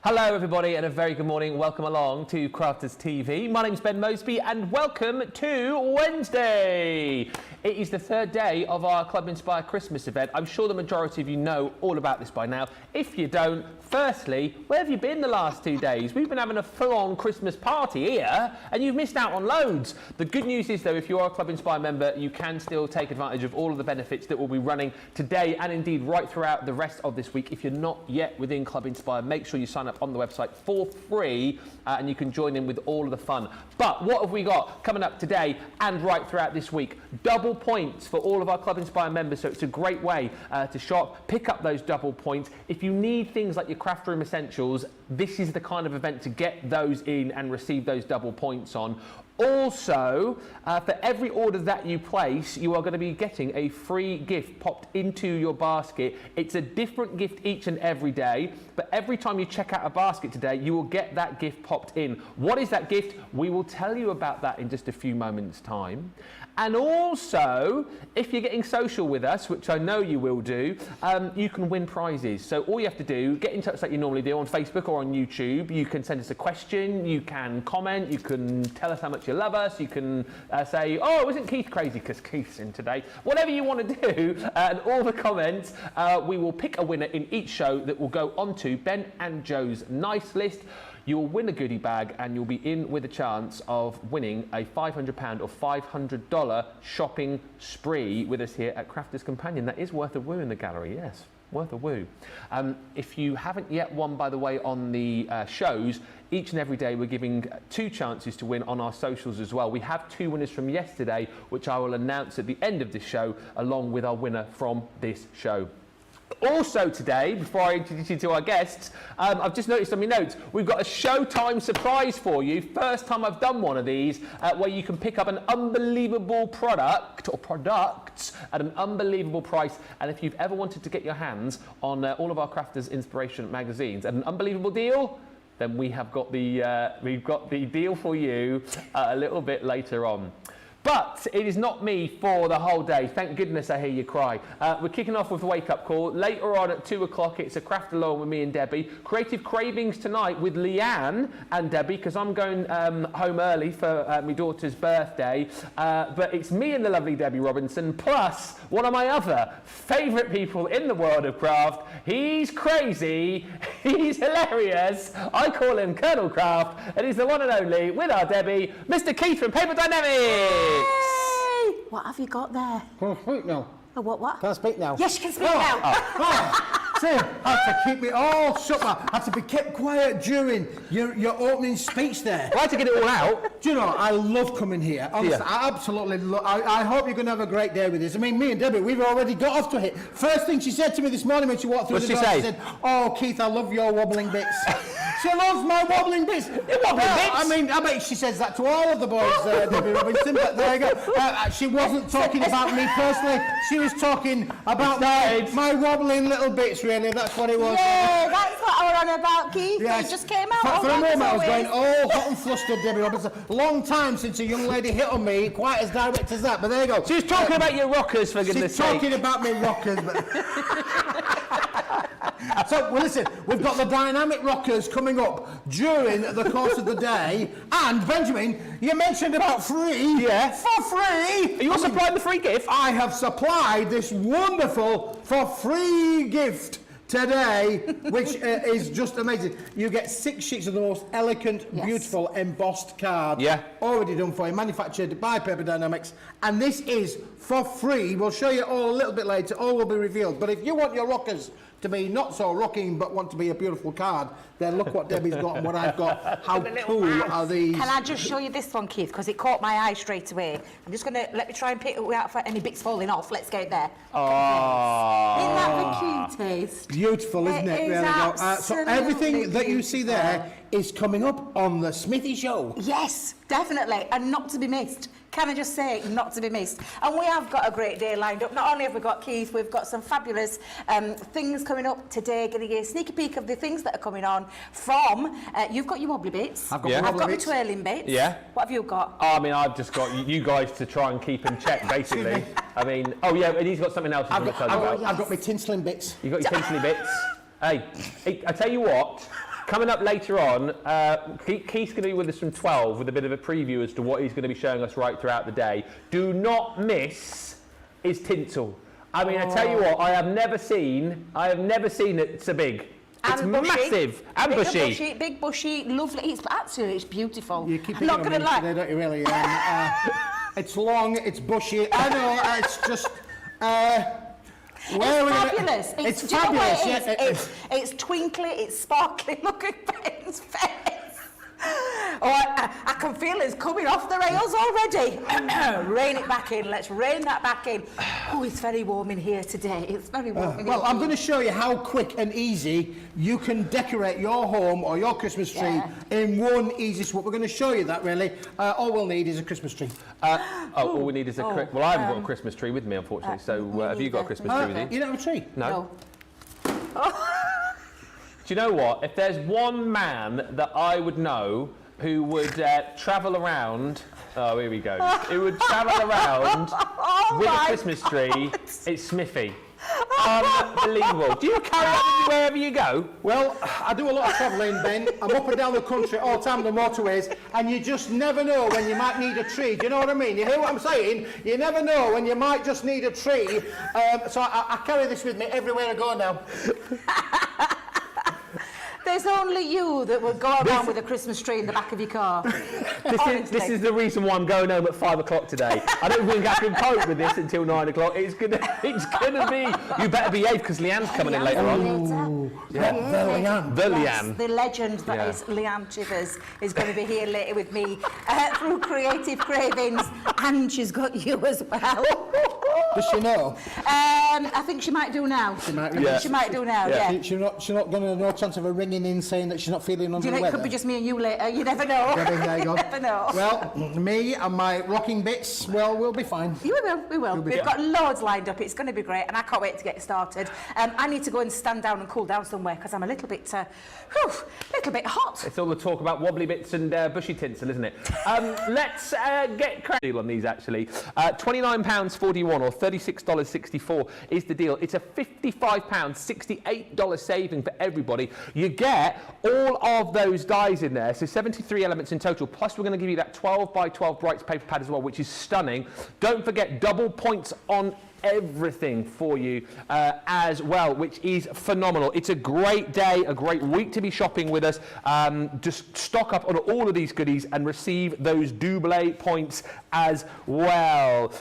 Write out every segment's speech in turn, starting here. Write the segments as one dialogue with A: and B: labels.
A: Hello everybody and a very good morning. Welcome along to Crafters TV. My name's Ben Moseby and welcome to Wednesday. It is the third day of our Club Inspire Christmas event. I'm sure the majority of you know all about this by now. If you don't, firstly, where have you been the last 2 days? We've been having a full-on Christmas party here and you've missed out on loads. The good news is though, if you are a Club Inspire member, you can still take advantage of all of the benefits that will be running today and indeed right throughout the rest of this week. If you're not yet within Club Inspire, make sure you sign up on the website for free and you can join in with all of the fun. But what have we got coming up today and right throughout this week? Double points for all of our Club Inspire members, so it's a great way to shop, pick up those double points. If you need things like your craft room essentials, this is the kind of event to get those in and receive those double points on. Also, for every order that you place, you are going to be getting a free gift popped into your basket. It's a different gift each and every day, but every time you check out a basket today, you will get that gift popped in. What is that gift? We will tell you about that in just a few moments' time. And also, if you're getting social with us, which I know you will do, you can win prizes. So all you have to do, get in touch like you normally do on Facebook or on YouTube. You can send us a question, you can comment, you can tell us how much you love us, you can say, oh, isn't Keith crazy because Keith's in today? Whatever you want to do, and all the comments, we will pick a winner in each show that will go onto Ben and Joe's nice list. You'll win a goodie bag and you'll be in with a chance of winning a £500 or $500 shopping spree with us here at Crafters Companion. That is worth a woo in the gallery, yes, worth a woo. If you haven't yet won, by the way, on the shows, each and every day we're giving 2 chances to win on our socials as well. We have 2 winners from yesterday, which I will announce at the end of this show, along with our winner from this show. Also today, before I introduce you to our guests, I've just noticed on my notes, we've got a Showtime surprise for you. First time I've done one of these, where you can pick up an unbelievable product or products at an unbelievable price. And if you've ever wanted to get your hands on all of our Crafters Inspiration magazines at an unbelievable deal, then we have got the deal for you a little bit later on. But it is not me for the whole day. Thank goodness I hear you cry. We're kicking off with a wake-up call. Later on at 2 o'clock, it's a craft alone with me and Debbie. Creative Cravings tonight with Leanne and Debbie, because I'm going home early for my daughter's birthday. But it's me and the lovely Debby Robinson, plus one of my other favourite people in the world of craft. He's crazy, he's hilarious. I call him Colonel Craft, and he's the one and only, with our Debbie, Mr. Keith from Paper Dienamics.
B: Hey! What have you got there?
C: Can I speak now?
B: Oh, what?
C: Can I speak now?
B: Yes, you can speak now.
C: See, I had to keep it all shut. I had to be kept quiet during your opening speech there.
A: I had to get it all out.
C: Do you know, I love coming here. Honestly,
A: Yeah.
C: I absolutely love. I hope you're going to have a great day with this. I mean, me and Debbie, we've already got off to it. First thing she said to me this morning when she walked through
A: What'd
C: the
A: she
C: door,
A: say?
C: she said, "Oh, Keith, I love your wobbling bits." She loves my wobbling bits.
A: Wobbling
C: Well,
A: bits?
C: I bet she says that to all of the boys, Debbie Robinson. But there you go. She wasn't talking about me personally. She was talking about my wobbling little bits. Really, that's what it was.
B: Yeah, that's what I was on about, Keith.
C: Yes.
B: It just came out.
C: For a moment, I was
B: always.
C: going all hot and flustered, Debbie Robinson. Long time since a young lady hit on me, quite as direct as that. But there you go.
A: She was talking about your rockers, for goodness
C: She's
A: sake.
C: talking about me rockers. But so, well, listen, we've got the dynamic rockers coming up during the course of the day. And, Benjamin, you mentioned about free.
A: Yeah.
C: For free.
A: Are you supplying the free gift?
C: I have supplied this wonderful for free gift today, which is just amazing. You get 6 sheets of the most elegant, beautiful embossed card.
A: Yeah.
C: Already done for you, manufactured by Paper Dienamics. And this is for free. We'll show you all a little bit later. All will be revealed. But if you want your rockers to be not so rocking but want to be a beautiful card, then look what Debbie's got and what I've got. How cool are these?
B: Can I just show you this one, Keith? Because it caught my eye straight away. I'm just going to let me try and pick it out for any bits falling off. Let's go there.
A: Oh.
B: Isn't that the cutest?
C: Beautiful, isn't it?
B: It is
C: Really go. So
B: absolutely
C: everything that you see there
B: beautiful.
C: is coming up on the Smithy Show.
B: Yes, definitely, and not to be missed. Can I just say, not to be missed? And we have got a great day lined up. Not only have we got Keith, we've got some fabulous things coming up today. Going to get a sneaky peek of the things that are coming on from. You've got your wobbly bits.
C: I've got
A: Yeah.
C: my
B: I've
C: wobbly
B: got my
C: bits.
B: twirling bits.
A: Yeah.
B: What have you got?
A: I mean, I've just got you guys to try and keep in check, basically. I mean, oh yeah, and he's got something else.
C: I've got my tinselling bits.
A: You got your tinselly bits. Hey, I tell you what. Coming up later on, Keith's going to be with us from 12 with a bit of a preview as to what he's going to be showing us right throughout the day. Do not miss his tinsel. I mean, I tell you what, I have never seen it so big. It's massive and bushy.
B: Big bushy, lovely. It's beautiful.
C: You keep
B: I'm not going to lie.
C: Today, don't you really? It's long, it's bushy. I know, it's just...
B: It's fabulous.
C: It's fabulous.
B: It's twinkly, it's sparkly. Look at Ben's face. Oh, I can feel it's coming off the rails already. Rein it back in. Let's rein that back in. Oh, it's very warm in here today. It's very warm in here.
C: Well, I'm going to show you how quick and easy you can decorate your home or your Christmas tree in one easy swoop. We're going to show you that, really. All we'll need is a Christmas tree.
A: All we need is well, I haven't got a Christmas tree with me, unfortunately. So have you got a Christmas tree with you?
C: You don't have a tree?
A: No. Do you know what? If there's one man that I would know who would travel around... Oh, here we go. Who would travel around with a Christmas tree, it's Smithy. Unbelievable. Do you carry that with you wherever you go?
C: Well, I do a lot of travelling, Ben. I'm up and down the country all the time on the motorways, and you just never know when you might need a tree. Do you know what I mean? You hear what I'm saying? You never know when you might just need a tree. So I carry this with me everywhere I go now.
B: There's only you that would go around with a Christmas tree in the back of your car.
A: This is the reason why I'm going home at 5 o'clock today. I don't think I can cope with this until 9 o'clock. It's gonna be. You better behave because Leanne's coming in later on.
C: Yeah, the Leanne.
B: Yes, the legend that is Leanne Chivers is going to be here later with me through Creative Cravings, and she's got you as well.
C: Does she know?
B: I think she might do now.
C: She might.
B: She might do now. Yeah.
C: She's not going to no chance of her ringing in saying that she's not feeling under the weather.
B: It could be just me and you later. You never know.
C: There you go.
B: You never know.
C: Well, me and my rocking bits, well, we'll be fine.
B: We will. We've got loads lined up. It's going to be great, and I can't wait to get started. I need to go and stand down and cool down somewhere because I'm a little bit hot.
A: It's all the talk about wobbly bits and bushy tinsel, isn't it? Let's get cracking deal on these, actually. £29.41 or $36.64 is the deal. It's a £55, $68 saving for everybody. You get all of those dies in there, so 73 elements in total, plus we're going to give you that 12 by 12 Brights paper pad as well, which is stunning. Don't forget double points on everything for you as well, which is phenomenal. It's a great day, a great week to be shopping with us. Just stock up on all of these goodies and receive those double points as well.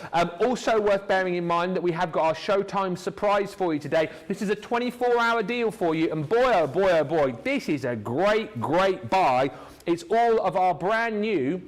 A: Also worth bearing in mind that we have got our Showtime surprise for you today. This is a 24-hour deal for you, and boy, oh boy, oh boy, this is a great buy. It's all of our brand new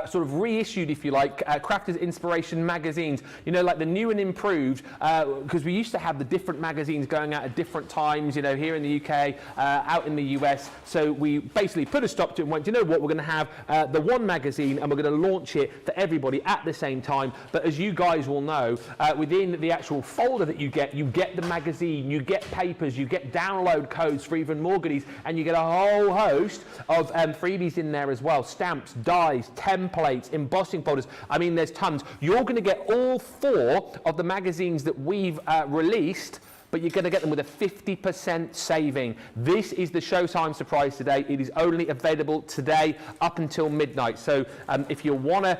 A: sort of reissued, if you like, Crafters Inspiration magazines. You know, like the new and improved, because we used to have the different magazines going out at different times, you know, here in the UK, out in the US. So we basically put a stop to it and went, you know what, we're going to have the one magazine and we're going to launch it for everybody at the same time. But as you guys will know, within the actual folder that you get the magazine, you get papers, you get download codes for even more goodies, and you get a whole host of freebies in there as well. Stamps, dies, templates, embossing folders. I mean, there's tons. You're going to get all 4 of the magazines that we've released, but you're going to get them with a 50% saving. This is the Showtime surprise today. It is only available today up until midnight. So if you want to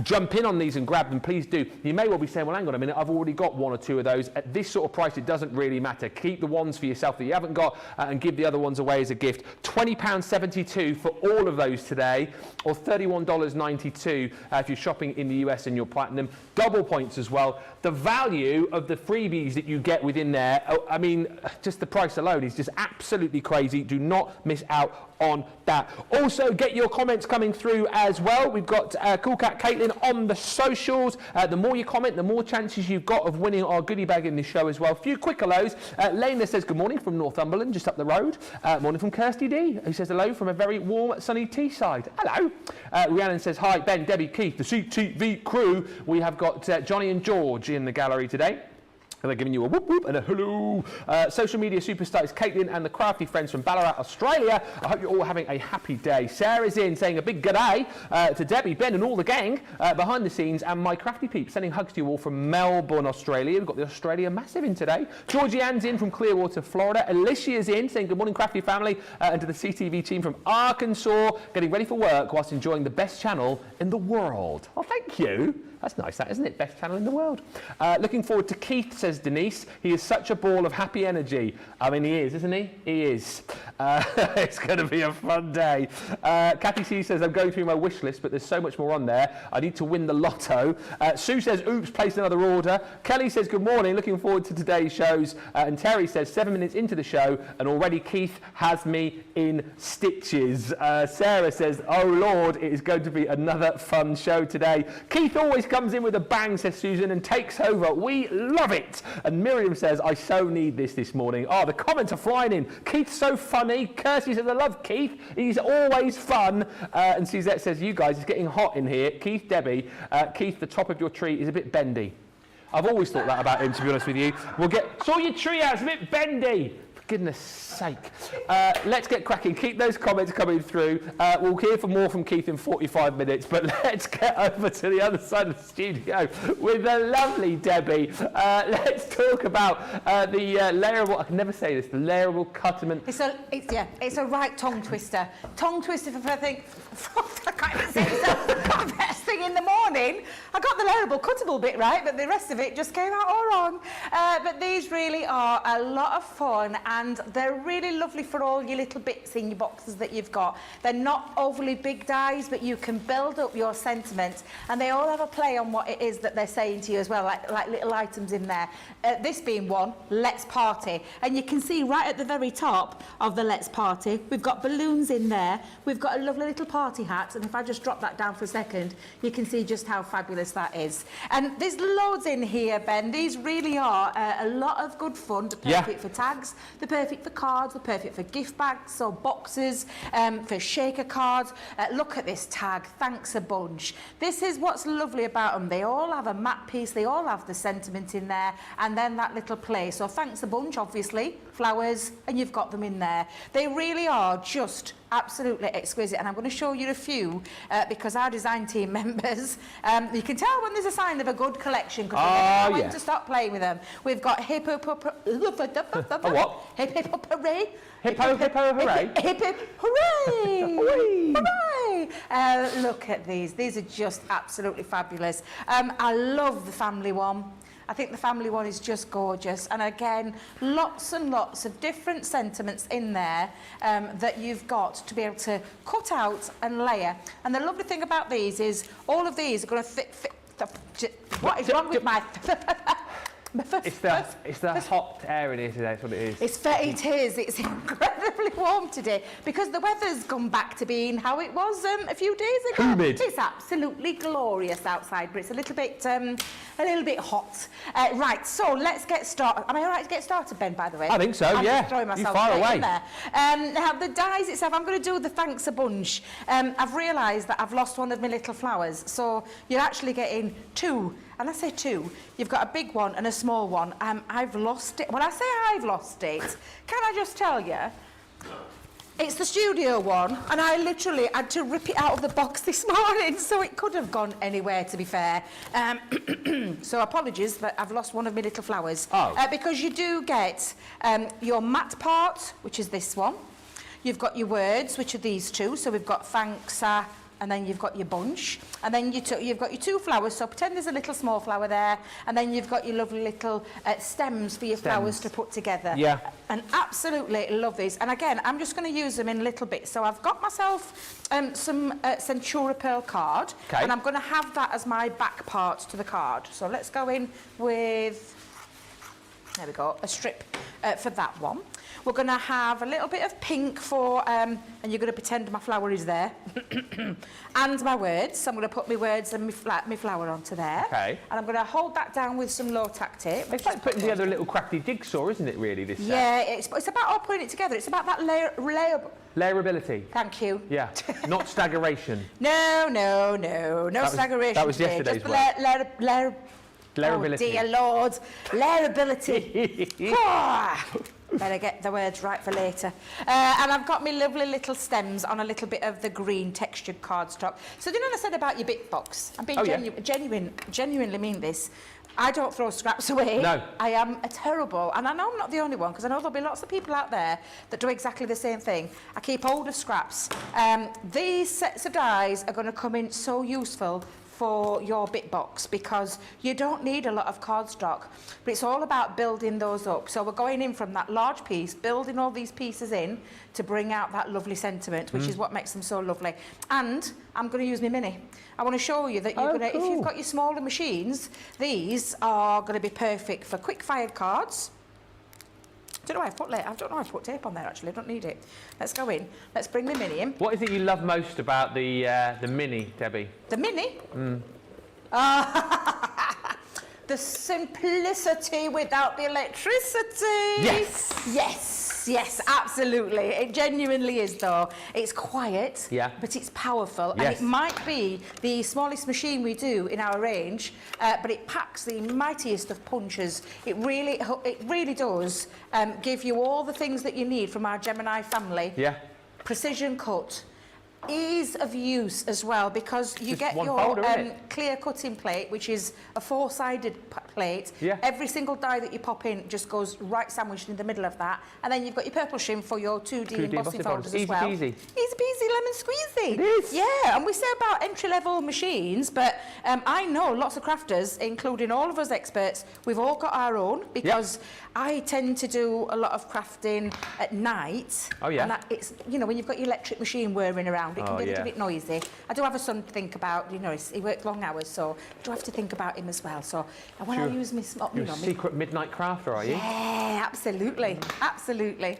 A: jump in on these and grab them, please do. You may well be saying, well, hang on a minute, I've already got 1 or 2 of those. At this sort of price, it doesn't really matter. Keep the ones for yourself that you haven't got and give the other ones away as a gift. £20.72 for all of those today, or $31.92 if you're shopping in the US and you're platinum. Double points as well. The value of the freebies that you get within there, I mean, just the price alone is just absolutely crazy. Do not miss out on that. Also, get your comments coming through as well. We've got Cool Cat Caitlin on the socials. The more you comment, the more chances you've got of winning our goodie bag in this show as well. A few quick hellos. Lena says good morning from Northumberland, just up the road. Morning from Kirsty D, who says hello from a very warm, sunny Teesside. Hello. Rhiannon says hi, Ben, Debbie, Keith, the CTV crew. We have got Johnny and George in the gallery today. And they're giving you a whoop whoop and a hello. Social media superstar is Caitlin and the crafty friends from Ballarat, Australia. I hope you're all having a happy day. Sarah's in saying a big g'day to Debbie, Ben and all the gang behind the scenes, and my crafty peeps sending hugs to you all from Melbourne, Australia. We've got the Australia Massive in today. Georgie Ann's in from Clearwater, Florida. Alicia's in saying good morning crafty family, and to the CTV team from Arkansas, getting ready for work whilst enjoying the best channel in the world. Oh, thank you. That's nice, that, isn't it? Best channel in the world. Looking forward to Keith, says Denise. He is such a ball of happy energy. I mean, he is, isn't he? He is. It's going to be a fun day. Kathy C says, I'm going through my wish list, but there's so much more on there. I need to win the lotto. Sue says, oops, placed another order. Kelly says, good morning, looking forward to today's shows. And Terry says, 7 minutes into the show, and already Keith has me in stitches. Sarah says, oh Lord, it is going to be another fun show today. Keith always comes in with a bang, says Susan, and takes over. We love it. And Miriam says, I so need this morning. Oh, the comments are flying in. Keith's so funny. Kirsty says, I love Keith. He's always fun. And Suzette says, you guys, it's getting hot in here. Keith, Debbie, Keith, the top of your tree is a bit bendy. I've always thought that about him, to be honest with you. Saw your tree out, it's a bit bendy. Goodness sake. Let's get cracking. Keep those comments coming through. We'll hear more from Keith in 45 minutes, but let's get over to the other side of the studio with the lovely Debbie. Let's talk about the layerable, I can never say this, the layerable cutterman.
B: It's a right tongue twister. Tongue twister for, I think, I can't even say the best thing in the morning. I got the layerable cuttable bit right, but the rest of it just came out all wrong. But these really are a lot of fun, and they're really lovely for all your little bits in your boxes that you've got. They're not overly big dies, but you can build up your sentiment, and they all have a play on what it is that they're saying to you as well, like little items in there. This being one, let's party. And you can see right at the very top of the let's party, we've got balloons in there, we've got a lovely little party hat, and if I just drop that down for a second, you can see just how fabulous that is. And there's loads in here, Ben. These really are a lot of good fun. They're perfect for tags, they're perfect for cards, they're perfect for gift bags, so boxes, for shaker cards. Look at this tag, thanks a bunch. This is what's lovely about them. They all have a matte piece, they all have the sentiment in there, and then that little play. So thanks a bunch, obviously, flowers, and you've got them in there. They really are just absolutely exquisite, and I'm going to show you a few because our design team members, you can tell when there's a sign of a good collection because we never know when to stop playing with them. We've got hippo
A: what?
B: Hippo hooray.
A: Hippo hooray.
B: Hip hooray. Hooray. Look at these. These are just absolutely fabulous. I love the family one. I think the family one is just gorgeous, and again, lots and lots of different sentiments in there that you've got to be able to cut out and layer. And the lovely thing about these is all of these are going to fit. What is wrong with my?
A: It's the hot air in here today, that's what it is.
B: It is. It's incredibly warm today because the weather's gone back to being how it was a few days ago.
A: Humid.
B: It's absolutely glorious outside, but it's a little bit hot. Right, so let's get started. Am I all right to get started, Ben, by the way?
A: I think so,
B: I'm
A: yeah.
B: just throwing myself
A: you fire away.
B: in there. Now, the dies itself, I'm going to do the thanks a bunch. I've realised that I've lost one of my little flowers, so you're actually getting two. And I say two, you've got a big one and a small one. I've lost it. When I say I've lost it, can I just tell you, it's the studio one, and I literally had to rip it out of the box this morning, so it could have gone anywhere, to be fair. So apologies that I've lost one of my little flowers. Because you do get your matte part, which is this one. You've got your words, which are these two. So we've got thanks, and then you've got your bunch, and then you've got your two flowers, so pretend there's a little small flower there, and then you've got your lovely little stems for your flowers to put together.
A: Yeah.
B: And absolutely love these. And again, I'm just going to use them in little bits. So I've got myself some Centura Pearl card, and I'm going to have that as my back part to the card. So let's go in with, there we go, a strip for that one. We're going to have a little bit of pink for, and you're going to pretend my flower is there, and my words. So I'm going to put my words and my flower onto there.
A: Okay.
B: And I'm going to hold that down with some low-tack tape.
A: It's like putting together a little crafty jigsaw, isn't it, really, this set?
B: Yeah, it's about all putting it together. It's about that
A: Layerability.
B: Thank you.
A: Yeah, not staggeration.
B: No staggeration.
A: That was yesterday's
B: Just
A: Layerability.
B: Oh dear Lord, layerability. Better get the words right for later. And I've got my lovely little stems on a little bit of the green textured cardstock. So do you know what I said about your bit box? I'm being genuinely mean this. I don't throw scraps away.
A: No.
B: I am a terrible, and I know I'm not the only one, because I know there'll be lots of people out there that do exactly the same thing. I keep hold of scraps. These sets of dies are going to come in so useful for your bit box, because you don't need a lot of cardstock, but it's all about building those up. So we're going in from that large piece, building all these pieces in to bring out that lovely sentiment, which is what makes them so lovely. And I'm going to use my mini. I want to show you that you're going to, if you've got your smaller machines, these are going to be perfect for quick-fired cards. I don't know why I've put tape on there, actually. I don't need it. Let's go in. Let's bring the mini in.
A: What is it you love most about the mini, Debbie?
B: The mini? The simplicity without the electricity.
A: Yes.
B: Yes, yes, absolutely. It genuinely is, though. It's quiet, but it's powerful.
A: Yes.
B: And it might be the smallest machine we do in our range, but it packs the mightiest of punches. It really does give you all the things that you need from our Gemini family.
A: Yeah.
B: Precision cut. Ease of use as well, because you
A: Just
B: get
A: one
B: your
A: folder,
B: clear cutting plate, which is a four-sided plate.
A: Yeah.
B: Every single die that you pop in just goes right sandwiched in the middle of that, and then you've got your purple shim for your 2D embossing folders as well.
A: Easy peasy.
B: Easy peasy, lemon squeezy.
A: It is.
B: Yeah, and we say about entry-level machines, but I know lots of crafters, including all of us experts, we've all got our own, because I tend to do a lot of crafting at night.
A: Oh, yeah.
B: And it's, you know, when you've got your electric machine whirring around, it can be a little bit noisy. I do have a son to think about, you know, he works long hours, so I do have to think about him as well. So when I use my
A: You're a secret midnight crafter, are you?
B: Yeah, absolutely, absolutely.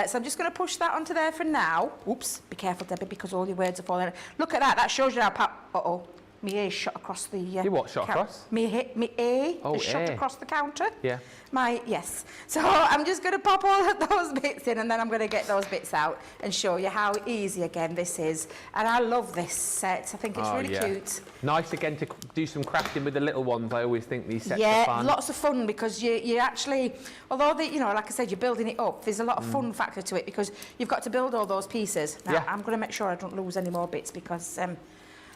B: So I'm just going to push that onto there for now. Oops, be careful, Debbie, because all your words are falling. Look at that, that shows you how uh-oh. My A shot across the...
A: You what shot across?
B: Me A is shot across the counter. Yeah. Yes. So I'm just going to pop all of those bits in, and then I'm going to get those bits out and show you how easy, again, this is. And I love this set. I think it's really cute.
A: Nice, again, to do some crafting with the little ones. I always think these sets are fun.
B: Yeah, lots of fun, because you actually... Although, you know, like I said, you're building it up, there's a lot of fun factor to it, because you've got to build all those pieces. Now, I'm going to make sure I don't lose any more bits, because...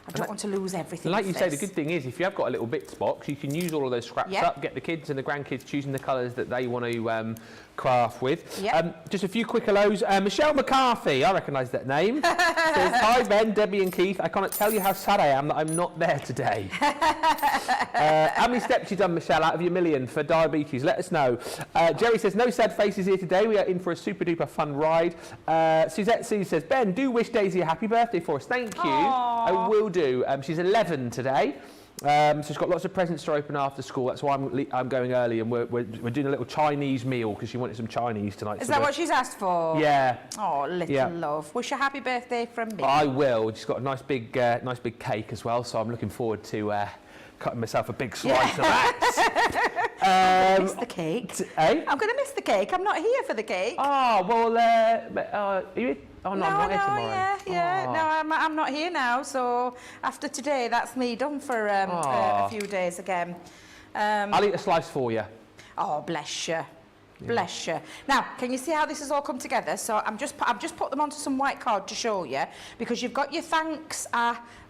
B: I don't want to lose everything.
A: Like you say, the good thing is, if you have got a little bits box, you can use all of those scraps up, get the kids and the grandkids choosing the colours that they want to craft with. Just a few quick hellos. Michelle McCarthy, I recognise that name. Says, hi Ben, Debbie and Keith. I cannot tell you how sad I am that I'm not there today. How many steps you done, Michelle, out of your million for diabetes? Let us know. Jerry says, no sad faces here today. We are in for a super duper fun ride. Suzette C says, Ben, do wish Daisy a happy birthday for us. Thank you. Aww. I will do. She's 11 today. So she's got lots of presents to open after school. That's why I'm going early, and we're doing a little Chinese meal, because she wanted some Chinese tonight.
B: Is that what she's asked for?
A: Yeah.
B: Oh, little love. Wish her happy birthday from me.
A: I will. She's got a nice big cake as well, so I'm looking forward to cutting myself a big slice of that.
B: I'm going to miss the cake. I'm going to miss the cake. I'm not here for the cake.
A: Oh, well, are you... Oh, no, I'm not here tomorrow.
B: Yeah. No, I'm not here now, so after today, that's me done for a few days again.
A: I'll eat a slice for you.
B: Oh, bless you. Bless you. Now, can you see how this has all come together? So I've just put them onto some white card to show you, because you've got your thanks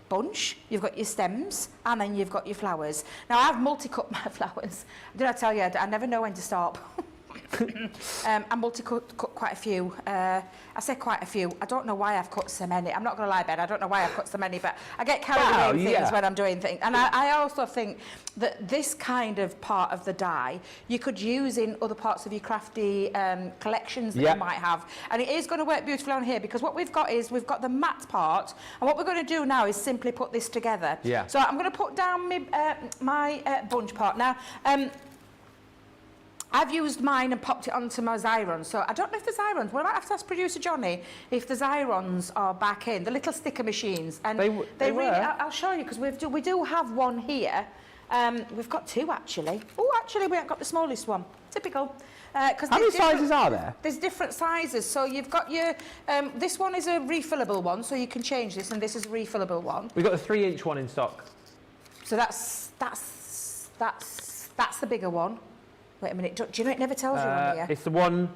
B: bunch, you've got your stems, and then you've got your flowers. Now, I've multi-cut my flowers. Did I tell you? I never know when to stop. I multi-cut quite a few. I say quite a few. I don't know why I've cut so many. I'm not going to lie, Ben. I don't know why I've cut so many, but I get carried away with things when I'm doing things. And I also think that this kind of part of the die you could use in other parts of your crafty collections that you might have. And it is going to work beautifully on here, because what we've got is we've got the matte part, and what we're going to do now is simply put this together. So I'm going to put down my bunch part. Now, I've used mine and popped it onto my Xyrons, so I don't know if the Xyrons, we might have to ask producer Johnny if the Xyrons are back in, the little sticker machines. And they really, I'll show you, because we do have one here. We've got two, actually. Oh, actually, we haven't got the smallest one. Typical.
A: How many sizes are there?
B: There's different sizes. So you've got your, this one is a refillable one, so you can change this, and this is a refillable one.
A: We've got a 3-inch one in stock.
B: So that's That's the bigger one. Wait a minute, do you know it never tells you on here?
A: It's the one...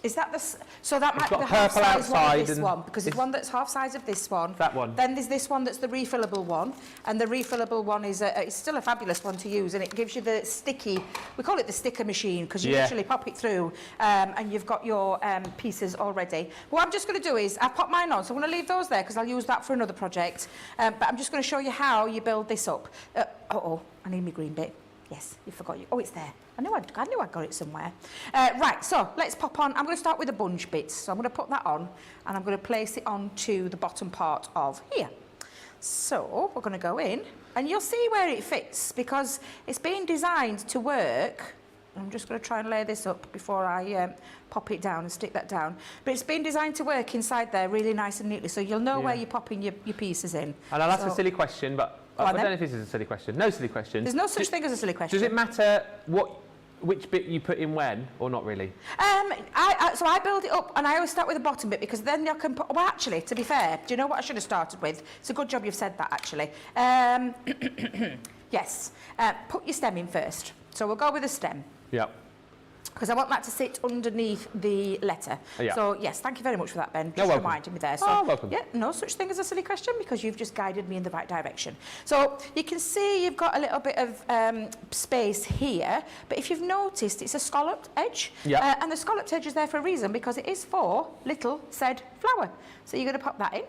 B: Is that the... So that might be
A: got
B: the half
A: purple
B: size one
A: outside
B: of this
A: and
B: one, because there's one that's half size of this one.
A: That one.
B: Then there's this one that's the refillable one, and the refillable one is it's still a fabulous one to use, and it gives you the sticky... We call it the sticker machine, because you literally pop it through, and you've got your pieces already. What I'm just going to do is, I've popped mine on, so I'm going to leave those there, because I'll use that for another project. But I'm just going to show you how you build this up. I need my green bit. Yes, you forgot. Oh, it's there. I knew I'd got it somewhere. Right, so let's pop on. I'm going to start with the bunch bits. So I'm going to put that on, and I'm going to place it onto the bottom part of here. So we're going to go in, and you'll see where it fits, because it's been designed to work. I'm just going to try and lay this up before I pop it down and stick that down. But it's been designed to work inside there really nice and neatly, so you'll know where you're popping your pieces in.
A: And I'll ask a silly question, but I don't know if this is a silly question. No silly question.
B: There's no such thing as a silly question.
A: Does it matter which bit you put in when, or not really?
B: So I build it up, and I always start with the bottom bit, because then I can put... Well, actually, to be fair, do you know what I should have started with? It's a good job you've said that, actually. Yes. Put your stem in first. So we'll go with the stem.
A: Yeah.
B: Because I want that to sit underneath the letter.
A: Yeah.
B: So, yes, thank you very much for that, Ben.
A: You're
B: Just
A: welcome.
B: reminding me there. So,
A: welcome.
B: Yeah, no such thing as a silly question, because you've just guided me in the right direction. So, you can see you've got a little bit of space here, but if you've noticed, it's a scalloped edge.
A: Yeah.
B: And the scalloped edge is there for a reason, because it is for little said flower. So, you're going to pop that in.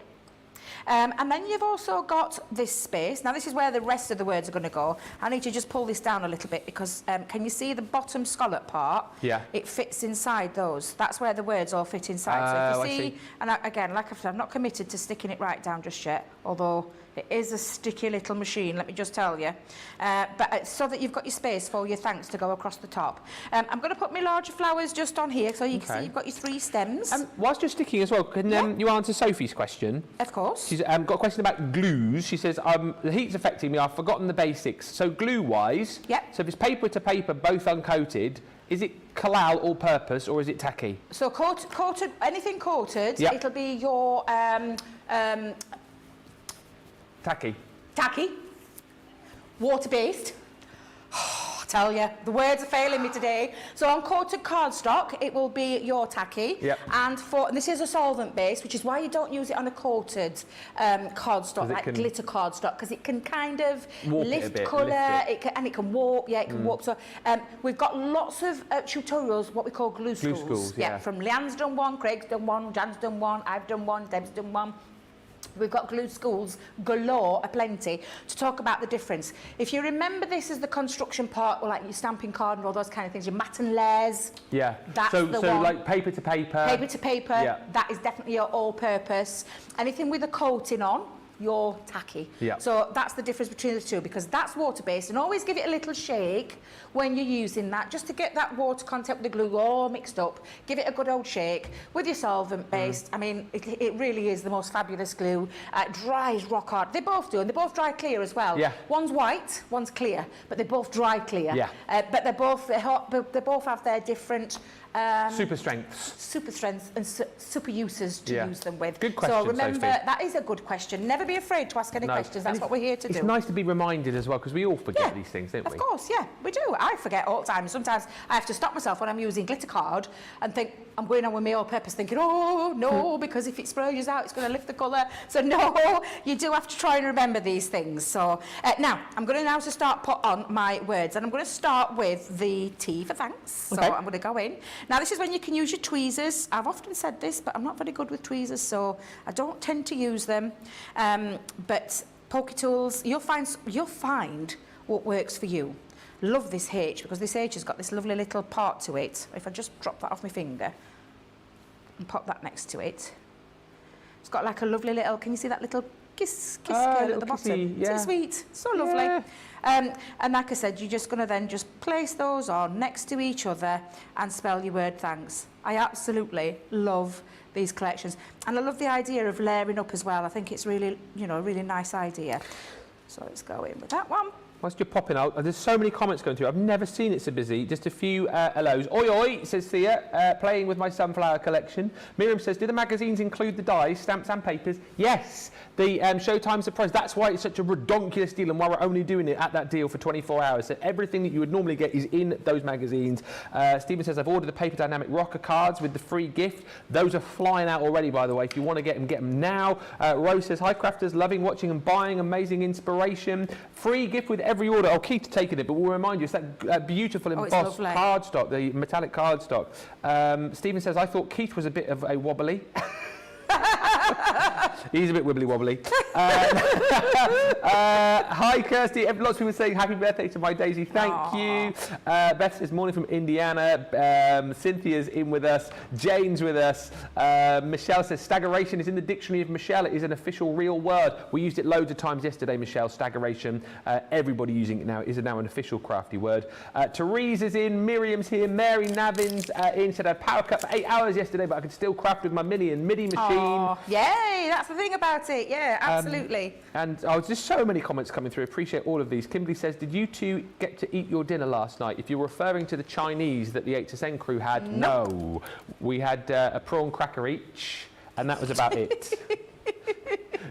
B: And then you've also got this space. Now, this is where the rest of the words are going to go. I need to just pull this down a little bit, because can you see the bottom scallop part?
A: Yeah.
B: It fits inside those. That's where the words all fit inside. So if you see, and again, like I've said, I'm not committed to sticking it right down just yet, although it is a sticky little machine, let me just tell you. But so that you've got your space for your thanks to go across the top. I'm going to put my larger flowers just on here, so you can see you've got your 3 stems.
A: Whilst you're sticking as well, can you answer Sophie's question?
B: Of course.
A: She's got a question about glues. She says, the heat's affecting me, I've forgotten the basics. So glue-wise, so if it's paper to paper, both uncoated, is it collal all-purpose, or is it tacky? So
B: coated, anything coated, it'll be your...
A: Tacky.
B: Tacky. Water-based. I tell you, the words are failing me today. So on coated cardstock, it will be your tacky.
A: Yep.
B: And this is a solvent base, which is why you don't use it on a coated cardstock, like glitter cardstock, because it can kind of lift colour, and it can warp. Yeah, it can warp. So we've got lots of tutorials, what we call glue schools. From Leanne's done one, Craig's done one, Jan's done one, I've done one, Deb's done one. We've got glue schools galore, aplenty, to talk about the difference. If you remember this as the construction part, or like your stamping card and all those kind of things, your mat and layers. Yeah. That's the one. So like paper to paper. Paper to paper. That is definitely your all-purpose. Anything with a coating on, you're tacky. So that's the difference between the two, because that's water-based, and always give it a little shake when you're using that, just to get that water content with the glue all mixed up. Give it a good old shake with your solvent-based. I mean, it really is the most fabulous glue. Dries rock hard. They both do, and they both dry clear as well. One's white, one's clear, but they both dry clear. But they both have their different super strengths and super uses to use them with. Good question, so remember, Sophie. That is a good question. Never be afraid to ask any questions. That's what we're here to do. It's nice to be reminded as well, because we all forget these things, don't we? Of course, yeah, we do. I forget all the time. Sometimes I have to stop myself when I'm using glitter card and think, I'm going on with my all-purpose, thinking, oh, no, because if it sprays out, it's going to lift the colour. So, no, you do have to try and remember these things. So, now, I'm going to now start put on my words, and I'm going to start with the T for thanks. So, I'm going to go in. Now, this is when you can use your tweezers. I've often said this, but I'm not very good with tweezers, so I don't tend to use them. But pokey tools, you'll find what works for you. Love this H, because this H has got this lovely little part to it. If I just drop that off my finger and pop that next to it, it's got like a lovely little, can you see that little kiss curl at the bottom? Isn't it sweet? So lovely. And like I said, you're just going to then just place those on next to each other and spell your word thanks. I absolutely love these collections. And I love the idea of layering up as well. I think it's really, a really nice idea. So let's go in with that one.
A: Whilst you're popping out, there's so many comments going through. I've never seen it so busy. Just a few hellos. Oi, oi, says Thea, playing with my sunflower collection. Miriam says, do the magazines include the dies, stamps and papers? Yes. The Showtime surprise. That's why it's such a redonkulous deal and why we're only doing it at that deal for 24 hours. So everything that you would normally get is in those magazines. Stephen says, I've ordered the Paper Dynamic rocker cards with the free gift. Those are flying out already, by the way. If you want to get them now. Rose says, hi, crafters, loving watching and buying. Amazing inspiration. Free gift with every order. Oh, Keith's taken it, but we'll remind you, it's that beautiful embossed cardstock, the metallic cardstock. Stephen says, I thought Keith was a bit of a wobbly. He's a bit wibbly wobbly. Hi, Kirsty. Lots of people saying happy birthday to my Daisy. Thank you. Beth says morning from Indiana. Cynthia's in with us. Jane's with us. Michelle says staggeration is in the dictionary of Michelle. It is an official real word. We used it loads of times yesterday, Michelle. Staggeration. Everybody using it now. It is now an official crafty word. Therese is in. Miriam's here. Mary Navin's in. Said I power cut for 8 hours yesterday, but I could still craft with my mini and MIDI machine.
B: Oh, yay, that's the thing about it. Yeah, absolutely.
A: And just so many comments coming through. Appreciate all of these. Kimberly says, did you two get to eat your dinner last night? If you're referring to the Chinese that the HSN crew had, no. We had a prawn cracker each, and that was about it.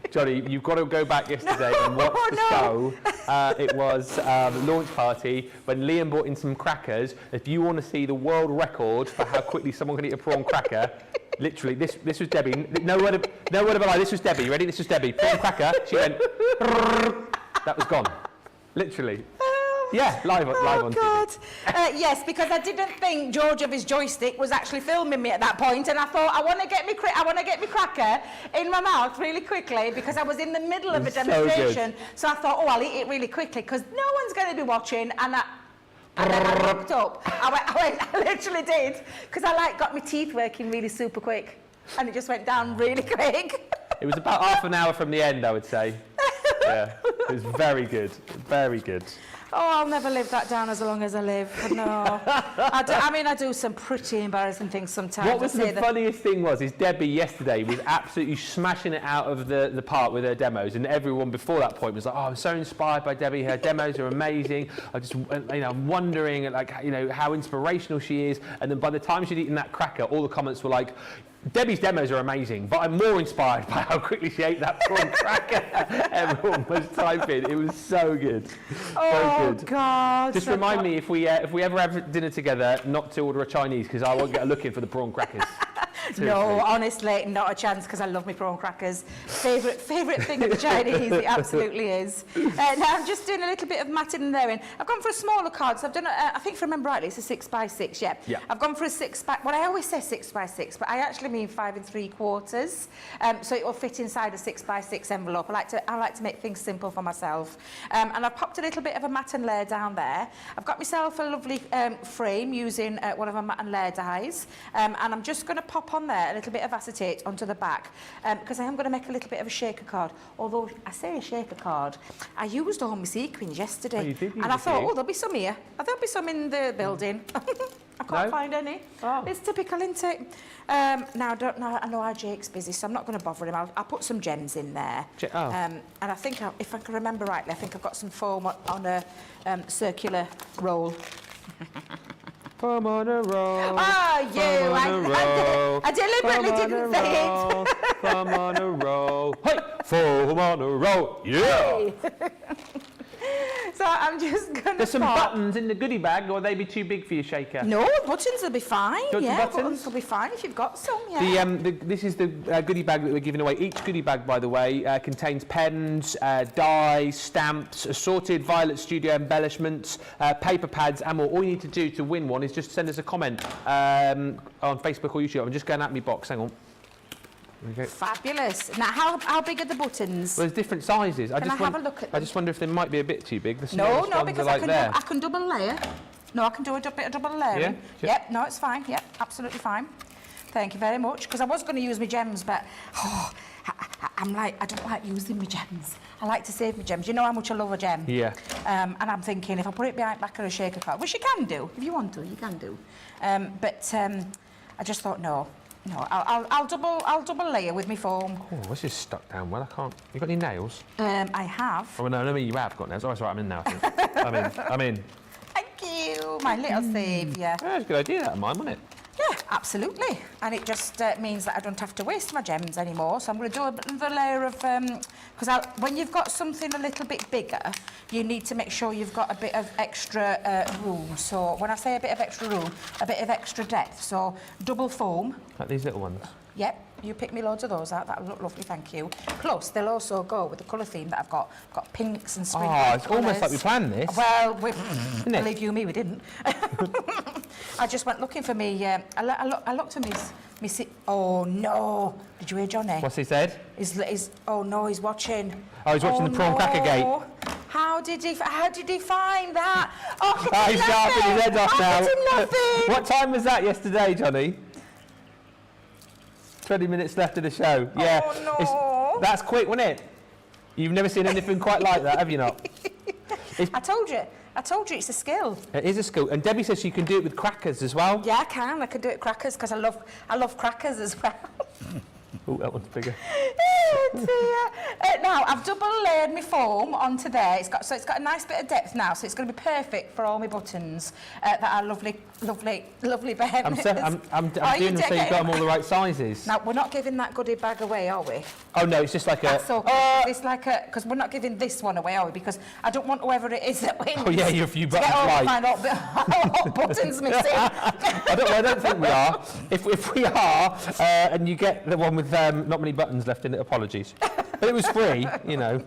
A: Johnny, you've got to go back yesterday and watch the show. It was launch party when Liam brought in some crackers. If you want to see the world record for how quickly someone can eat a prawn cracker, literally, this was Debbie. No word of a lie. This was Debbie. You ready? This was Debbie. Prawn cracker. She went. That was gone. Literally. Yeah, live on
B: God.
A: TV.
B: Yes, because I didn't think George of his joystick was actually filming me at that point, and I thought I want to get me cracker in my mouth really quickly because I was in the middle of a demonstration. So I thought, oh, I'll eat it really quickly because no one's going to be watching, and then I looked up. I literally did because I got my teeth working really super quick, and it just went down really quick.
A: It was about half an hour from the end, I would say. Yeah, it was very good, very good.
B: Oh, I'll never live that down as long as I live. No. I do some pretty embarrassing things sometimes.
A: What was the funniest thing is Debbie yesterday was absolutely smashing it out of the park with her demos, and everyone before that point was like, oh, I'm so inspired by Debbie. Her demos are amazing. I just, I'm wondering, how inspirational she is. And then by the time she'd eaten that cracker, all the comments were like, Debbie's demos are amazing, but I'm more inspired by how quickly she ate that prawn cracker. Everyone was typing. It was so good.
B: Oh,
A: good.
B: God.
A: Just remind me if we ever have dinner together, not to order a Chinese, because I won't get a look in for the prawn crackers.
B: No, honestly, not a chance, because I love my prawn crackers. Favourite thing of the Chinese, it absolutely is. Now I'm just doing a little bit of matting and layering. I've gone for a smaller card, so I've done, I think if I remember rightly, it's a 6x6, yeah. I've gone for a 6x, well, I always say 6x6, but I actually mean 5 3/4. So it will fit inside a 6x6 envelope. I like to make things simple for myself. And I've popped a little bit of a matte and layer down there. I've got myself a lovely frame using one of my matte and layer dies. And I'm just going to pop on there a little bit of acetate onto the back because I am going to make a little bit of a shaker card. Although I say a shaker card, I used all my sequins yesterday.
A: Oh, you did use
B: and I thought, oh, there'll be some here. There'll be some in the building. I can't find any.
A: Oh.
B: It's typical, isn't it? Now, I know our Jake's busy, so I'm not going to bother him. I'll put some gems in there. And I think, if I can remember rightly, I think I've got some foam on a circular roll.
A: Foam on a roll.
B: Oh, you! I deliberately didn't say it.
A: Foam on a roll. Hey! Foam on a roll. Yeah!
B: So I'm just going to
A: There's some buttons in the goodie bag, or will they be too big for your shaker?
B: No, buttons will be fine. Buttons will be fine if you've got some, yeah.
A: This is the goodie bag that we're giving away. Each goodie bag, by the way, contains pens, dies, stamps, assorted Violet Studio embellishments, paper pads, and more. All you need to do to win one is just send us a comment on Facebook or YouTube. I'm just going at me box. Hang on. Okay.
B: Fabulous. Now, how big are the buttons?
A: Well, there's different sizes.
B: Can I have a look at them?
A: I just wonder if they might be a bit too big.
B: No, because I can double layer. No, I can do a bit of double layering.
A: Yeah?
B: Yep, no, it's fine. Yep, absolutely fine. Thank you very much. Because I was going to use my gems, but I don't like using my gems. I like to save my gems. You know how much I love a gem.
A: Yeah.
B: And I'm thinking if I put it behind back of a shaker card, which you can do if you want to, you can do. But I just thought no. No, I'll double layer with my foam.
A: Oh, this is stuck down well. I can't. You got any nails?
B: I have.
A: Oh no, you have got nails. Oh, that's right. I'm in now. I think. I'm in.
B: Thank you, my little saviour.
A: Yeah, that's a good idea. That of mine, wasn't it?
B: Yeah, absolutely. And it just means that I don't have to waste my gems anymore. So I'm going to do another layer of... Because when you've got something a little bit bigger, you need to make sure you've got a bit of extra room. So when I say a bit of extra room, a bit of extra depth. So double foam.
A: Like these little ones?
B: Yep. You pick me loads of those out. That would look lovely, thank you. Plus, they'll also go with the colour theme that I've got. I've got pinks and sprinkles.
A: Oh, it's almost like we planned this.
B: Well, believe you me, we didn't. I just went looking for me. I looked at me. Oh no! Did you hear Johnny?
A: What's he said?
B: Oh no, he's watching.
A: Oh, he's watching the prawn cracker gate.
B: How did he find that? Oh,
A: he's sharpening his head off now.
B: Him laughing.
A: What time was that yesterday, Johnny? 20 minutes left of the show. Yeah.
B: Oh no!
A: That's quick, wasn't it? You've never seen anything quite like that, have you not?
B: I told you it's a skill.
A: It is a skill. And Debbie says you can do it with crackers as well.
B: Yeah, I can. I can do it with crackers because I love crackers as well.
A: Oh, that one's bigger.
B: Oh dear. Now I've double layered my foam onto there. It's got a nice bit of depth now, so it's going to be perfect for all my buttons that are lovely Ben.
A: I'm doing them so you've got them all the right sizes.
B: Now we're not giving that goodie bag away, are we?
A: Oh no, it's just like a.
B: So it's like a because we're not giving this one away, are we? Because I don't want whoever it is that wins.
A: Oh yeah, you're a few buttons
B: find all buttons missing.
A: I don't think we are. If we are, and you get the one with not many buttons left in it, apologies. But it was free, you know.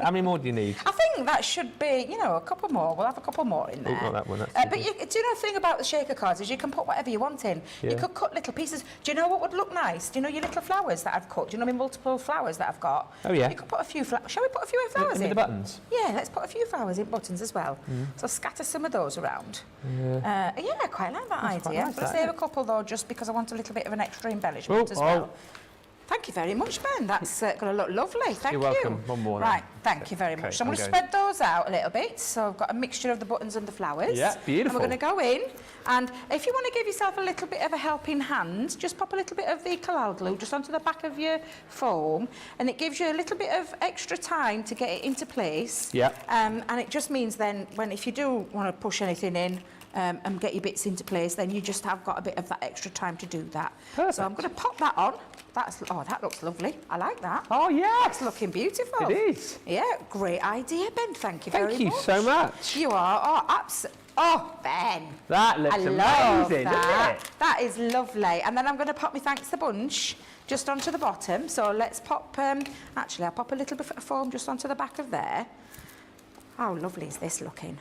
A: How many more do you need?
B: I think that should be, a couple more. We'll have a couple more in there.
A: Oh, not that one.
B: But do you know the thing about the shaker cards is you can put whatever you want in.
A: Yeah.
B: You could cut little pieces. Do you know what would look nice? Do you know your little flowers that I've cut? Do you know my multiple flowers that I've got?
A: Oh, yeah.
B: You could put a few flowers. Shall we put a few flowers in?
A: The buttons?
B: Yeah, let's put a few flowers in buttons as well. So scatter some of those around. Yeah, I quite like that idea.
A: Nice,
B: But I'll save a couple, though, just because I want a little bit of an extra embellishment as well. Thank you very much, Ben. That's going to look lovely. Thank you.
A: You're welcome. One more.
B: Right, thank you very much. So I'm going to spread those out a little bit. So I've got a mixture of the buttons and the flowers.
A: Yeah, beautiful.
B: And we're going to go in. And if you want to give yourself a little bit of a helping hand, just pop a little bit of the collal glue just onto the back of your foam. And it gives you a little bit of extra time to get it into place.
A: Yeah.
B: And it just means then, if you do want to push anything in, and get your bits into place, then you just have got a bit of that extra time to do that.
A: Perfect.
B: So I'm going to pop that on. That looks lovely. I like that.
A: Oh, yeah.
B: It's looking beautiful.
A: It is.
B: Yeah, great idea, Ben. Thank you very much.
A: Thank you so much.
B: You are. Oh, Ben.
A: That looks amazing, doesn't it?
B: That is lovely. And then I'm going to pop my thanks a bunch just onto the bottom. So let's pop, actually, I'll pop a little bit of foam just onto the back of there. How lovely is this looking?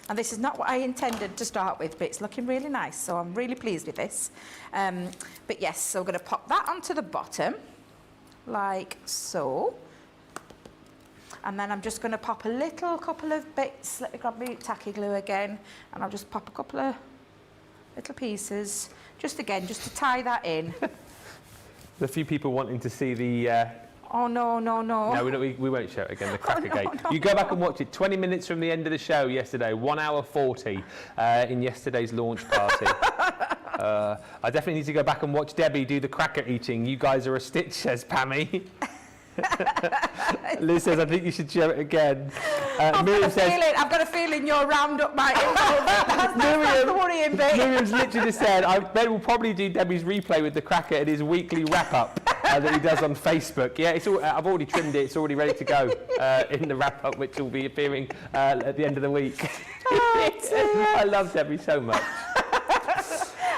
B: And this is not what I intended to start with, but it's looking really nice, so I'm really pleased with this. But yes, so we're going to pop that onto the bottom, like so. And then I'm just going to pop a couple of bits. Let me grab my tacky glue again, and I'll just pop a couple of little pieces, just to tie that in.
A: There's a few people wanting to see the...
B: Oh, no.
A: No, we won't show it again, the cracker gate. You go back and watch it 20 minutes from the end of the show yesterday, 1 hour 40 in yesterday's launch party. I definitely need to go back and watch Debbie do the cracker eating. You guys are a stitch, says Pammy. Liz says, I think you should show it again.
B: I've got a feeling your roundup might involve that's the worrying bit.
A: Miriam's literally just said, Ben will probably do Debbie's replay with the cracker in his weekly wrap-up that he does on Facebook. Yeah, I've already trimmed it. It's already ready to go in the wrap-up, which will be appearing at the end of the week.
B: Oh,
A: I love Debbie so much.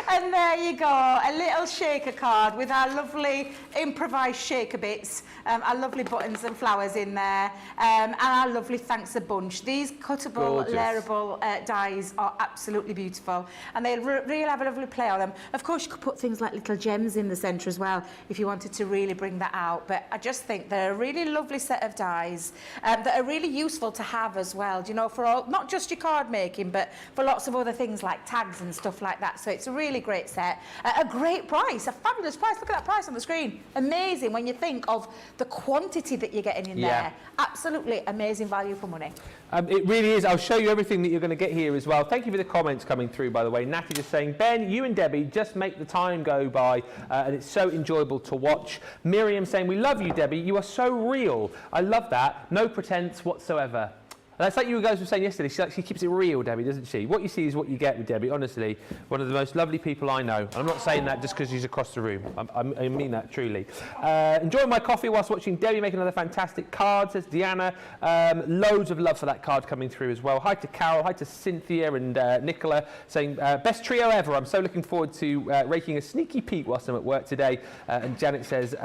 B: And there you go, a little shaker card with our lovely improvised shaker bits, our lovely buttons and flowers in there, and our lovely thanks a bunch. These cuttable, layerable dies are absolutely beautiful, and they really have a lovely play on them. Of course, you could put things like little gems in the centre as well, if you wanted to really bring that out. But I just think they're a really lovely set of dies that are really useful to have as well, for all, not just your card making, but for lots of other things like tags and stuff like that. So it's a really great great set at a great price, a fabulous price. Look at that price on the screen. Amazing when you think of the quantity that you're getting in there. Absolutely amazing value for money.
A: It really is. I'll show you everything that you're going to get here as well. Thank you for the comments coming through, by the way. Natty just saying, Ben, you and Debbie just make the time go by, and it's so enjoyable to watch. Miriam saying, we love you, Debbie. You are so real. I love that. No pretense whatsoever. And that's like you guys were saying yesterday, she keeps it real, Debbie, doesn't she? What you see is what you get with Debbie, honestly. One of the most lovely people I know. I'm not saying that just because she's across the room. I mean that truly. Enjoying my coffee whilst watching Debbie make another fantastic card, says Deanna. Loads of love for that card coming through as well. Hi to Carol, hi to Cynthia and Nicola, saying, best trio ever. I'm so looking forward to raking a sneaky peek whilst I'm at work today. And Janet says,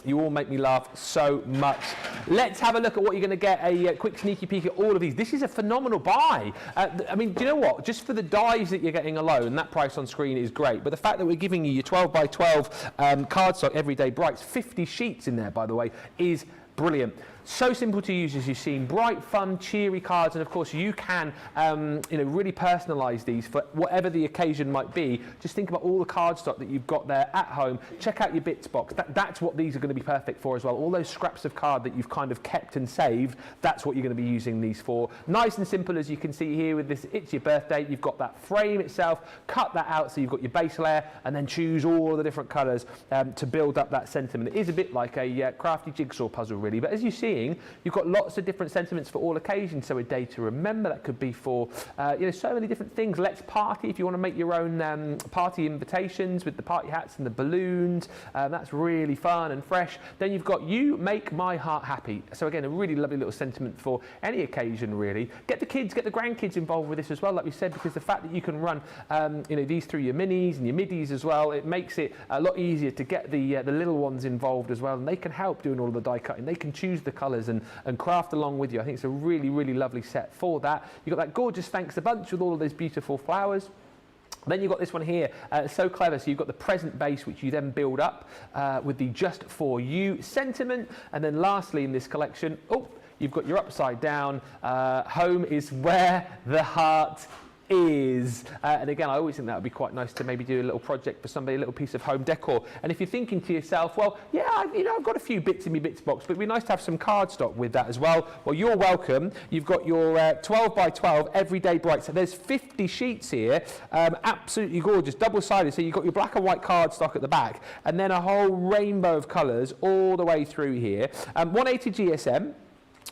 A: you all make me laugh so much. Let's have a look at what you're going to get, a quick sneaky peek at all of these. This is a phenomenal buy. I mean, do you know what? Just for the dies that you're getting alone, that price on screen is great. But the fact that we're giving you your 12 by 12 cardstock Everyday Brights, 50 sheets in there, by the way, is brilliant. So simple to use, as you've seen. Bright, fun, cheery cards, and of course you can really personalise these for whatever the occasion might be. Just think about all the cardstock that you've got there at home. Check out your bits box. That's what these are going to be perfect for as well. All those scraps of card that you've kind of kept and saved, that's what you're going to be using these for. Nice and simple, as you can see here with this It's Your Birthday. You've got that frame itself. Cut that out so you've got your base layer, and then choose all the different colours to build up that sentiment. It is a bit like a crafty jigsaw puzzle, really. But as you see, you've got lots of different sentiments for all occasions. So a day to remember, that could be for so many different things. Let's party, if you want to make your own party invitations with the party hats and the balloons. That's really fun and fresh. Then you've got You Make My Heart Happy. So again, a really lovely little sentiment for any occasion, really. Get the kids, get the grandkids involved with this as well, like we said, because the fact that you can run these through your minis and your middies as well, it makes it a lot easier to get the little ones involved as well, and they can help doing all of the die cutting. They can choose the colours and craft along with you. I think it's a really, really lovely set for that. You've got that gorgeous Thanks a Bunch with all of those beautiful flowers. Then you've got this one here, so clever. So you've got the present base, which you then build up with the Just For You sentiment. And then lastly in this collection, you've got your upside down, home is where the heart is. And again, I always think that would be quite nice to maybe do a little project for somebody, a little piece of home decor. And if you're thinking to yourself, well, yeah, I've got a few bits in my bits box, but it'd be nice to have some cardstock with that as well. Well, you're welcome. You've got your 12 by 12 Everyday Brights. So there's 50 sheets here, absolutely gorgeous, double-sided. So you've got your black and white cardstock at the back, and then a whole rainbow of colours all the way through here. 180 GSM.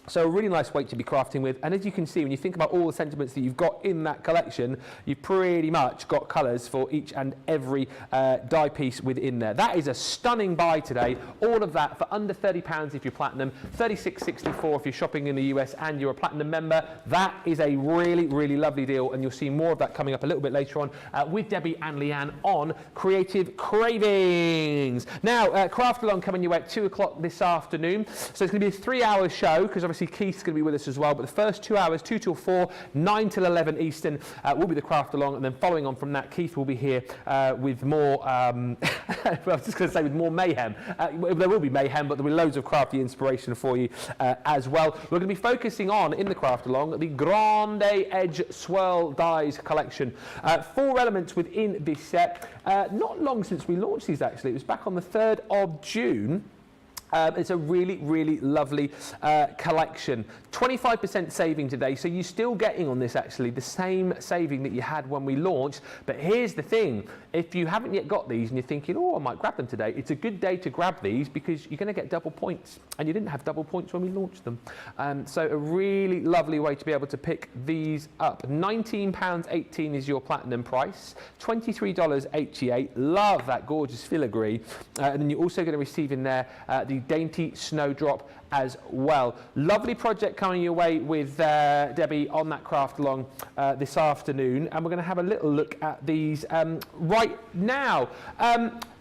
A: So a really nice weight to be crafting with, and as you can see, when you think about all the sentiments that you've got in that collection, you've pretty much got colours for each and every die piece within there. That is a stunning buy today. All of that for under £30 if you're platinum, $36.64 if you're shopping in the US and you're a platinum member. That is a really, really lovely deal, and you'll see more of that coming up a little bit later on with Debbie and Leanne on Creative Cravings. Now, Craft Along coming your way at 2 o'clock this afternoon. So it's going to be a 3-hour show, because obviously Keith's going to be with us as well, but the first 2 hours, 2 till 4, 9 till 11 Eastern, will be the Craft Along, and then following on from that, Keith will be here with more, I was just going to say with more mayhem. There will be mayhem, but there will be loads of crafty inspiration for you as well. We're going to be focusing on, in the Craft Along, the Grande Edge Swirl Dies collection. 4 elements within this set. Not long since we launched these, actually. It was back on the 3rd of June. It's a really, really lovely collection. 25% saving today, so you're still getting on this actually the same saving that you had when we launched. But here's the thing, if you haven't yet got these and you're thinking, oh, I might grab them today, it's a good day to grab these because you're going to get double points, and you didn't have double points when we launched them. So a really lovely way to be able to pick these up. £19.18 is your platinum price, $23.88. Love that gorgeous filigree. And then you're also going to receive in there the Dainty Snowdrop as well. Lovely project coming your way with Debbie on that Craft Along this afternoon, and we're going to have a little look at these right now.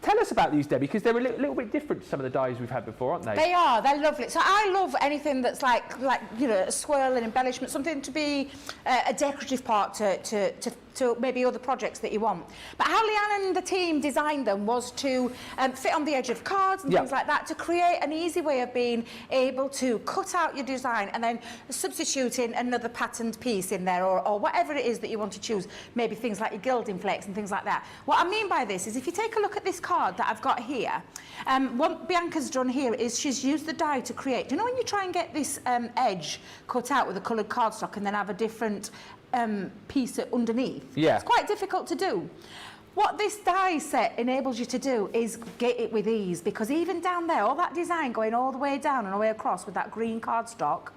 A: Tell us about these, Debbie, because they're a little bit different to some of the dies we've had before, aren't they?
B: They are. They're lovely. So I love anything that's like a swirl and embellishment, something to be a decorative part to maybe other projects that you want. But how Leanne and the team designed them was to fit on the edge of cards and things like that, to create an easy way of being able to cut out your design and then substitute in another patterned piece in there, or whatever it is that you want to choose, maybe things like your gilding flakes and things like that. What I mean by this is, if you take a look at this card that I've got here, what Bianca's done here is she's used the die to create. Do you know when you try and get this edge cut out with a coloured cardstock and then have a different piece underneath?
A: Yeah.
B: It's quite difficult to do. What this die set enables you to do is get it with ease, because even down there, all that design going all the way down and all the way across with that green cardstock,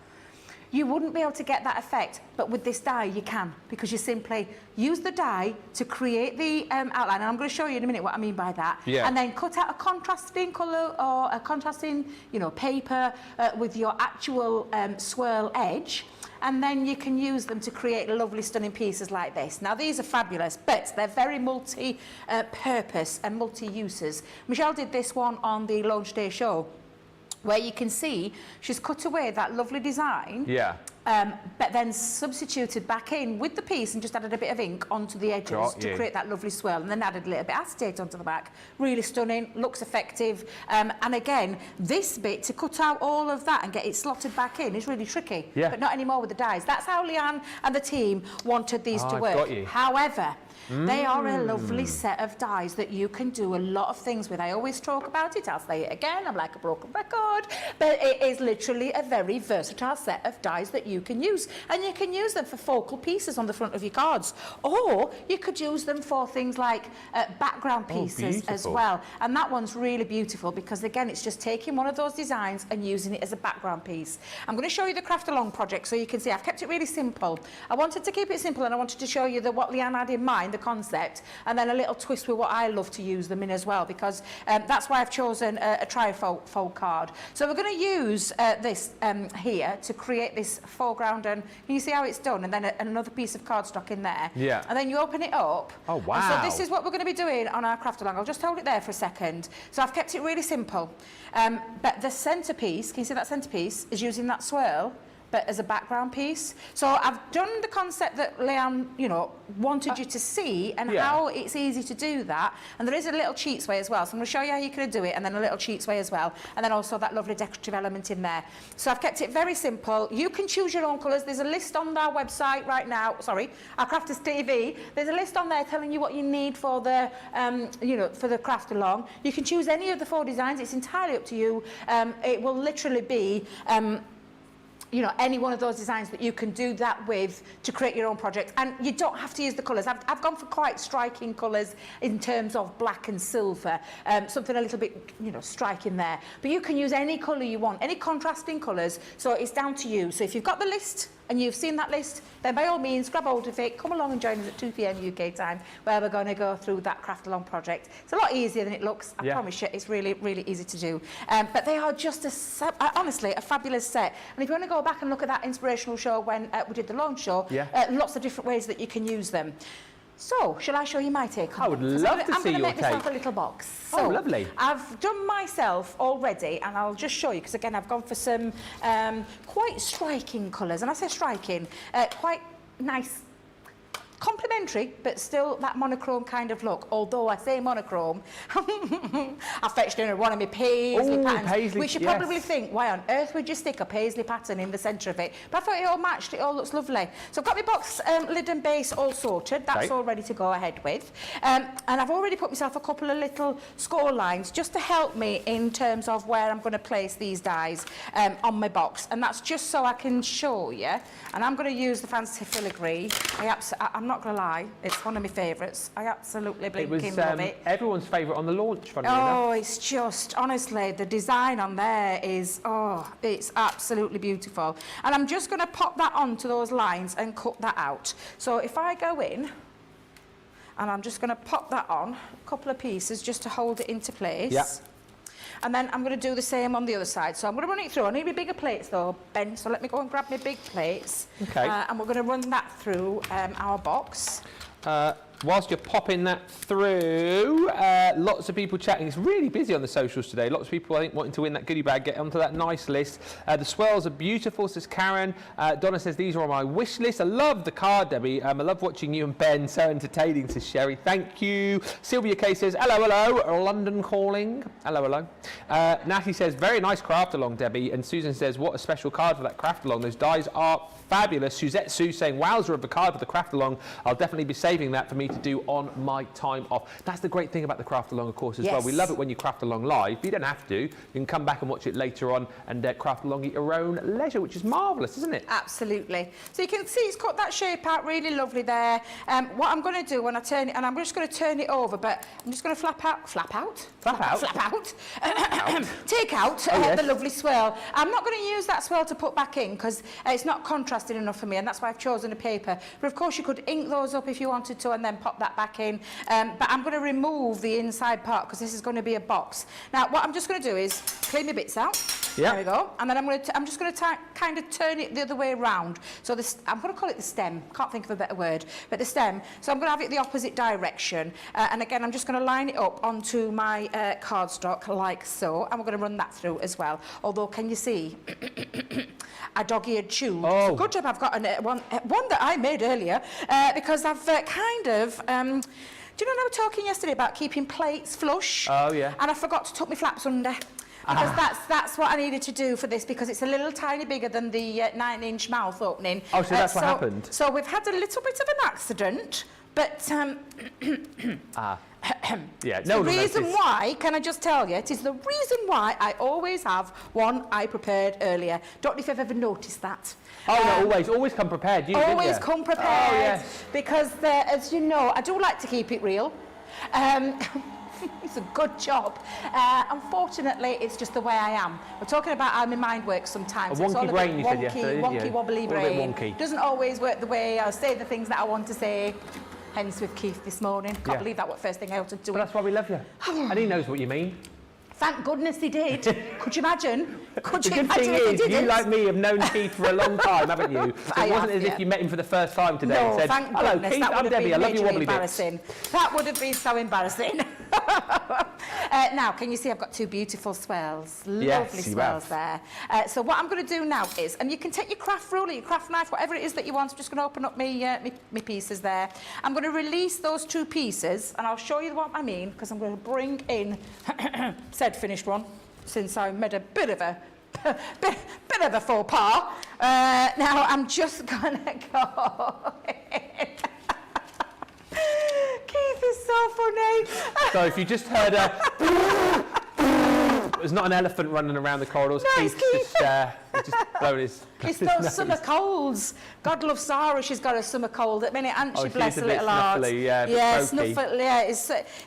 B: you wouldn't be able to get that effect, but with this die you can, because you simply use the die to create the outline, and I'm going to show you in a minute what I mean by that, and then cut out a contrasting colour or a contrasting, you know, paper with your actual swirl edge, and then you can use them to create lovely stunning pieces like this. Now these are fabulous, but they're very multi-purpose and multi-uses. Michelle did this one on the launch day show, where you can see she's cut away that lovely design, but then substituted back in with the piece and just added a bit of ink onto the edges to create that lovely swirl, and then added a little bit of acetate onto the back. Really stunning, looks effective, and again, this bit, to cut out all of that and get it slotted back in, is really tricky, but not anymore with the dies. That's how Leanne and the team wanted these to work. However, they are a lovely set of dies that you can do a lot of things with. I always talk about it, I'll say it again, I'm like a broken record, but it is literally a very versatile set of dies that you can use, and you can use them for focal pieces on the front of your cards, or you could use them for things like background pieces as well, and that one's really beautiful because, again, it's just taking one of those designs and using it as a background piece. I'm going to show you the craft along project so you can see I've kept it really simple. I wanted to keep it simple, and I wanted to show you what Leanne had in mind, the concept, and then a little twist with what I love to use them in as well, because that's why I've chosen a trifold card. So we're going to use this here to create this foreground, and can you see how it's done, and then another piece of cardstock in there, and then you open it up.
A: Oh wow.
B: And so this is what we're going to be doing on our craft along. I'll just hold it there for a second. So I've kept it really simple, but the centerpiece, can you see that centerpiece is using that swirl but as a background piece. So I've done the concept that Leanne, you know, wanted you to see, and how it's easy to do that. And there is a little cheats way as well. So I'm going to show you how you can do it, and then a little cheats way as well. And then also that lovely decorative element in there. So I've kept it very simple. You can choose your own colours. There's a list on our website right now. Sorry, our Crafters TV. There's a list on there telling you what you need for the, you know, for the craft along. You can choose any of the 4 designs. It's entirely up to you. It will literally be you know, any one of those designs that you can do that with to create your own project, and you don't have to use the colours. I've gone for quite striking colours in terms of black and silver, something a little bit, you know, striking there, but you can use any colour you want, any contrasting colours, so it's down to you. So if you've got the list and you've seen that list, then by all means grab hold of it, come along and join us at 2 p.m. UK time, where we're going to go through that craft along project. It's a lot easier than it looks, I promise you. It's really, really easy to do, but they are just honestly a fabulous set. And if you want to go back and look at that inspirational show when we did the launch show, lots of different ways that you can use them. So, shall I show you my take on
A: I would love to see your take.
B: I'm going to make myself a little box. So,
A: oh, lovely.
B: I've done myself already, and I'll just show you, because again, I've gone for some quite striking colours. And I say striking, quite nice, complementary, but still that monochrome kind of look. Although I say monochrome, I fetched in one of my paisley patterns, which you probably think, why on earth would you stick a paisley pattern in the centre of it? But I thought it all matched, it all looks lovely. So I've got my box lid and base all sorted, that's all ready to go ahead with. And I've already put myself a couple of little score lines just to help me in terms of where I'm going to place these dies on my box. And that's just so I can show you. And I'm going to use the fancy filigree. I'm not going to lie, it's one of my favourites. I absolutely blinking love it.
A: Everyone's favourite on the launch, funnily
B: enough. It's just, honestly, the design on there is, it's absolutely beautiful. And I'm just going to pop that onto those lines and cut that out. So if I go in, and I'm just going to pop that on, a couple of pieces just to hold it into place. And then I'm going to do the same on the other side. So I'm going to run it through. I need my bigger plates though, Ben, so let me go and grab my big plates. And we're going to run that through our box.
A: whilst you're popping that through, lots of people chatting. It's really busy on the socials today. Lots of people, I think, wanting to win that goodie bag, get onto that nice list. The swirls are beautiful, says Karen. Donna says, these are on my wish list. I love the card, Debbie. I love watching you and Ben. So entertaining, says Sherry. Thank you. Sylvia K says, hello. London calling. Hello. Natty says, very nice craft along, Debbie. And Susan says, what a special card for that craft along. Those dies are fabulous. Suzette Sue saying, wowzer of a card for the craft along. I'll definitely be saving that for me to do on my time off. That's the great thing about the craft along, of course, as well. We love it when you craft along live, but you don't have to. You can come back and watch it later on and craft along at your own leisure, which is marvellous, isn't it?
B: Absolutely. So you can see it's cut that shape out really lovely there. What I'm going to do when I turn it, and I'm just going to turn it over, but I'm just going to flap out, take out the lovely swirl. I'm not going to use that swirl to put back in because it's not contrasted enough for me, and that's why I've chosen a paper. But of course you could ink those up if you wanted to and then pop that back in. But I'm going to remove the inside part because this is going to be a box. Now what I'm just going to do is clean my bits out. There we go. And then I'm just going to kind of turn it the other way around. So this, I'm going to call it the stem. Can't think of a better word, but the stem. So I'm going to have it the opposite direction. And again, I'm just going to line it up onto my cardstock like so. And we're going to run that through as well. Although, can you see? A dog-eared tube.
A: Oh.
B: So good job I've got one that I made earlier because I've kind of... do you know I was talking yesterday about keeping plates flush?
A: Oh, yeah.
B: And I forgot to tuck my flaps under. Because that's what I needed to do for this, because it's a little tiny bigger than the 9-inch mouth opening.
A: Oh, so that's what happened?
B: So we've had a little bit of an accident, but...
A: yeah,
B: the reason why, can I just tell you, it is the reason why I always have one I prepared earlier. Don't know if you've ever noticed that.
A: Oh, no, always come prepared.
B: Always come prepared.
A: Oh, yes.
B: Because, as you know, I do like to keep it real. It's a good job. Unfortunately, it's just the way I am. We're talking about how my mind works sometimes.
A: A wonky brain, you said yesterday, didn't you?
B: Wonky, wobbly brain.
A: A bit wonky.
B: Doesn't always work the way I say the things that I want to say. Hence with Keith this morning. Can't believe that was the first thing I ought to do.
A: But that's why we love you. And he knows what you mean.
B: Thank goodness he did. Could you imagine? Could you
A: the good
B: imagine
A: thing
B: if he
A: is,
B: didn't?
A: you like me have known Keith for a long time, haven't you? It wasn't as if you met him for the first time today and said,
B: thank
A: hello
B: goodness.
A: Keith,
B: That
A: I'm
B: would have
A: Debbie, I
B: been
A: love your
B: majorly
A: wobbly bits.
B: embarrassing. That would have been so embarrassing. Now, can you see I've got two beautiful swirls? Lovely swirls there. So what I'm going to do now is, and you can take your craft ruler, your craft knife, whatever it is that you want. I'm just going to open up my pieces there. I'm going to release those two pieces, and I'll show you what I mean, because I'm going to bring in said finished one, since I made a bit of a faux pas. Now I'm just going to go. Keith is so funny.
A: So if you just heard there's not an elephant running around the corridors.
B: No,
A: Keith's just blowing his
B: It's
A: his
B: those
A: nose.
B: summer colds. God love Sarah, she's got a summer cold at the minute, and she
A: she's
B: bless
A: a
B: her
A: bit
B: little heart.
A: snuffly, yeah, a bit
B: yeah,
A: croaky.
B: snuffle, yeah.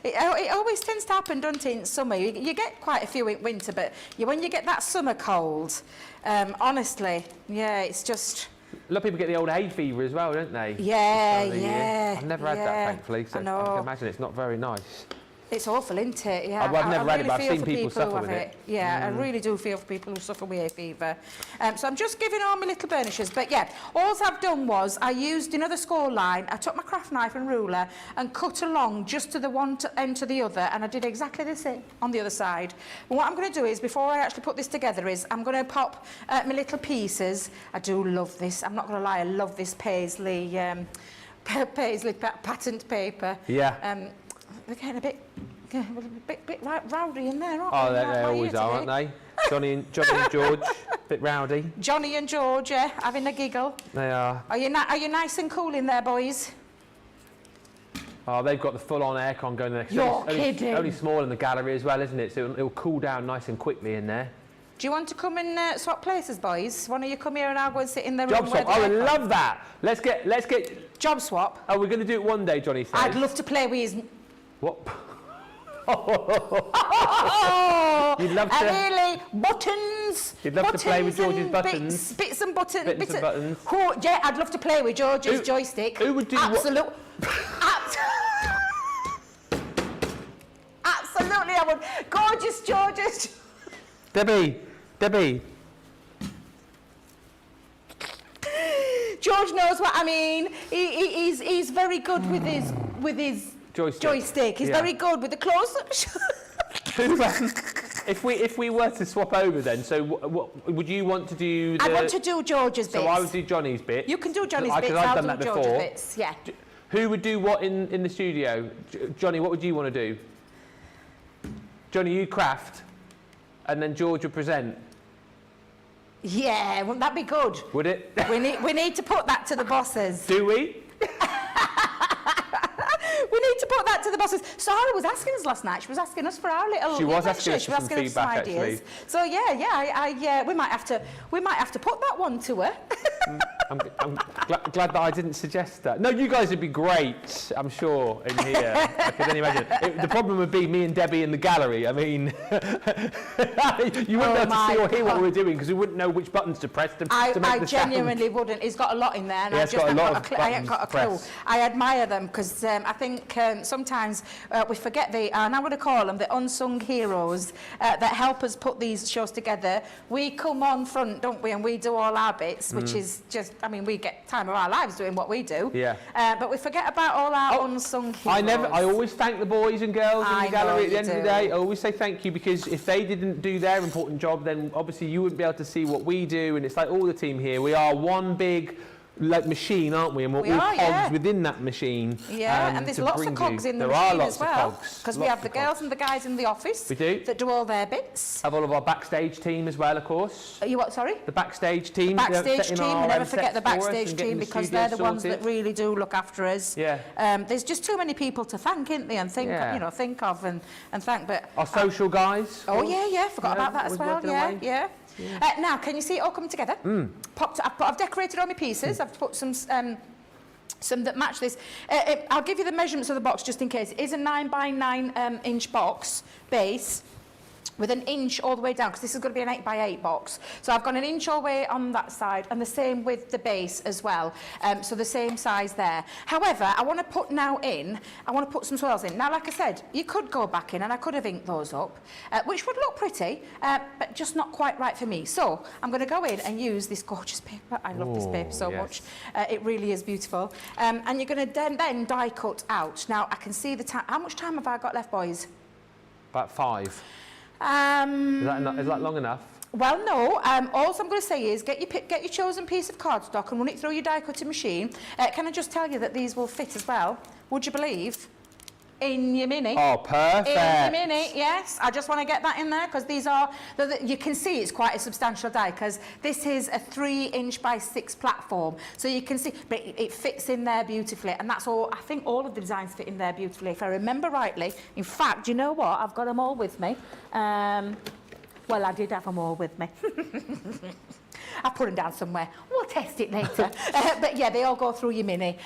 B: It always tends to happen, doesn't it, in summer? You get quite a few in winter, but when you get that summer cold, honestly, yeah, it's just...
A: A lot of people get the old hay fever as well, don't they?
B: Yeah,
A: This time of the year.
B: yeah.
A: I've never had that, thankfully, so
B: I
A: I
B: know.
A: can imagine it's not very nice.
B: It's awful, isn't it? Yeah.
A: I've never had it,
B: really
A: but I've
B: feel
A: seen
B: for
A: people
B: who
A: suffer
B: have
A: with it.
B: Yeah, I really do feel for people who suffer with hay fever. So I'm just giving all my little burnishes. But yeah, all I've done was I used another score line. I took my craft knife and ruler and cut along just to the one end to the other, and I did exactly the same on the other side. But what I'm going to do is, before I actually put this together, is I'm going to pop my little pieces. I do love this. I'm not going to lie. I love this paisley patterned paper.
A: Yeah.
B: They're getting a bit rowdy in there, aren't
A: Oh,
B: they?
A: they always are, aren't they? Johnny and George, bit rowdy.
B: Johnny and George, yeah, having a giggle.
A: They are.
B: Are you nice and cool in there, boys?
A: Oh, they've got the full-on aircon going there.
B: You're kidding.
A: Only small in the gallery as well, isn't it? So it'll cool down nice and quickly in there.
B: Do you want to come and swap places, boys? One of you come here and I'll go and sit in the room.
A: Job swap. I would love that. Let's get.
B: Job swap.
A: Oh, we're going to do it one day, Johnny says.
B: I'd love to play with his...
A: What?
B: Oh,
A: You'd love to.
B: Really, buttons.
A: You'd love to play with George's buttons.
B: Bits and buttons.
A: Bits and buttons.
B: Oh, yeah, I'd love to play with George's joystick.
A: Who would do
B: Absolutely, I would. Gorgeous George's.
A: Debbie.
B: George knows what I mean. He's very good with his with his
A: joystick.
B: He's very good with the close-up.
A: If we were to swap over then, so what would you want to do?
B: I want to do George's bits.
A: So I would do Johnny's bit.
B: You can do Johnny's bits,
A: I've
B: I'll do George's bits, yeah.
A: Who would do what in the studio? Johnny, what would you want to do? Johnny, you craft, and then George would present.
B: Yeah, wouldn't that be good?
A: Would it?
B: We need to put that to the bosses.
A: Do we?
B: We need to put that to the bosses. Sarah was asking us last night. She was asking us for our little.
A: She was asking us for some
B: asking us some
A: feedback,
B: ideas.
A: actually.
B: So yeah, we might have to put that one to her.
A: I'm glad that I didn't suggest that. No, you guys would be great, I'm sure, in here. I can only imagine. The problem would be me and Debbie in the gallery. I mean, you wouldn't be able to see or hear what we were doing because we wouldn't know which buttons to press to make the
B: I
A: sound.
B: genuinely wouldn't. He's got a lot in there, and
A: Yeah,
B: I ain't got a clue. I admire them because I think sometimes we forget and I'm going to call them the unsung heroes that help us put these shows together. We come on front, don't we, and we do all our bits, which is just, I mean, we get time of our lives doing what we do.
A: Yeah.
B: But we forget about all our unsung heroes.
A: I always thank the boys and girls in the gallery at the end of the day. I always say thank you because if they didn't do their important job, then obviously you wouldn't be able to see what we do. And it's like all the team here. We are one big machine, aren't we? And we're all cogs within that machine.
B: Yeah, and there's lots of cogs in the machine as well. Because we have the girls and the guys in the office that do all their bits.
A: Have all of our backstage team as well, of course.
B: You what, sorry?
A: The backstage team.
B: Backstage team, we never forget the backstage team because they're the ones that really do look after us.
A: Yeah.
B: There's just too many people to thank, isn't there? And think of and thank. But
A: our social guys.
B: Oh yeah, forgot about that as well. Yeah. Now, can you see it all coming together? I've decorated all my pieces. I've put some that match this. I'll give you the measurements of the box just in case. It is a 9 by 9 inch box base with an inch all the way down because this is going to be an 8 by 8 box. So I've got an inch all the way on that side and the same with the base as well. So the same size there. However, I want to put some swirls in. Now, like I said, you could go back in and I could have inked those up, which would look pretty, but just not quite right for me. So I'm going to go in and use this gorgeous paper. I love this paper so much. It really is beautiful. And you're going to then die cut out. Now, I can see the time. How much time have I got left, boys?
A: About 5. Is that long enough?
B: Well, no. All I'm going to say is get your chosen piece of cardstock and run it through your die cutting machine. Can I just tell you that these will fit as well? Would you believe? In your mini.
A: Oh, perfect.
B: In your mini, yes. I just want to get that in there because these are, you can see it's quite a substantial die because this is a 3 inch by 6 platform. So you can see, but it fits in there beautifully. And that's all, I think all of the designs fit in there beautifully, if I remember rightly. In fact, you know what? I've got them all with me. Well, I did have them all with me. I've put them down somewhere. We'll test it later. But yeah, they all go through your mini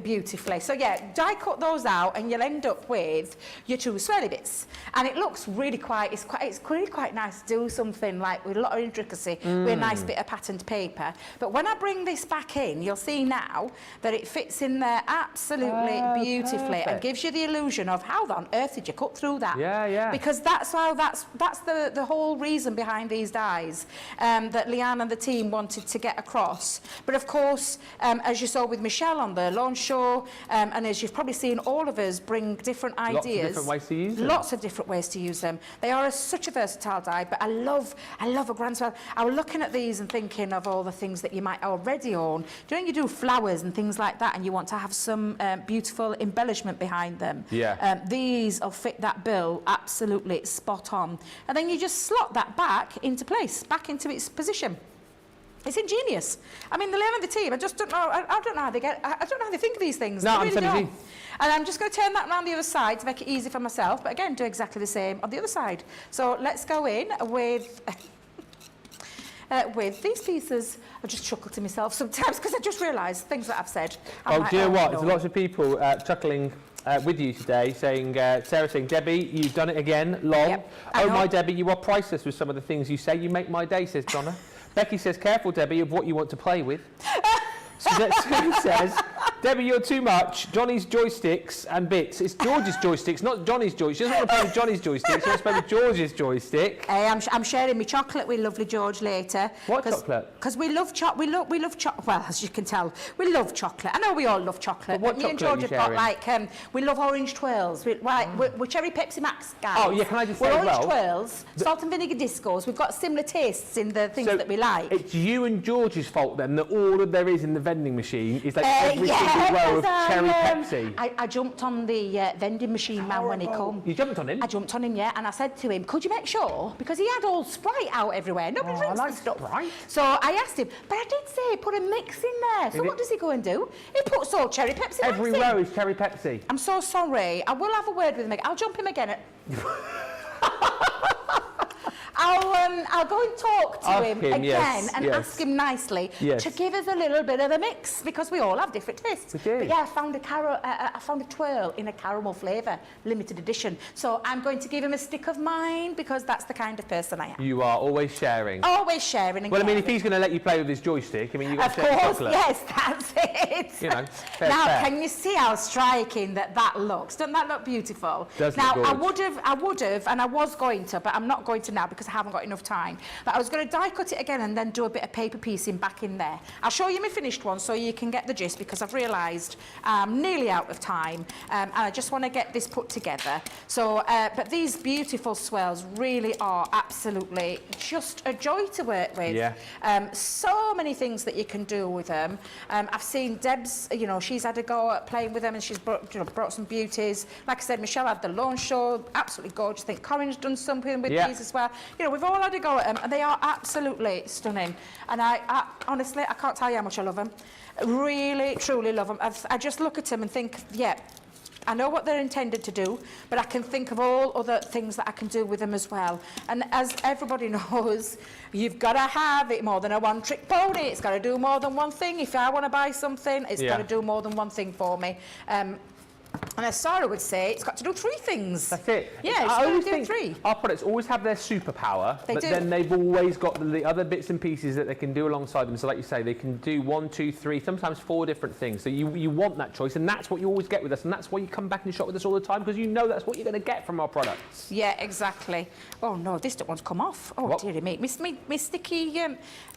B: beautifully. So yeah, die cut those out and you'll end up with your 2 swirly bits. And it looks really it's really quite nice to do something like with a lot of intricacy with a nice bit of patterned paper. But when I bring this back in, you'll see now that it fits in there absolutely beautifully and gives you the illusion of how on earth did you cut through that?
A: Yeah.
B: Because that's the whole reason behind these dies that Leanne and the team wanted to get across. But of course, as you saw with Michelle on the launch show, and as you've probably seen all of us bring different ideas.
A: Lots of different ways to use them.
B: Lots of different ways to use them. They are such a versatile die, but I love a grand swirl. I was looking at these and thinking of all the things that you might already own. You do flowers and things like that, and you want to have some beautiful embellishment behind them.
A: Yeah.
B: These will fit that bill absolutely spot on. And then you just slot that back into place, back into its position. It's ingenious. I mean, the Leanne and the team, I just don't know. I don't know how they think of these things.
A: No,
B: I really don't.
A: And
B: I'm just going to turn that around the other side to make it easy for myself. But again, do exactly the same on the other side. So let's go in with these pieces. I just chuckle to myself sometimes because I just realise things that I've said.
A: Do you know what? There's lots of people chuckling with you today, Sarah saying, Debbie, you've done it again, lol.
B: Yep,
A: oh my Debbie, you are priceless with some of the things you say. You make my day, says Donna. Becky says, careful Debbie of what you want to play with. Sue says, Debbie, you're too much. Johnny's joysticks and bits. It's George's joysticks, not Johnny's joysticks. She doesn't want to play with Johnny's joysticks. She wants to play with George's joystick.
B: I'm sharing my chocolate with lovely George later.
A: What chocolate?
B: Because we love chocolate. We love chocolate. Well, as you can tell, we love chocolate. I know we all love chocolate.
A: But what
B: me and
A: chocolate
B: George
A: are
B: have
A: you
B: got like we love orange twirls. We're cherry Pepsi Max guys.
A: Oh yeah, can I just say
B: we're
A: as well?
B: orange twirls, salt and vinegar discos. We've got similar tastes in the things that we like.
A: It's you and George's fault then that all that there is in the vending machine is like every single row of cherry Pepsi.
B: I jumped on the vending machine man when he come.
A: You jumped on him?
B: I jumped on him, yeah, and I said to him, could you make sure? Because he had all Sprite out everywhere. Nobody drinks the stuff.
A: Sprite.
B: So I asked him, but I did say put a mix in there. So what does he go and do? He puts all cherry Pepsi
A: Every
B: Max in.
A: row is cherry Pepsi.
B: I'm so sorry. I will have a word with him. I'll jump him again. I'll go and talk to him again and ask him nicely to give us a little bit of a mix because we all have different tastes.
A: We do.
B: But yeah, I found a twirl in a caramel flavour, limited edition. So I'm going to give him a stick of mine because that's the kind of person I am.
A: You are always sharing.
B: Always sharing. And
A: well, I mean, if he's going to let you play with his joystick, I mean, you've got to share
B: Of course,
A: chocolate.
B: yes, that's it.
A: You know, fair,
B: now,
A: fair.
B: can you see how striking that looks? Doesn't that look beautiful?
A: Does
B: now,
A: look
B: I would have, and I was going to, but I'm not going to now because I haven't got enough time. But I was going to die cut it again and then do a bit of paper piecing back in there. I'll show you my finished one so you can get the gist because I've realised I'm nearly out of time and I just want to get this put together. So, but these beautiful swirls really are absolutely just a joy to work with.
A: Yeah.
B: So many things that you can do with them. I've seen Deb's, you know, she's had a go at playing with them and she's brought some beauties. Like I said, Michelle had the launch show, absolutely gorgeous. I think Corinne's done something with these as well. You know, we've all had a go at them and they are absolutely stunning. And I honestly, I can't tell you how much I love them. Really, truly love them. I just look at them and think, yeah, I know what they're intended to do, but I can think of all other things that I can do with them as well. And as everybody knows, you've got to have it more than a one-trick pony. It's got to do more than one thing. If I want to buy something, it's got to do more than one thing for me. And as Sarah would say, it's got to do three things.
A: That's it.
B: Yeah, it's got to do three.
A: Our products always have their superpower, but
B: do.
A: then they've always got the other bits and pieces that they can do alongside them. So like you say, they can do 1, 2, 3, sometimes 4 different things. So you want that choice, and that's what you always get with us, and that's why you come back and shop with us all the time, because you know that's what you're going to get from our products.
B: Yeah, exactly. Oh no, this don't want to come off. Oh
A: what?
B: dearie me, my sticky.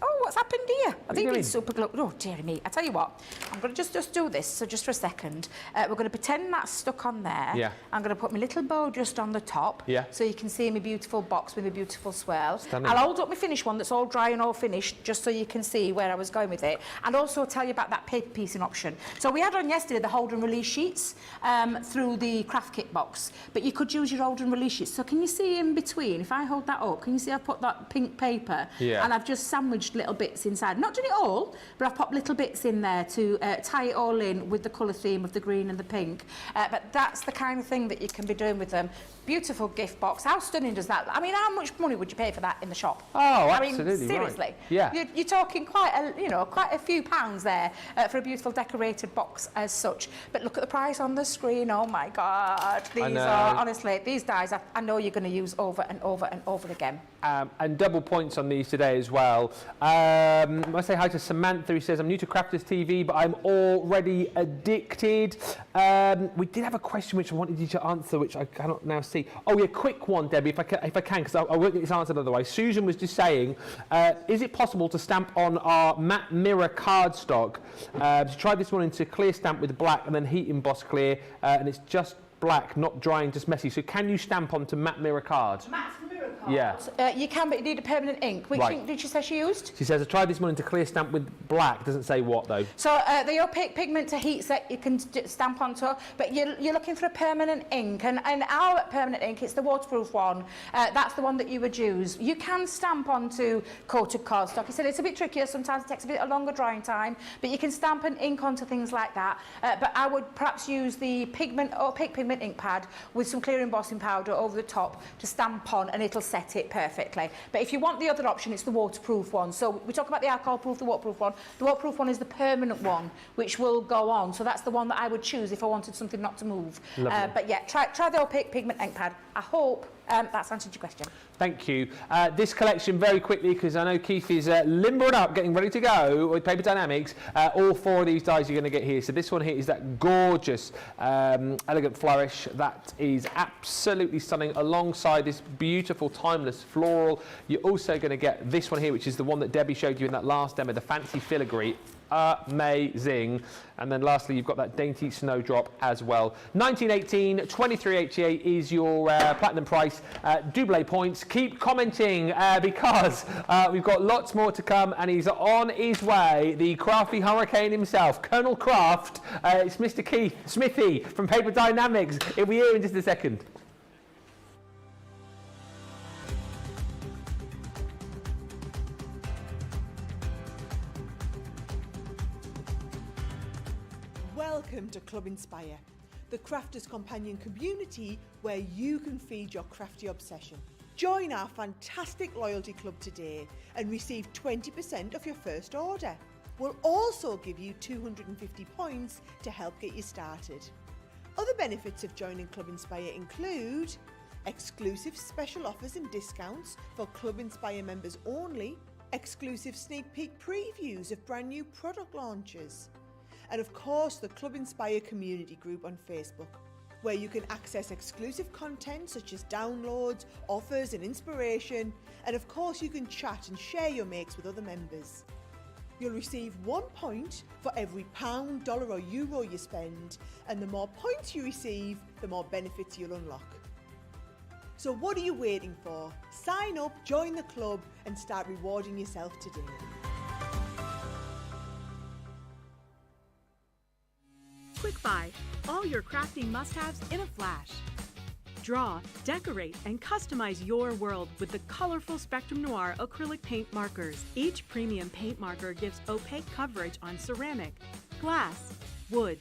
B: Oh, what's happened here? I think it's super glue. Oh dearie me. I tell you what, I'm going to just do this. So just for a second, we're going to pretend that's stuck on there.
A: Yeah.
B: I'm going to put my little bow just on the top.
A: Yeah.
B: So you can see my beautiful box with my beautiful swirl.
A: Stunning.
B: I'll hold up my finished one that's all dry and all finished, just so you can see where I was going with it, and also tell you about that paper piecing option. So we had on yesterday the hold and release sheets through the craft kit box, but you could use your hold and release sheets. So can you see in between? If I hold that up, can you see I've put that pink paper?
A: Yeah.
B: And I've just sandwiched little bits inside. Not done it all, but I've popped little bits in there to tie it all in with the colour theme of the green and the pink. But that's the kind of thing that you can be doing with them. Beautiful gift box. How stunning does that? I mean, how much money would you pay for that in the shop?
A: Oh, absolutely.
B: I mean, seriously.
A: Right. Yeah.
B: You're talking quite a few pounds there for a beautiful decorated box as such. But look at the price on the screen. Oh my God. These are, honestly, these dies I know you're going to use over and over and over again.
A: And double points on these today as well. I want to say hi to Samantha, who says, I'm new to Crafters TV, but I'm already addicted. We did have a question which I wanted you to answer, which I cannot now see. Oh yeah, quick one, Debbie, if I can, because I won't get this answered otherwise. Susan was just saying, is it possible to stamp on our matte mirror cardstock? She tried this one into clear stamp with black and then heat emboss clear, and it's just black, not drying, just messy. So can you stamp onto matte mirror card?
B: Matte mirror card?
A: Yeah.
B: You can, but you need a permanent ink. Which ink did she say she used?
A: She says, I tried this one into clear stamp with black. Doesn't say what, though. So
B: the opaque pigment to heat set you can stamp onto, but you're looking for a permanent ink. And our permanent ink, it's the waterproof one. That's the one that you would use. You can stamp onto coated cardstock. He said it's a bit trickier. Sometimes it takes a bit of longer drying time, but you can stamp an ink onto things like that. But I would perhaps use the opaque pigment ink pad with some clear embossing powder over the top to stamp on, and it'll set it perfectly. But if you want the other option, it's the waterproof one. So we talk about the alcohol-proof, the waterproof one. The waterproof one is the permanent one, which will go on. So that's the one that I would choose if I wanted something not to move. But yeah, try the opaque pigment ink pad. I hope that's answered your question.
A: Thank you. This collection, very quickly, because I know Keith is limbering up, getting ready to go with Paper Dienamics. All 4 of these dies you're going to get here. So this one here is that gorgeous, elegant flourish. That is absolutely stunning, alongside this beautiful, timeless floral. You're also going to get this one here, which is the one that Debbie showed you in that last demo, the fancy filigree. Amazing. And then lastly, you've got that dainty snowdrop as well. 1918, 23.88 is your platinum price. Double points. Keep commenting because we've got lots more to come, and he's on his way. The crafty hurricane himself, Colonel Craft. It's Mr. Keith Smithy from Paper Dienamics. He'll be here in just a second.
D: Welcome to Club Inspire, the crafters' companion community where you can feed your crafty obsession. Join our fantastic loyalty club today and receive 20% off your first order. We'll also give you 250 points to help get you started. Other benefits of joining Club Inspire include exclusive special offers and discounts for Club Inspire members only, exclusive sneak peek previews of brand new product launches, and of course the Club Inspire community group on Facebook, where you can access exclusive content such as downloads, offers and inspiration, and of course you can chat and share your makes with other members. You'll receive 1 point for every £1, dollar or euro you spend, and the more points you receive, the more benefits you'll unlock. So what are you waiting for? Sign up, join the club and start rewarding yourself today.
E: Quick Buy, all your crafting must-haves in a flash. Draw, decorate, and customize your world with the colorful Spectrum Noir acrylic paint markers. Each premium paint marker gives opaque coverage on ceramic, glass, wood,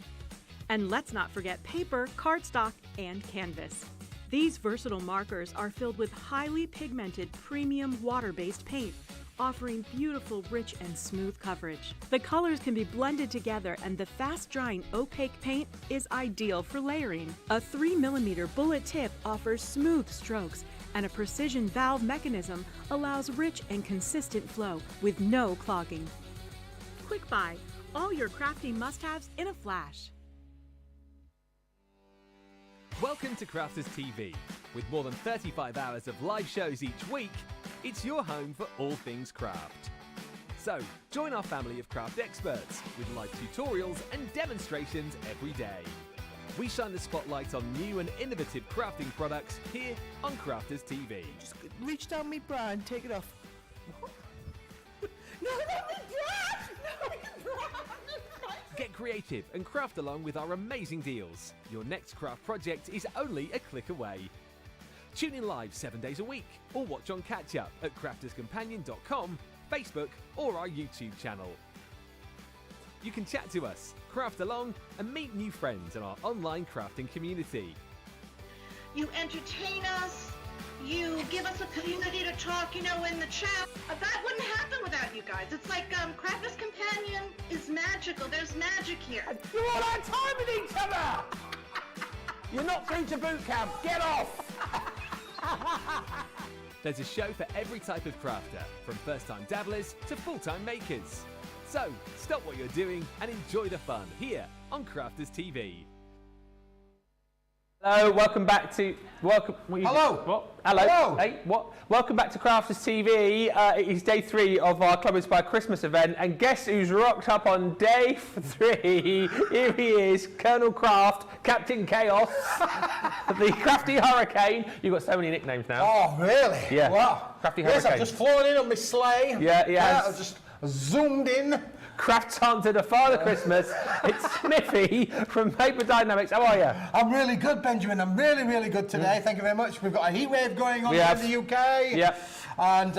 E: and let's not forget paper, cardstock, and canvas. These versatile markers are filled with highly pigmented premium water-based paint, offering beautiful, rich, and smooth coverage. The colors can be blended together, and the fast-drying opaque paint is ideal for layering. A 3mm bullet tip offers smooth strokes, and a precision valve mechanism allows rich and consistent flow with no clogging. Quick Buy, all your crafting must-haves in a flash.
F: Welcome to Crafters TV. With more than 35 hours of live shows each week, it's your home for all things craft. So, join our family of craft experts with live tutorials and demonstrations every day. We shine the spotlight on new and innovative crafting products here on Crafters TV.
D: Just reach down my bra and take it off. No, not my bra! No, my bra!
F: Get creative and craft along with our amazing deals. Your next craft project is only a click away. Tune in live 7 days a week or watch on catch up at crafterscompanion.com, Facebook or our YouTube channel. You can chat to us, craft along and meet new friends in our online crafting community.
G: You entertain us, you give us a community to talk, in the chat. That wouldn't happen without you guys. It's like Crafters Companion is magical. There's magic here.
A: You all had time with each other! You're not through to boot camp. Get off!
F: There's a show for every type of crafter, from first-time dabblers to full-time makers. So, stop what you're doing and enjoy the fun here on Crafters TV.
A: Hello, welcome back to
C: Hello.
A: What? Hello.
C: Hello.
A: Hey, what? Welcome back to Crafters TV. It is day 3 of our Club Inspire Christmas event, and guess who's rocked up on day 3? Here he is, Colonel Craft, Captain Chaos, the Crafty Hurricane. You've got so many nicknames now.
C: Oh, really?
A: Yeah.
C: Wow.
A: Crafty
C: Yes,
A: Hurricane.
C: I've just flown in on my sleigh.
A: Yeah, he has.
C: I've just zoomed in.
A: Craft Santa to Father Christmas. It's Smithy from Paper Dienamics. How are you?
C: I'm really good, Benjamin. I'm really, really good today. Thank you very much. We've got a heat wave going on
A: We
C: in
A: have.
C: the UK.
A: Yeah.
C: And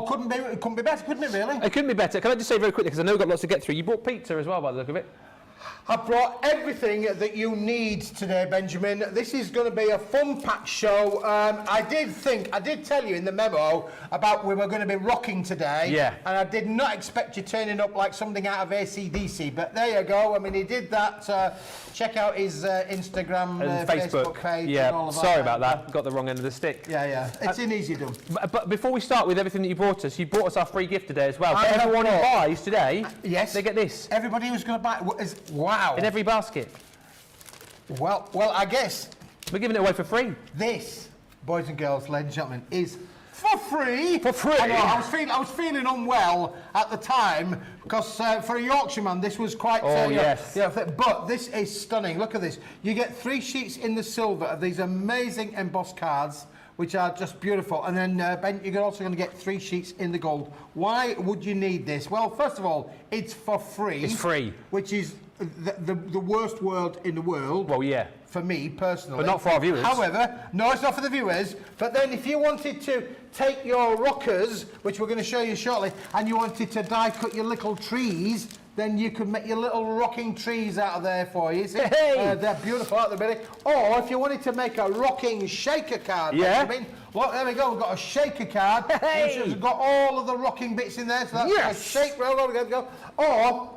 C: couldn't be better, couldn't it really?
A: It couldn't be better. Can I just say very quickly, because I know we've got lots to get through. You bought pizza as well, by the look of it.
C: I brought everything that you need today, Benjamin. This is going to be a fun-packed show. I did tell you in the memo about we were going to be rocking today.
A: Yeah.
C: And I did not expect you turning up like something out of AC/DC. But there you go. I mean, he did that. Check out his Instagram
A: And
C: Facebook page.
A: Yeah,
C: and all of
A: sorry
C: that.
A: about that. Got the wrong end of the stick.
C: Yeah. It's an easy done.
A: But before we start with everything that you brought us our free gift today as well.
C: I have
A: Everyone who
C: brought-
A: buys today,
C: Yes.
A: they get this
C: Everybody who's going to buy it wow.
A: in every basket.
C: Well, I guess
A: We're giving it away for free.
C: this, boys and girls, ladies and gentlemen, is for free.
A: For free?
C: I know, I was feeling unwell at the time because for a Yorkshireman this was quite.
A: Oh, yes.
C: But this is stunning. Look at this. You get 3 sheets in the silver of these amazing embossed cards, which are just beautiful. And then, Ben, you're also going to get 3 sheets in the gold. Why would you need this? Well, first of all, it's for free.
A: It's free.
C: Which is the worst word in the world.
A: Well, yeah.
C: For me, personally.
A: But not for our viewers.
C: However, no, it's not for the viewers. But then if you wanted to take your rockers, which we're going to show you shortly, and you wanted to die cut your little trees, then you could make your little rocking trees out of there for you. See?
A: Hey!
C: They're beautiful, aren't they, really? Or if you wanted to make a rocking shaker card,
A: Yeah.
C: Benjamin, look, there we go. We've got a shaker card.
A: Hey!
C: Which has got all of the rocking bits in there. So that's
A: Yes!
C: a shake. Well, there we go. Or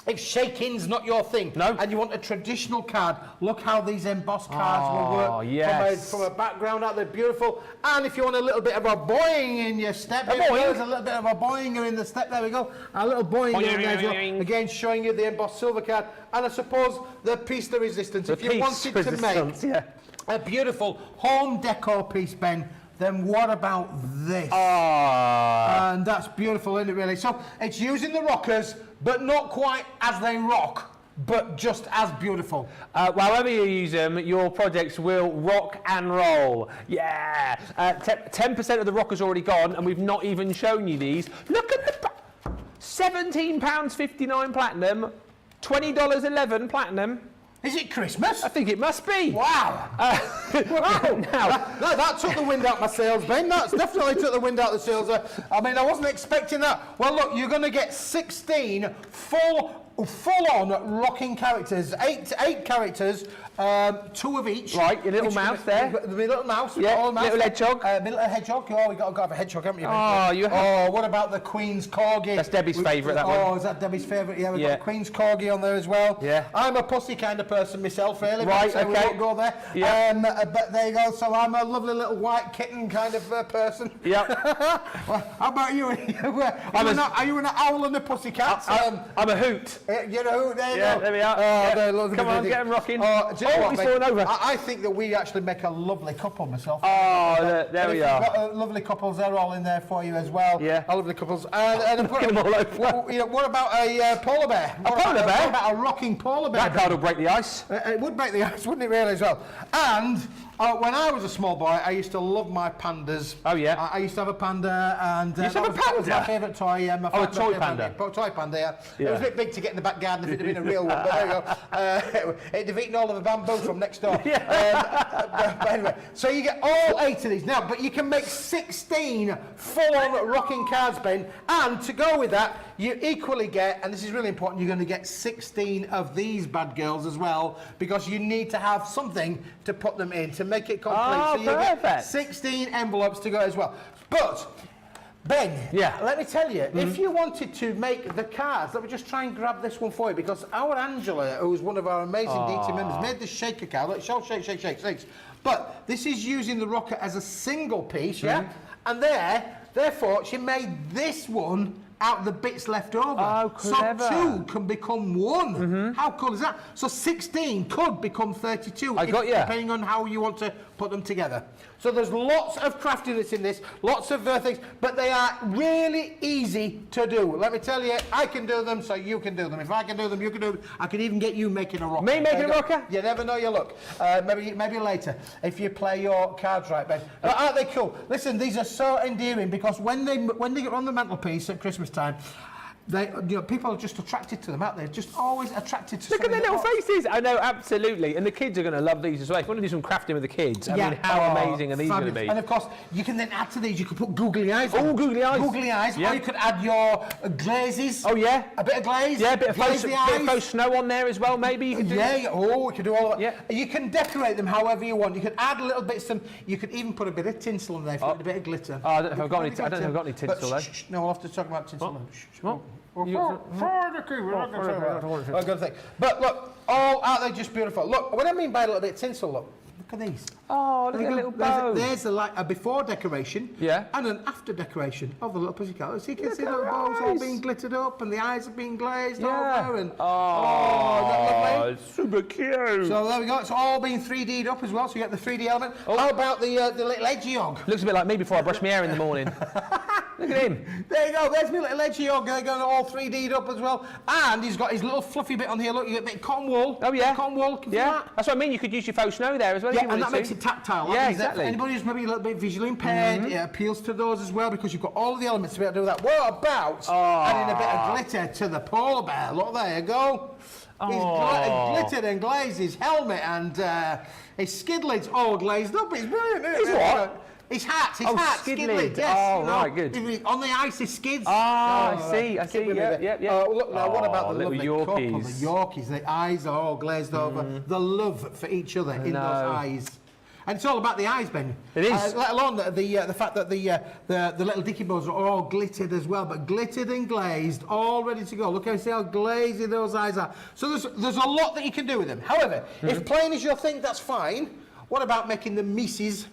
C: if shaking's not your thing,
A: No.
C: and you want a traditional card, look how these embossed cards will work
A: yes.
C: from a background out there, beautiful. And if you want a little bit of a boing in your step,
A: A
C: here we go,
A: boing?
C: there's a little bit of a boinger in the step, there we go. A little boing in there as well.
A: Boing.
C: Again, showing you the embossed silver card. And I suppose the piece de resistance.
A: The
C: If you
A: piece
C: wanted to
A: resistance,
C: make
A: yeah.
C: a beautiful home decor piece, Ben, then what about this?
A: Ah.
C: And that's beautiful, isn't it, really? So it's using the rockers, but not quite as they rock, but just as beautiful.
A: However you use them, your projects will rock and roll. Yeah. 10% of the rockers already gone, and we've not even shown you these. Look at the £17.59 platinum, $20.11 platinum.
C: Is it Christmas?
A: I think it must be.
C: Wow.
A: Now,
C: No, that took the wind out my sails, Ben. That's definitely took the wind out the sails. I mean, I wasn't expecting that. Well, look, you're going to get 16 full-on rocking characters. Eight characters, 2 of each.
A: Right, your little
C: Which-
A: mouse there.
C: The little mouse.
A: Yeah,
C: all mouse.
A: little hedgehog.
C: Little hedgehog. Oh, we've got to have a hedgehog, haven't you?
A: Oh, you have-
C: Oh, what about the Queen's Corgi?
A: That's Debbie's favourite, that one.
C: Oh, is that Debbie's favourite? Yeah, we've
A: Yeah.
C: got Queen's Corgi on there as well.
A: Yeah.
C: I'm a pussy kind of person myself, really.
A: Right,
C: but, we
A: okay.
C: won't go there.
A: Yeah.
C: But there you go. So I'm a lovely little white kitten kind of person.
A: Yep.
C: Well, how about you? Are you an owl and a pussycat?
A: I'm a hoot.
C: You know, there you
A: Yeah,
C: go.
A: there we are.
C: Oh,
A: Yeah.
C: they're lovely.
A: Come on,
C: everything.
A: get 'em rocking.
C: Do you know
A: Oh,
C: what,
A: he's
C: mate?
A: fallen over.
C: I think that we actually make a lovely couple myself.
A: Oh, there
C: And
A: we
C: if
A: are.
C: You've got lovely couples, they're all in there for you as well.
A: Yeah.
C: Lovely couples. And
A: Knocking them all over.
C: You know, what about a polar bear?
A: A polar bear?
C: What about a rocking polar bear?
A: That card will break the ice.
C: It would break the ice, wouldn't it, really, as well? And when I was a small boy, I used to love my pandas.
A: Oh, yeah.
C: I used to have a panda, and
A: You used to have a
C: that was my
A: panda?
C: favourite toy. Yeah,
A: Oh, a toy panda.
C: Toy panda, yeah.
A: Yeah.
C: It was a bit big to get in the back garden if it had been a real one, but there you go. It'd have eaten all of the bamboo from next door. But anyway, so you get all 8 of these now, but you can make 16 full-on rocking cards, Ben, and to go with that, you equally get, and this is really important, you're going to get 16 of these bad girls as well, because you need to have something to put them in to make it complete.
A: Oh,
C: so you get
A: perfect.
C: 16 envelopes to go as well. But Ben,
A: Yeah.
C: let me tell you, if you wanted to make the cards, let me just try and grab this one for you, because our Angela, who's one of our amazing DT members, made this shaker card. Look, shake. But this is using the rocker as a single piece, yeah? And therefore, she made this one out of the bits left over.
A: Oh, clever.
C: So 2 can become 1. How cool is that? So 16 could become 32.
A: I got you.
C: Depending on how you want to put them together. So there's lots of craftiness in this, lots of things, but they are really easy to do. Let me tell you, I can do them, so you can do them. If I can do them, you can do them. I could even get you making a rocker.
A: Me making
C: There you
A: a
C: go.
A: rocker?
C: You never know your luck. Maybe later, if you play your cards right, Ben. But aren't they cool? Listen, these are so endearing, because when they get on the mantelpiece at Christmas time, people are just attracted to them, aren't they? Just always attracted to.
A: Look at their
C: something
A: little
C: that-
A: faces. I know, absolutely. And the kids are going to love these as well. If you want to do some crafting with the kids, I mean, how amazing are these going to be?
C: And of course, you can then add to these. You could put googly eyes.
A: Oh, googly eyes.
C: Googly eyes.
A: Yeah.
C: Or you could add your glazes.
A: Oh, yeah.
C: A bit of glaze.
A: Yeah, a bit of faux snow on there as well, maybe. You could do.
C: Yeah, oh, we could do all that.
A: Yeah.
C: You can decorate them however you want. You could add little bits and you could even put a bit of tinsel on there, a bit of glitter.
A: Oh, I don't know if I've got any tinsel, though.
C: No, we'll have to talk about tinsel.
A: What?
C: But look, aren't they just beautiful? Look, what I mean by a little bit of tinsel, look at these.
A: Oh, look at the little bows.
C: There's a before decoration and an after decoration of the little pussycat. So you can see the little bows all being glittered up and the eyes are being glazed over. And, is that lovely?
A: Super cute.
C: So there we go. It's all been 3D'd up as well, so you get the 3D element. How about the little edgy hog?
A: Looks a bit like me before I brush my hair in the morning. Look at him.
C: There you go. There's my little edgy hog. They're going all 3D'd up as well. And he's got his little fluffy bit on here. Look, you get a bit of cotton wool.
A: Oh, yeah.
C: Cotton wool.
A: That's what I mean. You could use your faux snow there as well.
C: Yeah, and that makes it tactile.
A: Yeah, exactly.
C: Anybody who's maybe a little bit visually impaired, it appeals to those as well because you've got all of the elements to be able to do that. What about adding a bit of glitter to the polar bear? Look, there you go. He's glittered and glazed his helmet and his skid lids all glazed up. It's brilliant, isn't it?
A: His what?
C: His hat,
A: skid
C: lid,
A: lid.
C: yes.
A: Oh, right, good.
C: On the icy skids.
A: I see. Yeah.
C: Look now, what about the
A: little
C: lovely couple, the Yorkies? The eyes are all glazed over. The love for each other in those eyes. And it's all about the eyes, Ben.
A: It is.
C: Let alone the fact that the little dicky bows are all glittered as well, but glittered and glazed, all ready to go. Look how glazy those eyes are. So there's a lot that you can do with them. However, if plain is your thing, that's fine. What about making the Mrs.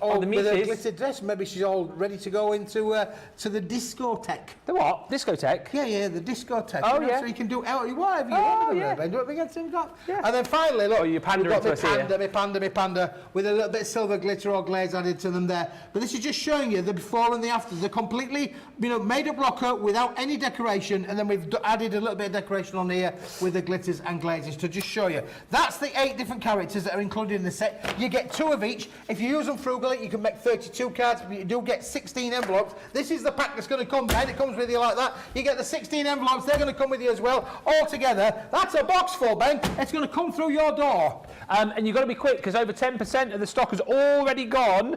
C: all with a glittered dress? Maybe she's all ready to go into to the discotheque.
A: The what? Discotheque?
C: Yeah, the discotheque.
A: Oh, yeah.
C: So you can do whatever you want with them, Ben. Don't forget to got.
A: Yeah.
C: And then finally, look,
A: you pander
C: we've got
A: into us here.
C: my panda, with a little bit of silver glitter or glaze added to them there. But this is just showing you the before and the after. The completely, made up rocker without any decoration, and then we've added a little bit of decoration on here with the glitters and glazes to just show you. That's the 8 different characters that are included in the set. You get 2 of each. If you use them frugally, you can make 32 cards, but you do get 16 envelopes. This is the pack that's going to come, Ben. It comes with you like that. You get the 16 envelopes. They're going to come with you as well. All together, that's a box full, Ben. It's going to come through your door.
A: And you've got to be quick because over 10% of the stock has already gone.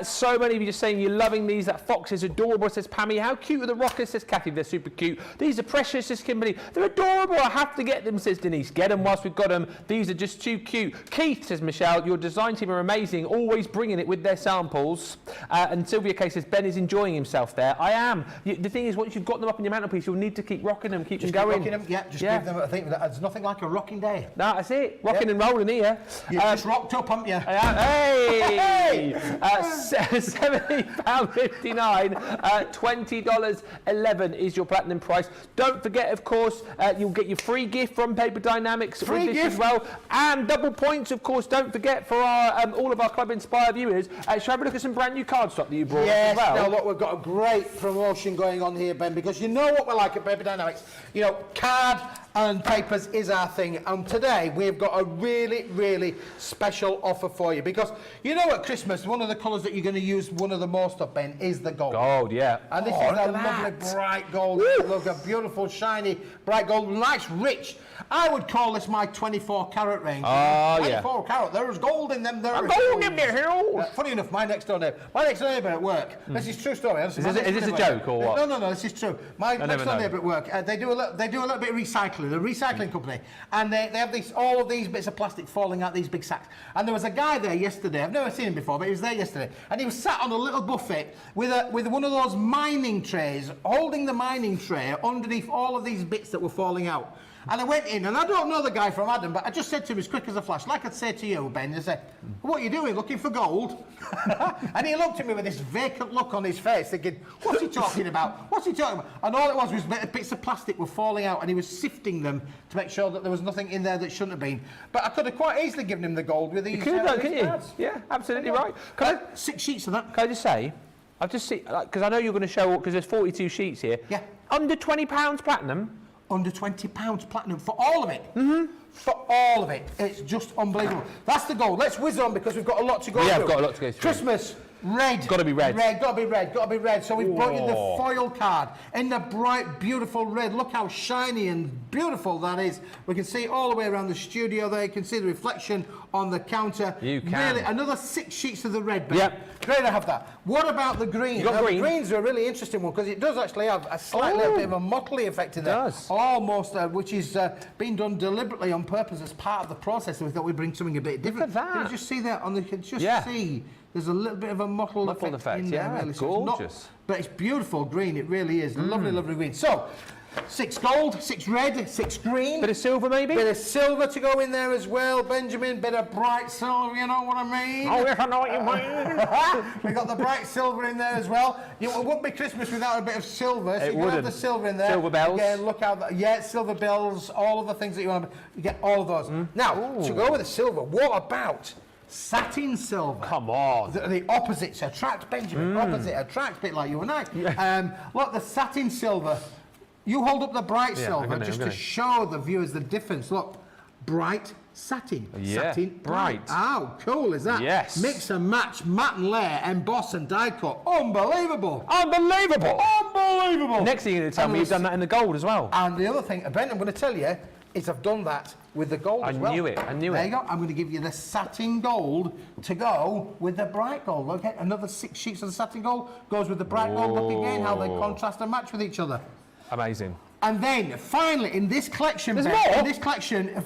A: So many of you just saying you're loving these. That fox is adorable, says Pammy. How cute are the rockers, says Kathy. They're super cute. These are precious, says Kimberly. They're adorable. I have to get them, says Denise. Get them whilst we've got them. These are just too cute. Keith, says Michelle, your design team are amazing. Always bringing it with their samples. And Sylvia K says Ben is enjoying himself there. I am. The thing is, once you've got them up on your mantelpiece, you'll need to keep rocking them, keep them going.
C: Give them. I think there's nothing like a rocking day.
A: No, that's it. Rocking and rolling here.
C: You've just rocked up, haven't you?
A: Hey! £70.59. $20.11 is your platinum price. Don't forget, of course, you'll get your free gift from Paper Dienamics with this as well, and double points, of course. Don't forget for our all of our Club Inspire viewers. Shall I have a look at some brand new card stock that you brought as well?
C: Now look, we've got a great promotion going on here, Ben, because you know what we like at Paper Dienamics. Card and papers is our thing, and today we've got a really, really special offer for you, because at Christmas one of the colours that you're going to use one of the most of, Ben, is the gold.
A: Gold, yeah.
C: And this is a lovely bright gold. Look, a beautiful shiny bright gold, nice rich. I would call this my 24 carat range. 24 carat. There is gold in them. There is gold in there. Funny enough, my next door neighbour at work. This is true story.
A: Is this a joke or what?
C: No. This is true. My next door neighbour at work. They do a little bit of recycling. The recycling company, and they have all of these bits of plastic falling out these big sacks. And there was a guy there yesterday. I've never seen him before, but he was there yesterday, and he was sat on a little buffet with one of those mining trays, holding the mining tray underneath all of these bits that were falling out. And I went in, and I don't know the guy from Adam, but I just said to him as quick as a flash, like I'd say to you, Ben, I said, what are you doing, looking for gold? And he looked at me with this vacant look on his face, thinking, what's he talking about? What's he talking about? And all it was bits of plastic were falling out, and he was sifting them to make sure that there was nothing in there that shouldn't have been. But I could have quite easily given him the gold with these.
A: You could have done, couldn't you? Yeah, absolutely right.
C: 6 sheets of that.
A: Can I just say, I've just seen, because I know you're going to show, because there's 42 sheets here.
C: Yeah.
A: Under £20 platinum.
C: Under £20 platinum for all of it. For all of it. It's just unbelievable. That's the goal. Let's whiz on because we've got a lot to go through.
A: Yeah, we've got a lot to go through.
C: Christmas. Red.
A: Got to be red.
C: Red, got to be red, got to be red. So we've brought you the foil card in the bright, beautiful red. Look how shiny and beautiful that is. We can see all the way around the studio there. You can see the reflection on the counter.
A: You can.
C: Really, another 6 sheets of the red, Ben.
A: Yep.
C: Great to have that. What about the green?
A: You got
C: now,
A: green?
C: The greens are a really interesting one because it does actually have a slight little bit of a motley effect in there.
A: It does.
C: Almost, which is being done deliberately on purpose as part of the process. So we thought we'd bring something a bit different.
A: Look at that.
C: Can you just see that on the? You can just see. There's a little bit of a mottled effect in there.
A: Yeah,
C: really. So it's not-
A: gorgeous.
C: but it's beautiful green. It really is. Lovely, lovely green. So, 6 gold, 6 red, 6 green.
A: Bit of silver, maybe?
C: Bit of silver to go in there as well, Benjamin. Bit of bright silver, you know what I mean?
A: Oh, yes, I know what you mean.
C: We got the bright silver in there as well. It wouldn't be Christmas without a bit of silver. So
A: It
C: you can have
A: wouldn't.
C: the silver in there.
A: Silver bells.
C: Again, look how silver bells, all of the things that you want. You get all of those. Now, to go with the silver, what about satin silver?
A: Come on.
C: The opposites attract, Benjamin. Opposite attract, bit like you and I. Look, the satin silver. You hold up the bright silver just to show the viewers the difference. Look, bright satin.
A: Yeah,
C: Satin
A: bright.
C: How cool is that?
A: Yes.
C: Mix and match, matte and layer, emboss and die cut. Unbelievable.
A: Unbelievable.
C: Unbelievable.
A: Next thing you're going to tell me, you've done that in the gold as well.
C: And the other thing, Ben, I'm going to tell you, is I've done that with the gold as well.
A: I knew it.
C: There you go. I'm going to give you the satin gold to go with the bright gold. Okay, another 6 sheets of the satin gold goes with the bright gold. Look again how they contrast and match with each other.
A: Amazing.
C: And then, finally, in this collection,
A: There's
C: Ben,
A: more?
C: in this collection,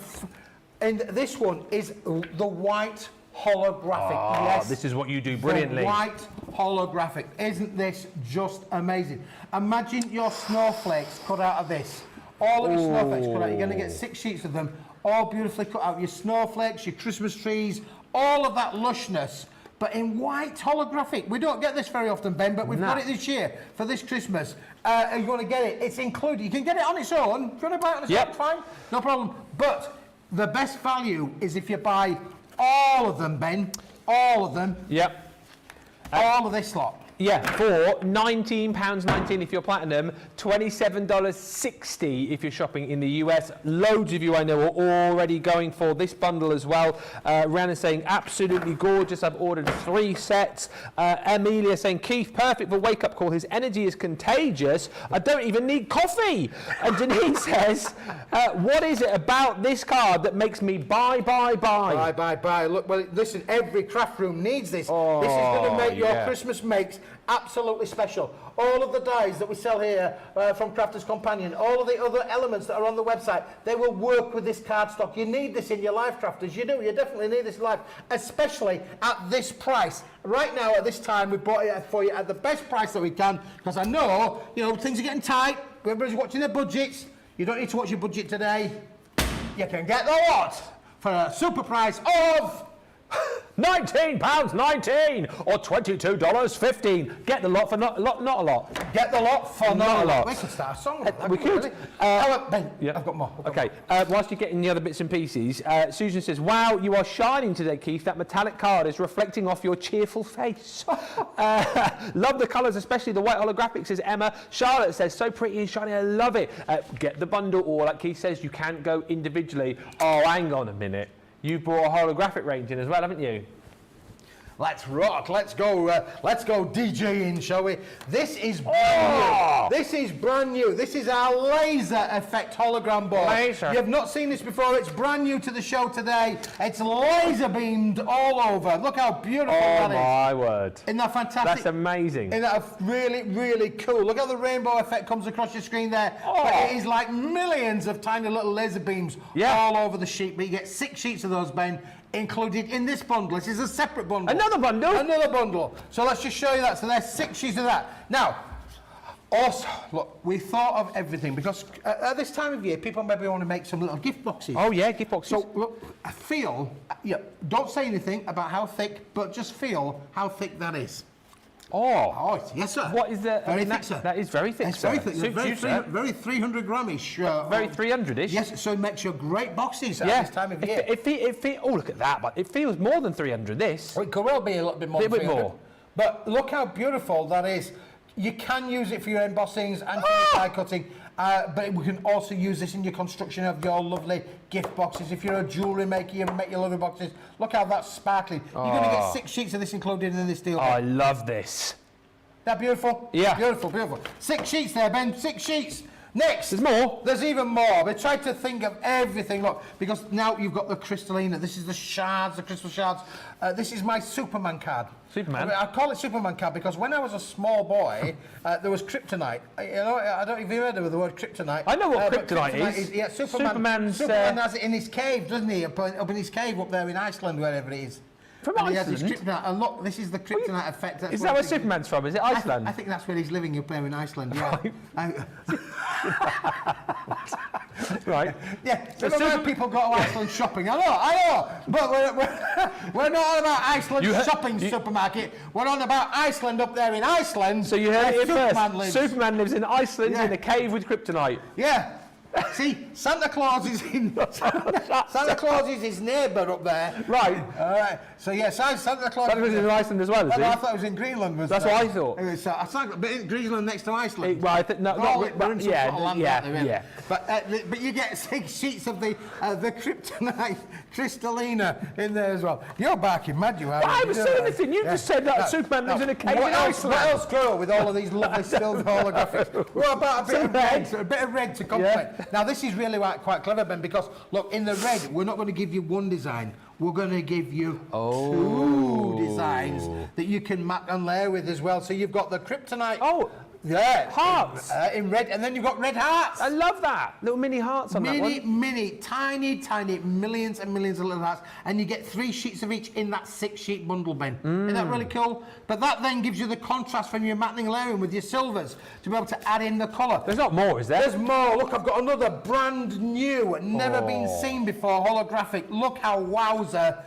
C: and this one is the white holographic. Yes.
A: This is what you do brilliantly.
C: The white holographic. Isn't this just amazing? Imagine your snowflakes cut out of this. All of your snowflakes cut out. You're going to get 6 sheets of them, all beautifully cut out. Your snowflakes, your Christmas trees, all of that lushness, but in white holographic. We don't get this very often, Ben, but we've got it this year for this Christmas. And you want to get it. It's included. You can get it on its own. If you want to buy it on its own, fine. No problem. But the best value is if you buy all of them, Ben. All of them.
A: Yep.
C: All of this lot.
A: Yeah, for £19.19 if you're platinum, $27.60 if you're shopping in the US. Loads of you I know are already going for this bundle as well. Rihanna saying absolutely gorgeous. I've ordered 3 sets. Amelia saying Keith, perfect for wake up call. His energy is contagious. I don't even need coffee. And Denise says, what is it about this card that makes me buy?
C: Look, well, listen, every craft room needs this. This is going to make your Christmas makes absolutely special. All of the dies that we sell here from Crafters Companion, all of the other elements that are on the website, they will work with this cardstock. You need this in your life, crafters. You do. You definitely need this in life, especially at this price. Right now, at this time, we bought it for you at the best price that we can, because I know, things are getting tight. Everybody's watching their budgets. You don't need to watch your budget today. You can get the lot for a super price of
A: £19.19 or $22.15. Get the lot for not a lot.
C: Get the lot for
A: not a lot.
C: We could start a song like that.
A: We could.
C: Ben,
A: Yeah.
C: I've got more.
A: Okay, whilst you're getting the other bits and pieces, Susan says, wow, you are shining today, Keith. That metallic card is reflecting off your cheerful face. Love the colours, especially the white holographic, says Emma. Charlotte says, so pretty and shiny, I love it. Get the bundle, or like Keith says, you can't go individually. Oh, hang on a minute. You brought a holographic range in as well, haven't you?
C: Let's rock. Let's go DJing, shall we? This is brand new. This is brand new. This is our laser effect hologram board.
A: Laser.
C: You have not seen this before. It's brand new to the show today. It's laser beamed all over. Look how beautiful that is.
A: Oh my word.
C: Isn't that fantastic?
A: That's amazing.
C: Isn't that really, really cool? Look how the rainbow effect comes across your screen there. But it is like millions of tiny little laser beams all over the sheet. But you get 6 sheets of those, Ben, included in this bundle. This is a separate bundle.
A: Another bundle?
C: Another bundle. So let's just show you that. So there's 6 sheets of that. Now, also, look, we thought of everything because at this time of year, people maybe want to make some little gift boxes.
A: Oh yeah, gift boxes.
C: So look, I feel, don't say anything about how thick, but just feel how thick that is. Oh, yes, sir.
A: What is the...
C: Very thick, sir.
A: That is very thick,
C: It's
A: sir.
C: very thick.
A: Suits you,
C: Very 300 grammish.
A: very 300-ish.
C: Yes, so it makes your great boxes at this time of year.
A: Oh, look at that. But it feels more than 300, this.
C: Well, it could well be a little bit more.
A: Bit
C: than 300.
A: more.
C: But look how beautiful that is. You can use it for your embossings and for your die cutting, but we can also use this in your construction of your lovely gift boxes. If you're a jewellery maker, you make your lovely boxes. Look how that's sparkling. You're going to get 6 sheets of this included in this deal.
A: Oh, I love this.
C: That beautiful?
A: Yeah.
C: Beautiful, beautiful. 6 sheets there, Ben. 6 sheets. Next.
A: There's more.
C: There's even more. We tried to think of everything. Look, because now you've got the crystallina. This is the shards, the crystal shards. This is my Superman card.
A: Superman?
C: I call it Superman card because when I was a small boy, there was kryptonite. You know, I don't know if you've heard of the word kryptonite.
A: I know what
C: but
A: kryptonite is.
C: Yeah, Superman
A: Superman's,
C: has it in his cave, doesn't he? Up in his cave up there in Iceland, wherever it is.
A: From
C: and he has his
A: Iceland?
C: kryptonite. And look, this is the kryptonite effect. That's
A: Is
C: what
A: that
C: I
A: where
C: think
A: Superman's from? Is it Iceland?
C: I think that's where he's living up there in Iceland. Yeah.
A: Right.
C: Yeah. So people go to Iceland shopping. I know. But we're not on about Iceland shopping supermarket. We're on about Iceland up there in Iceland.
A: So you heard it here first.
C: Lives.
A: Superman lives in Iceland in a cave with kryptonite.
C: Yeah. See, Santa Claus is in. Santa Claus is his neighbour up there.
A: Right.
C: All right. So yes, Santa Claus.
A: That was in Iceland as well, is
C: Well,
A: he?
C: I thought it was in Greenland.
A: That's what I thought.
C: But in Greenland next to Iceland.
A: Well,
C: We're in some sort of land out there,
A: yeah.
C: But you get 6 sheets of the kryptonite crystallina in there as well. You're barking mad, you are.
A: I haven't said anything. You just said that Superman lives in a cave in Iceland.
C: What else grow with all of these lovely silver holographics? What about a bit of red to complement?
A: Yeah.
C: Now, this is really quite clever, Ben, because, look, in the red, we're not going to give you one design. We're going to give you 2 designs that you can map and layer with as well. So you've got the kryptonite.
A: Oh,
C: yeah.
A: hearts.
C: In red, and then you've got red hearts.
A: I love that. Little mini hearts on that one.
C: Mini, tiny, millions and millions of little hearts. And you get 3 sheets of each in that 6-sheet bundle, Ben. Isn't that really cool? But that then gives you the contrast from your matting layering with your silvers to be able to add in the colour.
A: There's not more, is there?
C: There's more. Look, I've got another brand new, never been seen before, holographic. Look how wowzer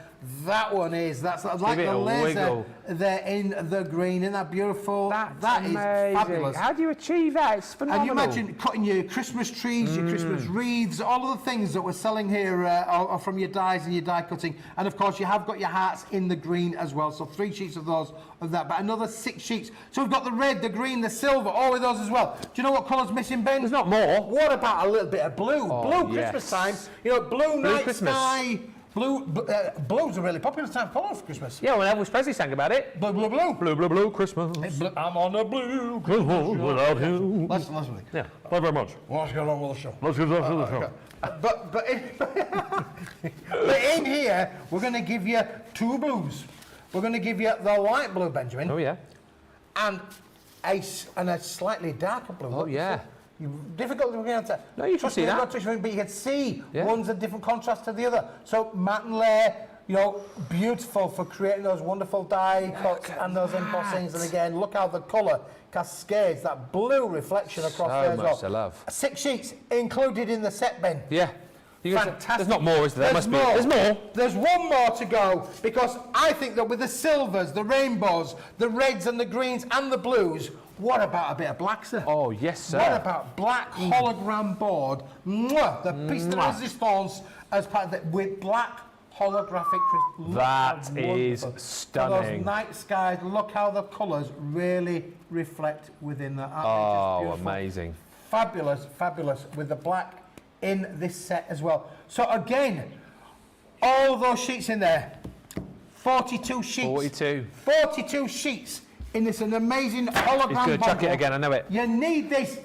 C: that one is. That's like the laser
A: wiggle.
C: there in the green. Isn't that beautiful? That is
A: amazing.
C: fabulous.
A: How do you achieve that? It's phenomenal.
C: And you imagine cutting your Christmas trees, your Christmas wreaths, all of the things that we're selling here are from your dies and your die cutting. And of course, you have got your hearts in the green as well. So 3 sheets of those of that, but another 6 sheets. So we've got the red, the green, the silver, all of those as well. Do you know what colour's missing, Ben?
A: There's not more.
C: What about a little bit of blue? Blue
A: yes.
C: Christmas time. You know, blue night
A: Christmas.
C: sky. Blue's a really popular time colour for Christmas.
A: Yeah, when Elvis Presley sang about it.
C: Blue, blue, blue.
A: Blue, blue, blue, Christmas.
C: I'm on a blue
A: Christmas without you.
C: Listen to me.
A: Yeah, thank you very much.
C: What's going on with the show?
A: Let's get back to the show.
C: But in here, we're going to give you 2 blues. We're going to give you the light blue, Benjamin.
A: Oh, yeah.
C: And a slightly darker blue.
A: Oh, yeah.
C: Difficult to get to.
A: No, you can see that.
C: But you can see
A: Yeah.
C: one's a different contrast to the other. So matte and layer, you know, beautiful for creating those wonderful die cuts and those embossings. And again, look how the colour cascades, that blue reflection across there as well.
A: So much to love.
C: 6 sheets included in the set, Ben.
A: Yeah.
C: Fantastic.
A: There's not more, is there?
C: There's
A: There must be. There's more.
C: There's one more to go, because I think that with the silvers, the rainbows, the reds and the greens and the blues, what about a bit of black, sir?
A: Oh, yes, sir.
C: What about black hologram board? Mwah, the piece de resistance as part of it with black holographic crystal.
A: That is stunning.
C: Those night skies, look how the colours really reflect within that.
A: Oh, amazing.
C: Fabulous, fabulous with the black in this set as well. So again, all those sheets in there, 42 sheets. 42 sheets in this an amazing hologram.
A: He's going to chuck it again, I know it.
C: You need this.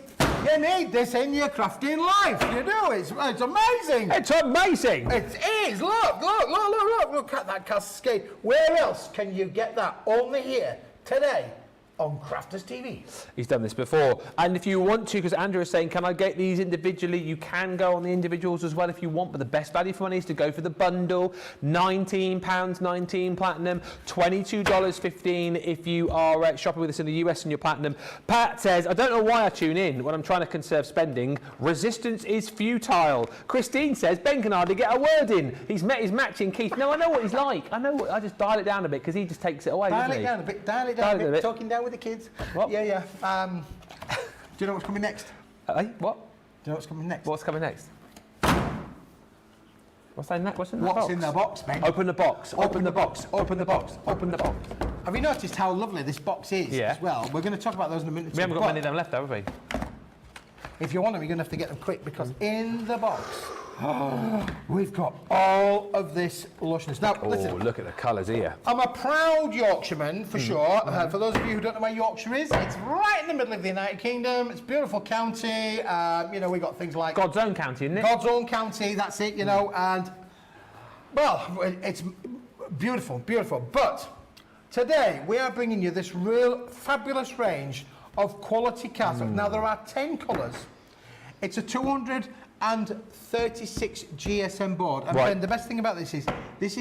C: You need this in your crafting life. You do. It's amazing.
A: It's amazing.
C: It is. Look at that cascade. Where else can you get that? Only here today on Crafters TV.
A: He's done this before. And if you want to, because Andrew is saying, can I get these individually? You can go on the individuals as well if you want, but the best value for money is to go for the bundle. £19.19 platinum, $22.15 if you are shopping with us in the US and you're platinum. Pat says, I don't know why I tune in when I'm trying to conserve spending. Resistance is futile. Christine says, Ben can hardly get a word in. He's matching Keith. No, I know what he's like. I just dial it down a bit because he just takes it away,
C: Dial
A: doesn't
C: it
A: he?
C: down a bit. Dial it down a bit. Talking down with the kids.
A: What?
C: Yeah. Do you know what's coming next?
A: What?
C: Do you know what's coming next?
A: What's coming next? What's in that? What's in that
C: What's
A: box?
C: in the box, Ben?
A: Open the box. Open the box. Open the box. Open the box.
C: Have you noticed how lovely this box is as well? We're going to talk about those in a minute.
A: We haven't got many of them left, have we?
C: If you want them, you're going to have to get them quick because in the box, we've got all of this lushness. Now, listen,
A: look at the colours here.
C: I'm a proud Yorkshireman, for sure. For those of you who don't know where Yorkshire is, it's right in the middle of the United Kingdom. It's a beautiful county. You know, we've got things like...
A: God's own county, isn't it?
C: God's own county, that's it, you know, and... Well, it's beautiful, beautiful. But today, we are bringing you this real fabulous range of quality cards. Now, there are 10 colours. It's a 236 GSM board. And Ben, the best thing about this is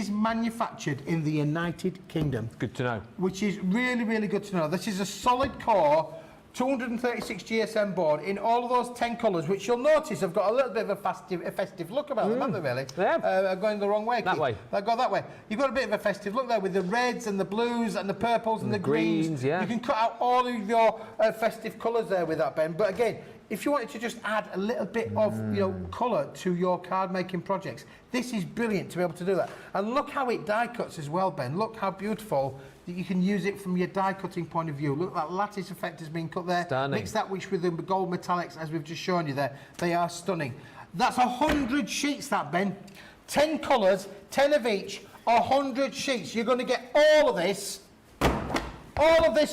C: manufactured in the United Kingdom.
A: Good to know.
C: Which is really, really good to know. This is a solid core 236 GSM board in all of those 10 colours, which you'll notice have got a little bit of a festive look about them, haven't they, really?
A: Yeah.
C: Going the wrong way.
A: That way.
C: They go that way. You've got a bit of a festive look there with the reds and the blues and the purples and the greens.
A: Yeah.
C: You can cut out all of your festive colours there with that, Ben. But again, if you wanted to just add a little bit of colour to your card making projects, this is brilliant to be able to do that. And look how it die cuts as well, Ben. Look how beautiful that you can use it from your die cutting point of view. Look, that lattice effect has been cut there.
A: Stunning.
C: Mix that with the gold metallics as we've just shown you there. They are stunning. That's 100 sheets, that, Ben. 10 colours, 10 of each, 100 sheets. You're going to get all of this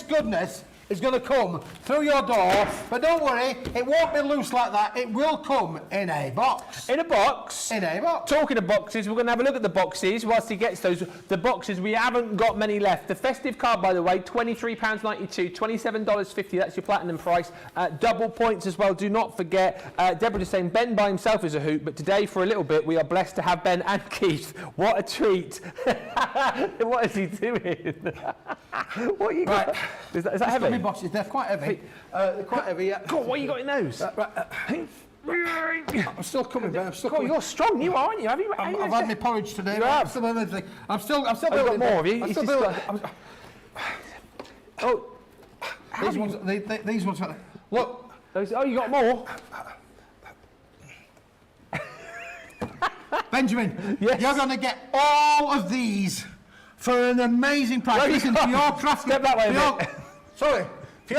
C: goodness is going to come through your door, but don't worry, it won't be loose like that. It will come in a box.
A: In a box?
C: In a box.
A: Talking of boxes, we're going to have a look at the boxes whilst he gets those. The boxes, we haven't got many left. The festive card, by the way, £23.92, $27.50, that's your platinum price. Double points as well, do not forget. Deborah just saying Ben by himself is a hoot, but today, for a little bit, we are blessed to have Ben and Keith. What a treat. What is he doing? What you got?
C: Right.
A: Is that heavy?
C: Boxes, they're quite heavy. They're quite heavy, yeah.
A: God, what you got in those?
C: I'm still coming, Ben. I'm still
A: God,
C: coming.
A: you're strong, you are, aren't you?
C: I've had my porridge today.
A: You have?
C: I'm still
A: I've
C: building.
A: got more of you.
C: I'm
A: It's
C: still
A: just
C: building.
A: Oh,
C: These ones. Look.
A: oh, you got more?
C: Benjamin,
A: Yes.
C: you're going to get all of these for an amazing price.
A: No, you
C: Listen, for
A: can't.
C: your craft...
A: Step that way a bit.
C: Sorry. For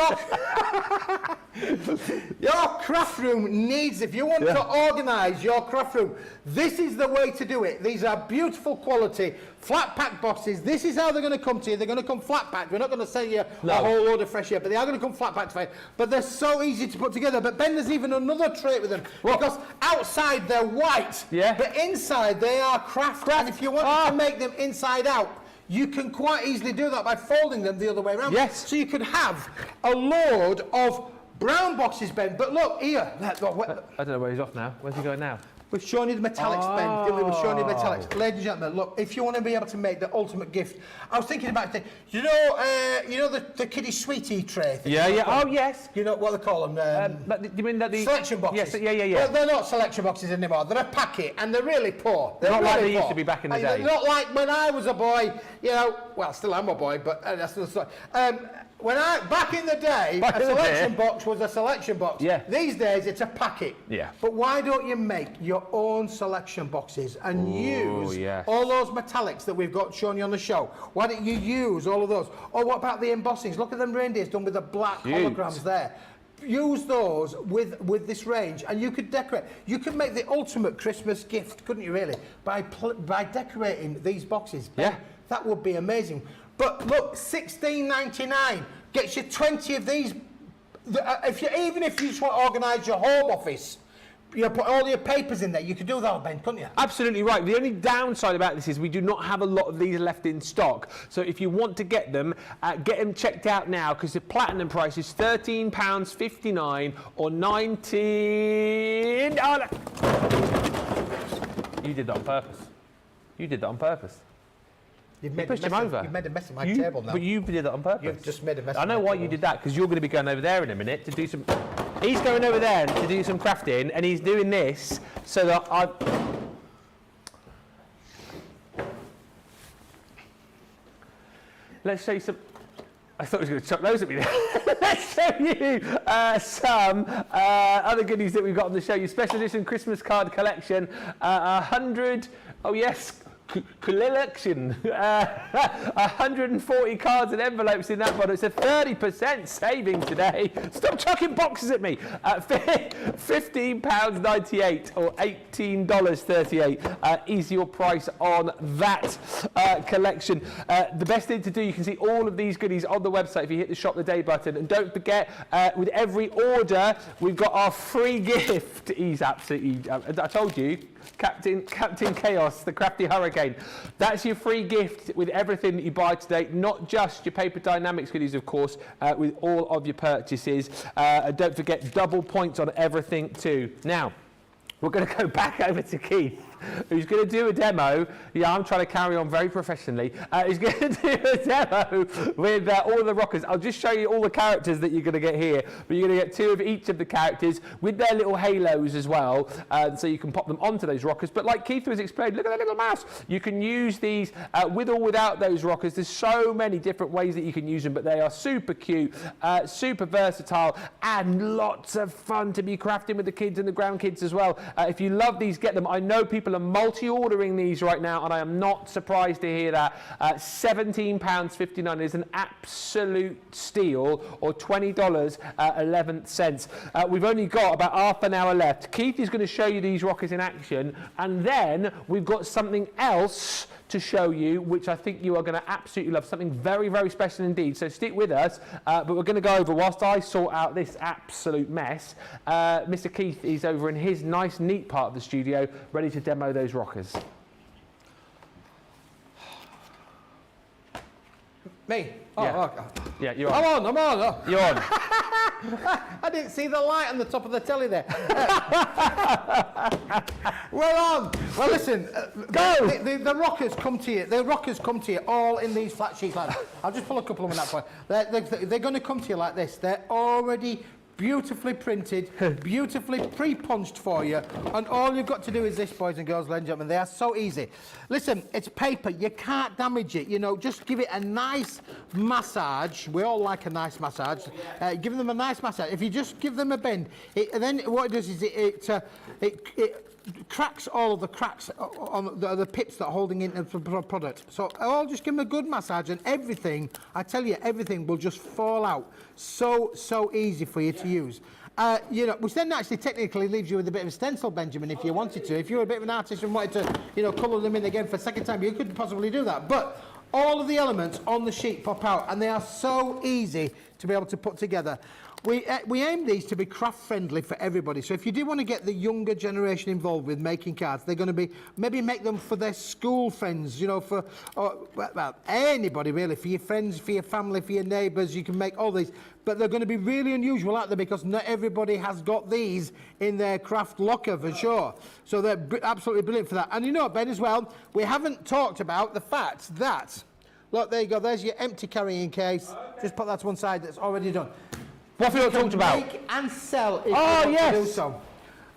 C: your craft room needs, if you want to organise your craft room, this is the way to do it. These are beautiful quality, flat pack boxes. This is how they're going to come to you. They're going to come flat packed. We're not going to sell you a whole load of fresh air, but they are going to come flat packed for you. But they're so easy to put together. But Ben, there's even another trait with them. Because outside they're white, but inside they are craft. And if you want to make them inside out, you can quite easily do that by folding them the other way around.
A: Yes.
C: So you could have a load of brown boxes, Ben. But look, here.
A: I don't know where he's off now. Where's he going now?
C: We've shown you the metallics, Ben. Didn't we? We've shown you the metallics. Ladies and gentlemen, look, if you want to be able to make the ultimate gift, I was thinking about it. You know the kiddie sweetie tray thing?
A: Yeah. Oh, yes.
C: You know what they call them?
A: But you mean that the
C: Selection boxes.
A: Yes, yeah.
C: Well, they're not selection boxes anymore. They're a packet, and they're really poor. They're
A: not
C: really
A: like they used
C: poor.
A: to be back in the day.
C: They're not like when I was a boy. You know, well, still am a boy, but that's another story. Back in the day, a selection box was a selection box.
A: Yeah.
C: These days, it's a packet.
A: Yeah.
C: But why don't you make your own selection boxes and use
A: yes.
C: all those metallics that we've got shown you on the show? Why don't you use all of those? Or what about the embossings? Look at them reindeers done with the black holograms there. Use those with this range, and you could decorate. You could make the ultimate Christmas gift, couldn't you? Really, by decorating these boxes.
A: Yeah.
C: That would be amazing. But look, $16.99 gets you 20 of these. Even if you just want to organise your home office, you put all your papers in there, you could do that, Ben, couldn't you?
A: Absolutely right. The only downside about this is we do not have a lot of these left in stock. So if you want to get them checked out now, because the platinum price is £13.59 or $19. Oh, you did that on purpose. You did that on purpose.
C: You've
A: pushed him over.
C: You've made a mess of my table now.
A: But you did that on purpose.
C: You've just made a mess.
A: I know why you did that, because you're going to be going over there in a minute to do some... He's going over there to do some crafting, and he's doing this so that I... Let's show you some... I thought he was going to chuck those at me there. Let's show you some other goodies that we've got on the show. Your special edition Christmas card collection. 100... Oh, yes. collection. 140 cards and envelopes in that bottle. It's a 30% saving today. Stop chucking boxes at me. £15.98 or $18.38 is your price on that collection. The best thing to do, you can see all of these goodies on the website if you hit the Shop the Day button. And don't forget, with every order, we've got our free gift. He's absolutely, I told you, Captain Chaos, the Crafty Hurricane. That's your free gift with everything that you buy today, not just your Paper Dienamics goodies, of course, with all of your purchases. And don't forget, double points on everything too. Now, we're going to go back over to Keith, who's going to do a demo. Yeah, I'm trying to carry on very professionally. He's going to do a demo with all the rockers. I'll just show you all the characters that you're going to get here, but you're going to get 2 of each of the characters with their little halos as well, so you can pop them onto those rockers. But like Keith was explaining, look at that little mouse. You can use these with or without those rockers. There's so many different ways that you can use them, but they are super cute, super versatile, and lots of fun to be crafting with the kids and the grandkids as well. If you love these, get them. I know people are multi-ordering these right now, and I am not surprised to hear that. £17.59 is an absolute steal, or $20.11. We've only got about half an hour left. Keith is going to show you these rockers in action, and then we've got something else to show you, which I think you are going to absolutely love, something very, very special indeed. So stick with us, but we're going to go over, whilst I sort out this absolute mess, Mr. Keith is over in his nice, neat part of the studio, ready to demo those rockers.
C: Me? Oh,
A: Yeah.
C: okay.
A: Yeah, you're on.
C: I'm on. Oh.
A: You're on.
C: I didn't see the light on the top of the telly there. We're on. Well, listen.
A: Go.
C: The rockers come to you. The rockers come to you all in these flat sheets like that. I'll just pull a couple of them in that point. They're going to come to you like this. They're already beautifully printed, beautifully pre-punched for you, and all you've got to do is this, boys and girls, ladies and gentlemen. They are so easy. Listen, it's paper, you can't damage it, you know, just give it a nice massage. We all like a nice massage. Give them a nice massage. If you just give them a bend, then what it does is it cracks all of the cracks on the pips that are holding into the product. So I'll just give them a good massage, and everything, I tell you, everything will just fall out. So easy for you to use. You know, which then actually technically leaves you with a bit of a stencil, Benjamin, if you wanted to. If you're a bit of an artist and wanted to, you know, colour them in again for a second time, you could possibly do that. But all of the elements on the sheet pop out, and they are so easy to be able to put together. We aim these to be craft friendly for everybody. So if you do want to get the younger generation involved with making cards, they're going to be, maybe make them for their school friends, you know, for, well, anybody really, for your friends, for your family, for your neighbours, you can make all these. But they're going to be really unusual out there because not everybody has got these in their craft locker for sure. So they're absolutely brilliant for that. And you know, Ben, as well, we haven't talked about the fact that, look, there you go, there's your empty carrying case. Okay. Just put that to one side, that's already done.
A: What have we not talked about?
C: Make and sell if you want to do so,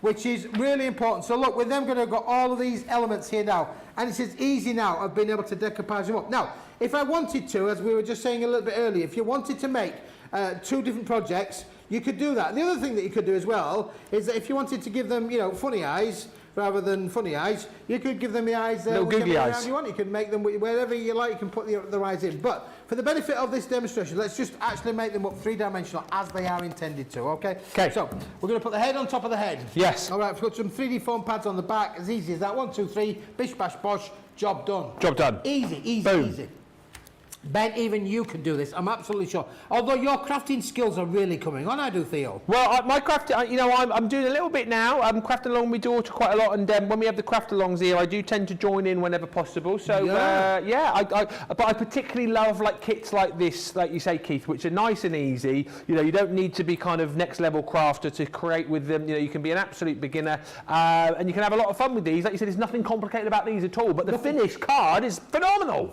C: which is really important. So look, we're then going to got all of these elements here now, and it's as easy now of being able to decoupage them up. Now, if I wanted to, as we were just saying a little bit earlier, if you wanted to make 2 different projects, you could do that. The other thing that you could do as well is that if you wanted to give them, you know, funny eyes rather than funny eyes, you could give them the eyes
A: little googly eyes.
C: You want. You can make them wherever you like. You can put the eyes in. But for the benefit of this demonstration, let's just actually make them up 3-dimensional as they are intended to. Okay. Okay. So we're going to put the head on top of the head.
A: Yes.
C: All right. We've got some 3D foam pads on the back. As easy as that. 1, 2, 3. Bish bash bosh. Job done.
A: Job done.
C: Easy. Easy.
A: Boom.
C: Easy. Ben, even you can do this, I'm absolutely sure. Although your crafting skills are really coming on, I do, Theo.
A: Well, my crafting, you know, I'm doing a little bit now. I'm crafting along with my daughter quite a lot, and when we have the craft-alongs here, I do tend to join in whenever possible. So, but I particularly love like kits like this, like you say, Keith, which are nice and easy. You know, you don't need to be kind of next-level crafter to create with them. You know, you can be an absolute beginner, and you can have a lot of fun with these. Like you said, there's nothing complicated about these at all, but the finished card is phenomenal.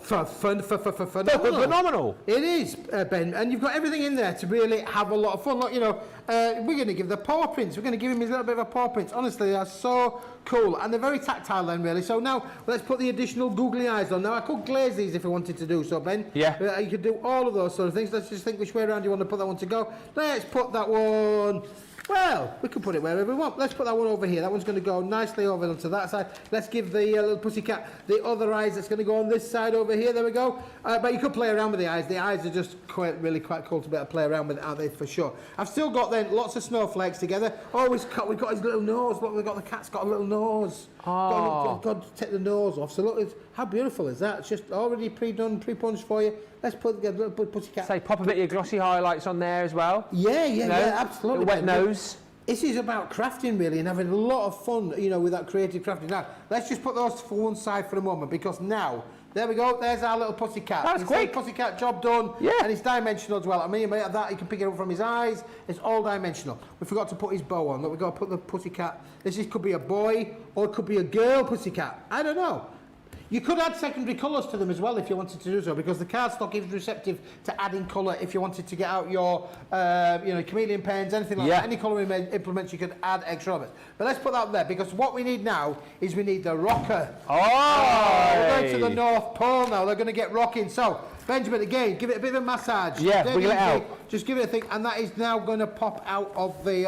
A: Phenomenal.
C: It is, Ben, and you've got everything in there to really have a lot of fun. Look, you know, we're going to give the paw prints. We're going to give him his little bit of a paw prints. Honestly, they are so cool, and they're very tactile then, really. So now, let's put the additional googly eyes on. Now, I could glaze these if I wanted to do so, Ben.
A: Yeah.
C: You could do all of those sort of things. Let's just think which way around you want to put that one to go. Let's put that one Well, we can put it wherever we want. Let's put that one over here. That one's going to go nicely over onto that side. Let's give the little pussycat the other eyes that's going to go on this side over here. There we go. But you could play around with the eyes. The eyes are just really quite cool to be able to play around with, aren't they, for sure. I've still got then lots of snowflakes together. Oh, we've got his little nose. Look, the cat's got a little nose.
A: Oh.
C: Got to take the nose off. So look, how beautiful is that? It's just already pre-done, pre-punched for you. Let's put the little pussycat.
A: Say, pop a bit of your glossy highlights on there as well.
C: Yeah, absolutely.
A: A wet nose.
C: This is about crafting really and having a lot of fun, you know, with that creative crafting. Now, let's just put those for one side for a moment because now, there we go, there's our little pussycat.
A: That's quick.
C: Pussycat, job done.
A: Yeah.
C: And it's dimensional as well. I mean, that you can pick it up from his eyes. It's all dimensional. We forgot to put his bow on. Look, we've got to put the pussycat. Could be a boy or it could be a girl pussycat. I don't know. You could add secondary colours to them as well if you wanted to do so, because the cardstock is receptive to adding colour if you wanted to get out your, chameleon pens, anything like that. Any colouring implements, you could add extra elements. But let's put that there, because what we need now is we need the rocker. We're going to the North Pole now. They're going to get rocking. So, Benjamin, again, give it a bit of a massage.
A: Yeah, wiggle it out.
C: Just give it a thing, and that is now going to pop out of the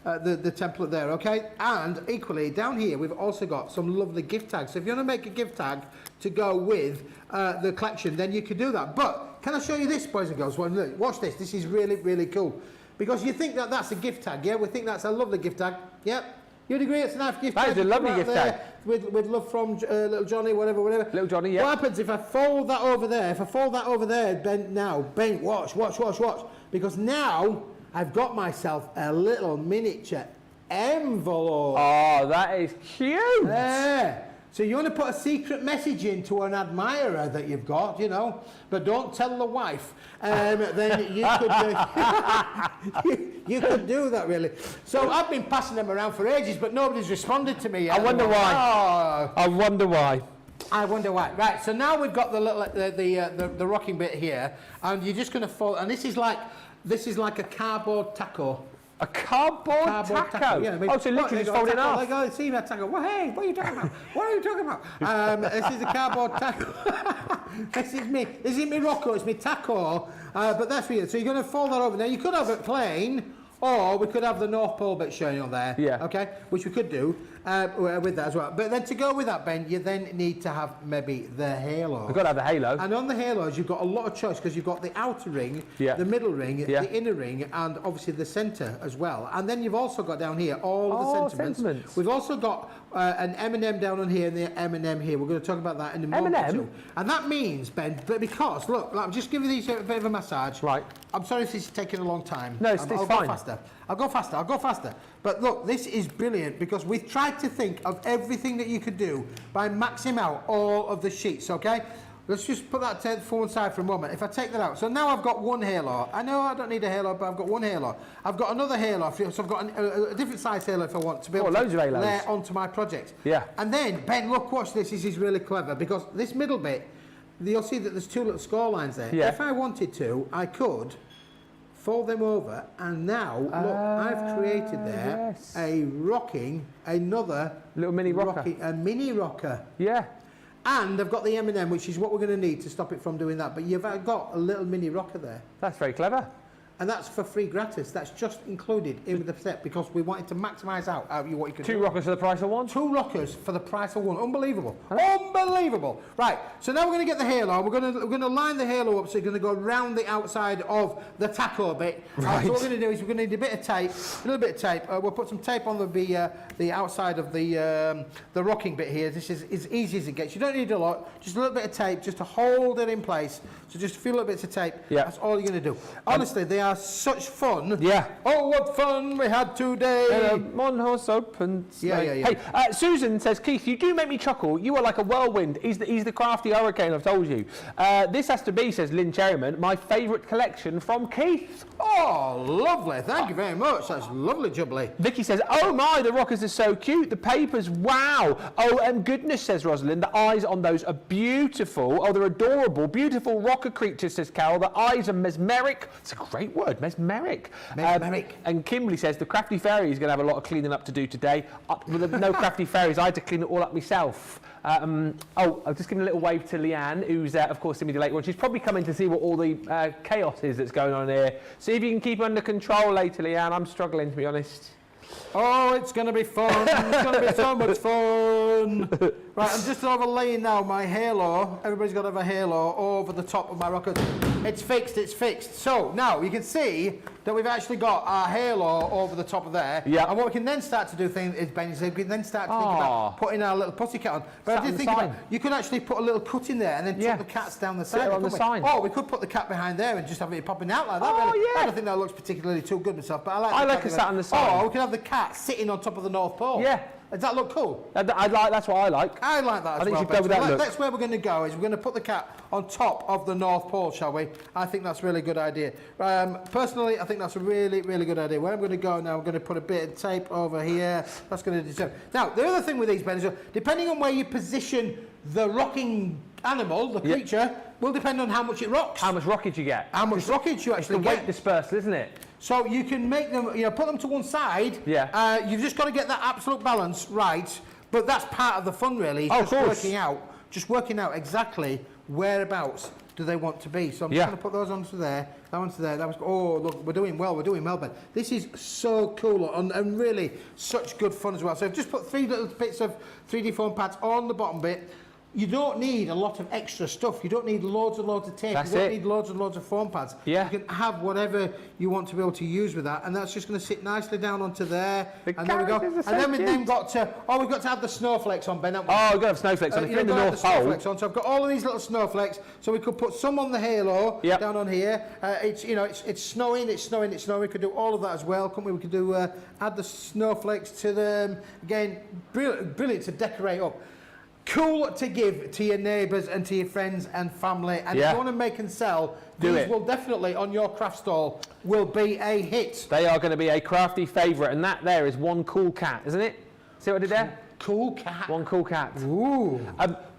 C: template there, okay? And equally, down here, we've also got some lovely gift tags. So if you want to make a gift tag to go with the collection, then you could do that. But can I show you this, boys and girls? Well, look, watch this. This is really, really cool. Because you think that that's a gift tag, yeah? We think that's a lovely gift tag. Yep. You'd agree it's a nice gift tag?
A: That is a lovely gift tag.
C: With love from little Johnny, whatever.
A: Little Johnny, yeah.
C: What happens if I fold that over there? Ben, watch. Because now I've got myself a little miniature envelope.
A: Oh, that is cute.
C: There. So you want to put a secret message in to an admirer that you've got, you know, but don't tell the wife. Then you could you could do that really. So I've been passing them around for ages, but nobody's responded to me yet.
A: I wonder why. I wonder why.
C: Right. So now we've got the little the rocking bit here, and you're just going to fold. And this is like a cardboard taco.
A: A cardboard taco?
C: Yeah, I mean,
A: so literally just fold it off.
C: Like, oh, see that taco. Well, hey, what are you talking about? What are you talking about? This is a cardboard taco. This is me rocco. It's me taco. But that's weird. So you're going to fold that over. Now you could have it plain, or we could have the North Pole bit showing on there. Yeah. Okay. Which we could do with that as well. But then to go with that, Ben, you then need to have maybe the halo.
A: We've got to have the halo.
C: And on the halos, you've got a lot of choice because you've got the outer ring, the middle ring, the inner ring, and obviously the centre as well. And then you've also got down here all of the sentiments. We've also got an M&M down on here and the M&M here. We're going to talk about that in a moment or two. And that means, Ben, because, look, I'm just giving these a bit of a massage.
A: Right.
C: I'm sorry if this is taking a long time.
A: No, it's fine.
C: I'll go faster. But look, this is brilliant because we've tried to think of everything that you could do by maxing out all of the sheets, okay? Let's just put that to one side for a moment. If I take that out, so now I've got one halo. I know I don't need a halo, but I've got one halo. I've got another halo, so I've got a different size halo if I want to be able to layer onto my project. Yeah. And then, Ben, look, watch this. This is really clever because this middle bit, you'll see that there's two little score lines there. Yeah. If I wanted to, I could fold them over, and now, look, I've created there another little mini rocker. A mini rocker. Yeah. And I've got the M&M, which is what we're going to need to stop it from doing that. But you've got a little mini rocker there.
A: That's very clever.
C: And that's for free gratis. That's just included in with the set because we wanted to maximise out what you could do.
A: Two rockers for the price of one?
C: Two rockers for the price of one. Unbelievable. Unbelievable. Right, so now we're going to get the halo. We're going to line the halo up so you're going to go around the outside of the taco bit. Right. So what we're going to do is we're going to need a bit of tape, a little bit of tape. We'll put some tape on the outside of the rocking bit here. This is as easy as it gets. You don't need a lot, just a little bit of tape just to hold it in place. So just a few little bits of tape. Yeah. That's all you're going to do. Honestly, they are such fun. Yeah. Oh, what fun we had today.
A: One horse open. Yeah. Hey, Susan says, Keith, you do make me chuckle. You are like a whirlwind. He's the crafty hurricane, I've told you. This has to be, says Lynn Cherryman, my favourite collection from Keith.
C: Oh, lovely. Thank you very much. That's lovely, jubbly.
A: Vicky says, oh my, the rockers are so cute. The papers, wow. Oh, and goodness, says Rosalind, the eyes on those are beautiful. Oh, they're adorable. Beautiful rocker creatures, says Carol. The eyes are mesmeric. It's a great word, mesmeric.
C: Mesmeric.
A: And Kimberly says, the Crafty Fairy is going to have a lot of cleaning up to do today. With no Crafty Fairies, I had to clean it all up myself. I'll just give a little wave to Leanne, who's, of course, in with the late one. She's probably coming to see what all the chaos is that's going on here. See if you can keep under control later, Leanne. I'm struggling, to be honest.
C: Oh, it's going to be fun. It's going to be so much fun. Right, I'm just overlaying now my halo. Everybody's got to have a halo over the top of my rocket. It's fixed, it's fixed. So now you can see that we've actually got our halo over the top of there.
A: Yeah.
C: And what we can then start to do is, Ben, is we can then start to think about putting our little pussycat on. But I did think about, you could actually put a little cut in there and then tuck the cats down the side.
A: On the side.
C: Oh, we could put the cat behind there and just have it popping out like that.
A: Oh,
C: really.
A: yeah.
C: I don't think that looks particularly too good myself, but
A: I like a sat on the side.
C: Oh, we could have the cat sitting on top of the North Pole.
A: Yeah.
C: Does that look cool?
A: That's what I like.
C: I like that as well.
A: I think you should go with that look.
C: That's where we're going to go, is we're going to put the cat on top of the North Pole, shall we? I think that's a really good idea. Personally, I think that's a really, really good idea. Where I'm going to go now, I'm going to put a bit of tape over here. That's going to determine. Now, the other thing with these, Ben, is depending on where you position the rocking animal, the creature, will depend on how much it rocks.
A: How much rockage you get.
C: How much rockage you actually
A: The
C: get.
A: weight dispersal, isn't it?
C: So you can make them, put them to one side.
A: Yeah.
C: You've just got to get that absolute balance right. But that's part of the fun, really.
A: Of course.
C: Just working out exactly whereabouts do they want to be. So I'm just going to put those onto there, that onto there. Oh, look, we're doing well, Ben. This is so cool and really such good fun as well. So I've just put 3 little bits of 3D foam pads on the bottom bit. You don't need a lot of extra stuff. You don't need loads and loads of tape. You don't need loads and loads of foam pads.
A: Yeah.
C: You can have whatever you want to be able to use with that, and that's just going to sit nicely down onto there. And there we go. And then we've then got to, we've got to have the snowflakes on, Ben, haven't we?
A: Oh, we've got to have snowflakes on. If you're in the North Pole.
C: So I've got all of these little snowflakes. So we could put some on the halo down on here. It's snowing. We could do all of that as well, couldn't we? We could do add the snowflakes to them. Again, brilliant to decorate up. Cool to give to your neighbours and to your friends and family. And if you want to make and sell, these will definitely, on your craft stall, will be a hit.
A: They are going to be a crafty favourite, and that there is one cool cat, isn't it? See what I did there?
C: Cool cat.
A: One cool cat.
C: Ooh.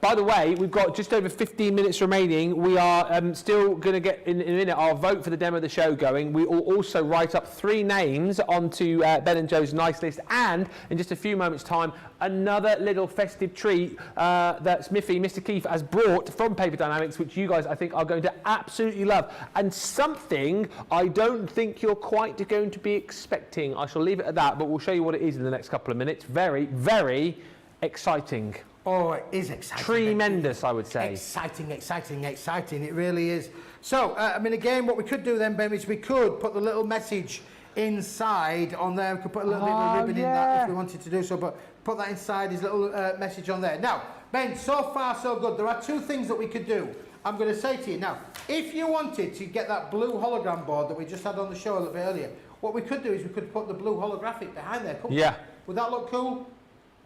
A: By the way, we've got just over 15 minutes remaining. We are still going to get, in a minute, our vote for the demo of the show going. We will also write up 3 names onto Ben and Joe's nice list, and in just a few moments' time, another little festive treat that Smithy, Mr. Keefe, has brought from Paper Dienamics, which you guys, I think, are going to absolutely love. And something I don't think you're quite going to be expecting. I shall leave it at that, but we'll show you what it is in the next couple of minutes. Very, very exciting.
C: Oh, it is exciting.
A: Tremendous, I would say.
C: Exciting. It really is. So, again, what we could do then, Ben, is we could put the little message inside on there. We could put a little bit of ribbon in that if we wanted to do so, but put that inside, his little message on there. Now, Ben, so far so good. There are 2 things that we could do. I'm going to say to you now, if you wanted to get that blue hologram board that we just had on the show a little bit earlier, what we could do is we could put the blue holographic behind there, couldn't we? Would that look cool?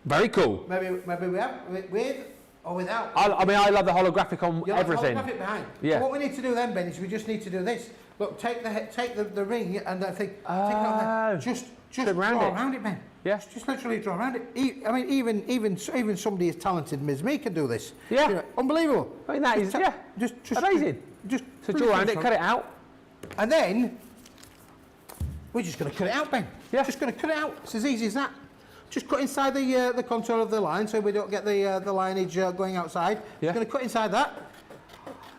A: Very cool.
C: Maybe we have with or without.
A: I love the holographic on everything.
C: Holographic behind.
A: Yeah.
C: So what we need to do then, Ben, is we just need to do this. Look, take the ring and I think take it on there. Just draw around it, Ben.
A: Yeah.
C: Just literally draw around it. Even somebody as talented as me can do this.
A: Yeah.
C: Unbelievable.
A: I mean, that is
C: just
A: amazing.
C: So
A: draw around it, cut it out,
C: and then we're just going to cut it out, Ben.
A: Yeah.
C: Just going to cut it out. It's as easy as that. Just cut inside the contour of the line so we don't get the lineage going outside. Just going to cut inside that.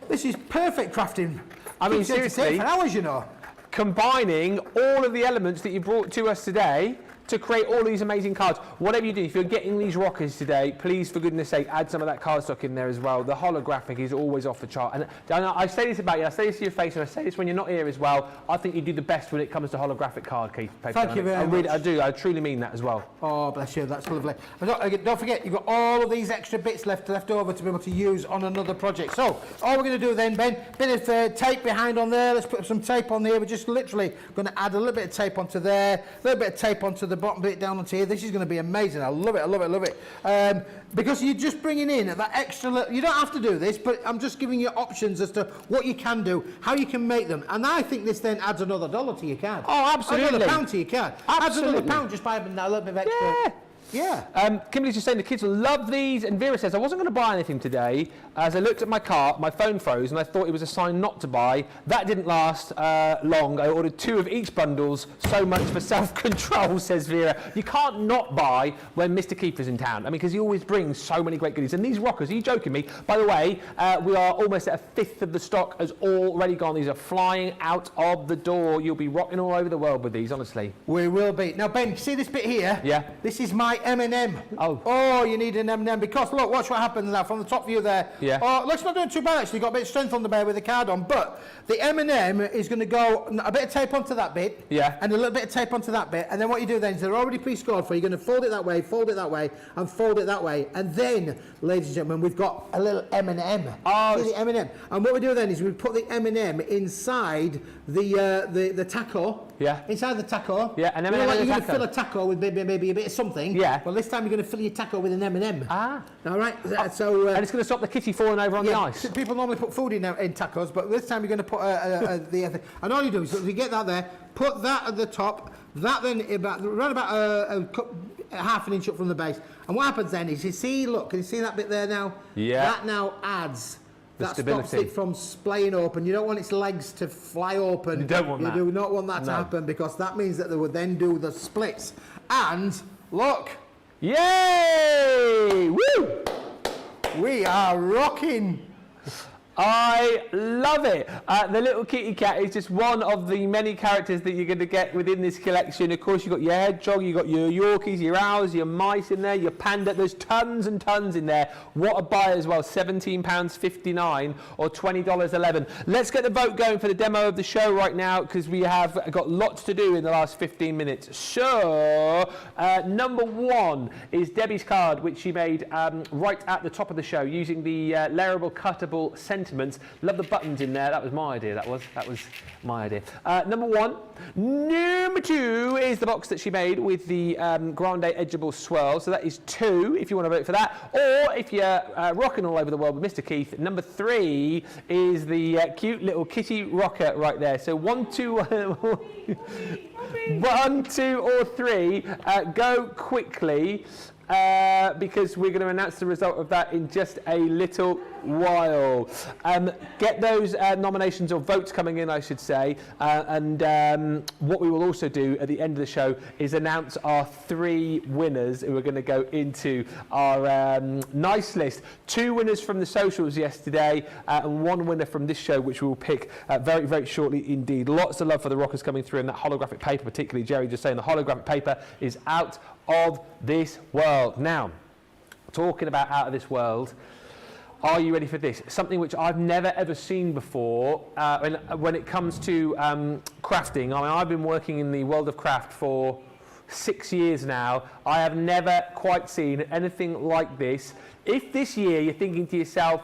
C: This is perfect crafting.
A: I mean, seriously,
C: for hours, you know.
A: Combining all of the elements that you brought to us today to create all these amazing cards. Whatever you do, if you're getting these rockers today, please, for goodness sake, add some of that cardstock in there as well. The holographic is always off the chart. And I say this about you, I say this to your face, and I say this when you're not here as well. I think you do the best when it comes to holographic card, Keith.
C: Thank you very much.
A: I do. I truly mean that as well.
C: Oh, bless you. That's lovely. Don't forget, you've got all of these extra bits left over to be able to use on another project. So, all we're going to do then, Ben, bit of tape behind on there. Let's put some tape on there. We're just literally going to add a little bit of tape onto there, a little bit of tape onto the bottom bit down onto here. This is going to be amazing. I love it. Because you're just bringing in that extra. You don't have to do this, but I'm just giving you options as to what you can do, how you can make them, and I think this then adds another $1 to your card.
A: Oh, absolutely.
C: Another £1 to your card.
A: Absolutely.
C: Adds another £1 just by having that little bit of extra.
A: Yeah.
C: Yeah.
A: Kimberly's just saying the kids will love these, and Vera says, I wasn't going to buy anything today. As I looked at my cart, my phone froze, and I thought it was a sign not to buy. That didn't last long. I ordered 2 of each bundles. So much for self-control, says Vera. You can't not buy when Mr. Keith is in town. I mean, because he always brings so many great goodies. And these rockers, are you joking me? By the way, we are almost at a 5th of the stock has already gone. These are flying out of the door. You'll be rocking all over the world with these, honestly.
C: We will be. Now, Ben, see this bit here?
A: Yeah.
C: This is my M&M. Oh, you need an M&M because, look, watch what happens now from the top view there.
A: Yeah.
C: Oh, let's not do it too bad, actually. Got a bit of strength on the bear with the card on, but the M&M is going to go a bit of tape onto that bit.
A: Yeah.
C: And a little bit of tape onto that bit. And then what you do then is they're already pre-scored for. You're going to fold it that way, and fold it that way. And then, ladies and gentlemen, we've got a little M&M.
A: Oh.
C: See the M&M. And what we do then is we put the M&M inside the taco.
A: Yeah.
C: Inside the taco.
A: Yeah, an
C: You know,
A: M&M
C: like
A: in
C: you're
A: a
C: going to fill a taco with maybe a bit of something.
A: Yeah.
C: Well, this time you're going to fill your taco with an M&M.
A: Ah.
C: All right. So.
A: And it's going to stop the kitty falling over on the ice.
C: People normally put food in tacos, but this time you're going to put the other. And all you do is you get that there, put that at the top, that then around about half an inch up from the base. And what happens then is can you see that bit there now?
A: Yeah.
C: That now adds. That
A: stability.
C: stops it from splaying open. You don't want its legs to fly open.
A: You don't want that.
C: You do not want that to happen because that means that they would then do the splits. And look.
A: Yay! Woo!
C: We are rocking.
A: I love it. The little kitty cat is just one of the many characters that you're going to get within this collection. Of course, you've got your hedgehog, you've got your Yorkies, your owls, your mice in there, your panda. There's tons and tons in there. What a buy as well. £17.59 or $20.11. Let's get the vote going for the demo of the show right now because we have got lots to do in the last 15 minutes. So, number 1 is Debbie's card, which she made right at the top of the show using the layerable cuttable sentiments. Love the buttons in there. That was my idea. That was my idea. Number 1. Number 2 is the box that she made with the Grande edgeable swirl. So that is 2 if you want to vote for that. Or if you're rocking all over the world with Mr. Keith, number 3 is the cute little kitty rocker right there. So 1, 2, 1, 2 or 3. Go quickly. Because we're going to announce the result of that in just a little while. Get those nominations or votes coming in, I should say. And what we will also do at the end of the show is announce our 3 winners who are going to go into our nice list. 2 winners from the socials yesterday and 1 winner from this show, which we will pick very, very shortly indeed. Lots of love for the rockers coming through, and that holographic paper, particularly Jerry just saying the holographic paper is out of this world. Now, talking about out of this world, are you ready for this? Something which I've never ever seen before when it comes to crafting. I mean, I've been working in the world of craft for 6 years now. I have never quite seen anything like this. If this year you're thinking to yourself,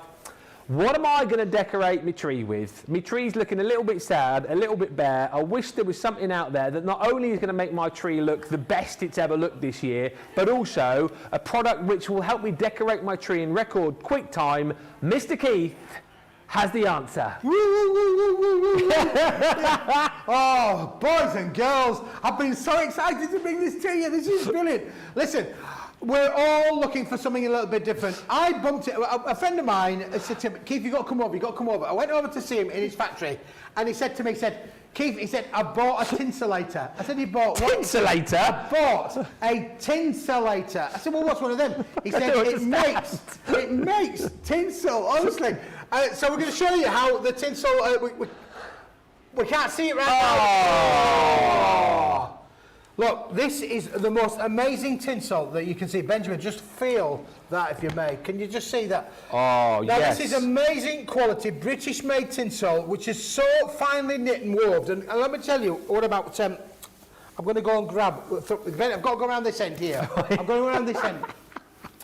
A: what am I going to decorate my tree with? My tree's looking a little bit sad, a little bit bare. I wish there was something out there that not only is going to make my tree look the best it's ever looked this year, but also a product which will help me decorate my tree in record quick time. Mr. Keith has the answer.
C: Oh, boys and girls, I've been so excited to bring this to you. This is brilliant. Listen. We're all looking for something a little bit different. I bumped it. A friend of mine said to me, Keith, you've got to come over, you've got to come over. I went over to see him in his factory, and he said to me, Keith, he said, I bought a tinselator. I said, you bought what?
A: Tinselator?
C: I bought a tinselator. I said, well, what's one of them? He said, it makes tinsel, honestly. So we're going to show you how the tinsel, we can't see it right now. Look, this is the most amazing tinsel that you can see. Benjamin, just feel that if you may. Can you just see that?
A: Oh,
C: now,
A: yes.
C: This is amazing quality, British-made tinsel, which is so finely knit and woved. And let me tell you, what about... I'm going to go and grab... Ben, I've got to go around this end here. I'm going around this end.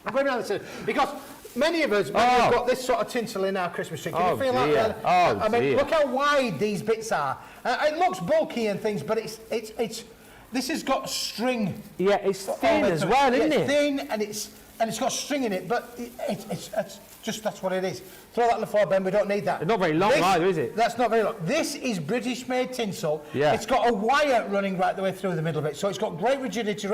C: I'm going around this end. Because many of us have got this sort of tinsel in our Christmas tree. Can you feel that? I mean, look how wide these bits are. It looks bulky and things, but it's this has got string.
A: Yeah, it's thin as well, isn't it?
C: It's thin and and it's got string in it, but it's just, that's what it is. Throw that on the floor, Ben, we don't need that.
A: It's not very long either, is it?
C: That's not very long. This is British-made tinsel.
A: Yeah.
C: It's got a wire running right the way through the middle of it, so it's got great rigidity,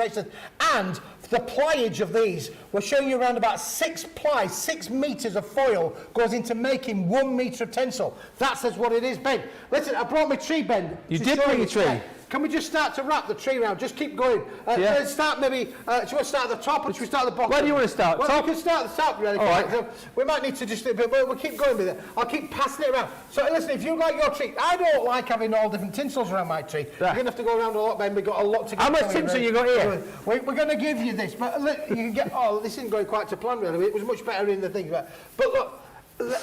C: and the pliage of these, we're showing you around about 6 metres of foil goes into making 1 metre of tinsel. That's what it is, Ben. Listen, I brought my tree, Ben.
A: You did bring a tree.
C: Yeah. Can we just start to wrap the tree round? Just keep going. Let's start maybe, do you want to start at the top or should we start at the bottom?
A: Where do you want to start?
C: Well, we can start at the top, really.
A: All right.
C: So we might need to just, but we'll keep going with it. I'll keep passing it around. So listen, if you like your tree, I don't like having all different tinsels around my tree.
A: Yeah.
C: You're going to have to go around a lot, Ben. We've got a lot to get.
A: How much tinsel you got here?
C: We're going to give you this, but look, you can get, this isn't going quite to plan, really. It was much better in the thing. But look,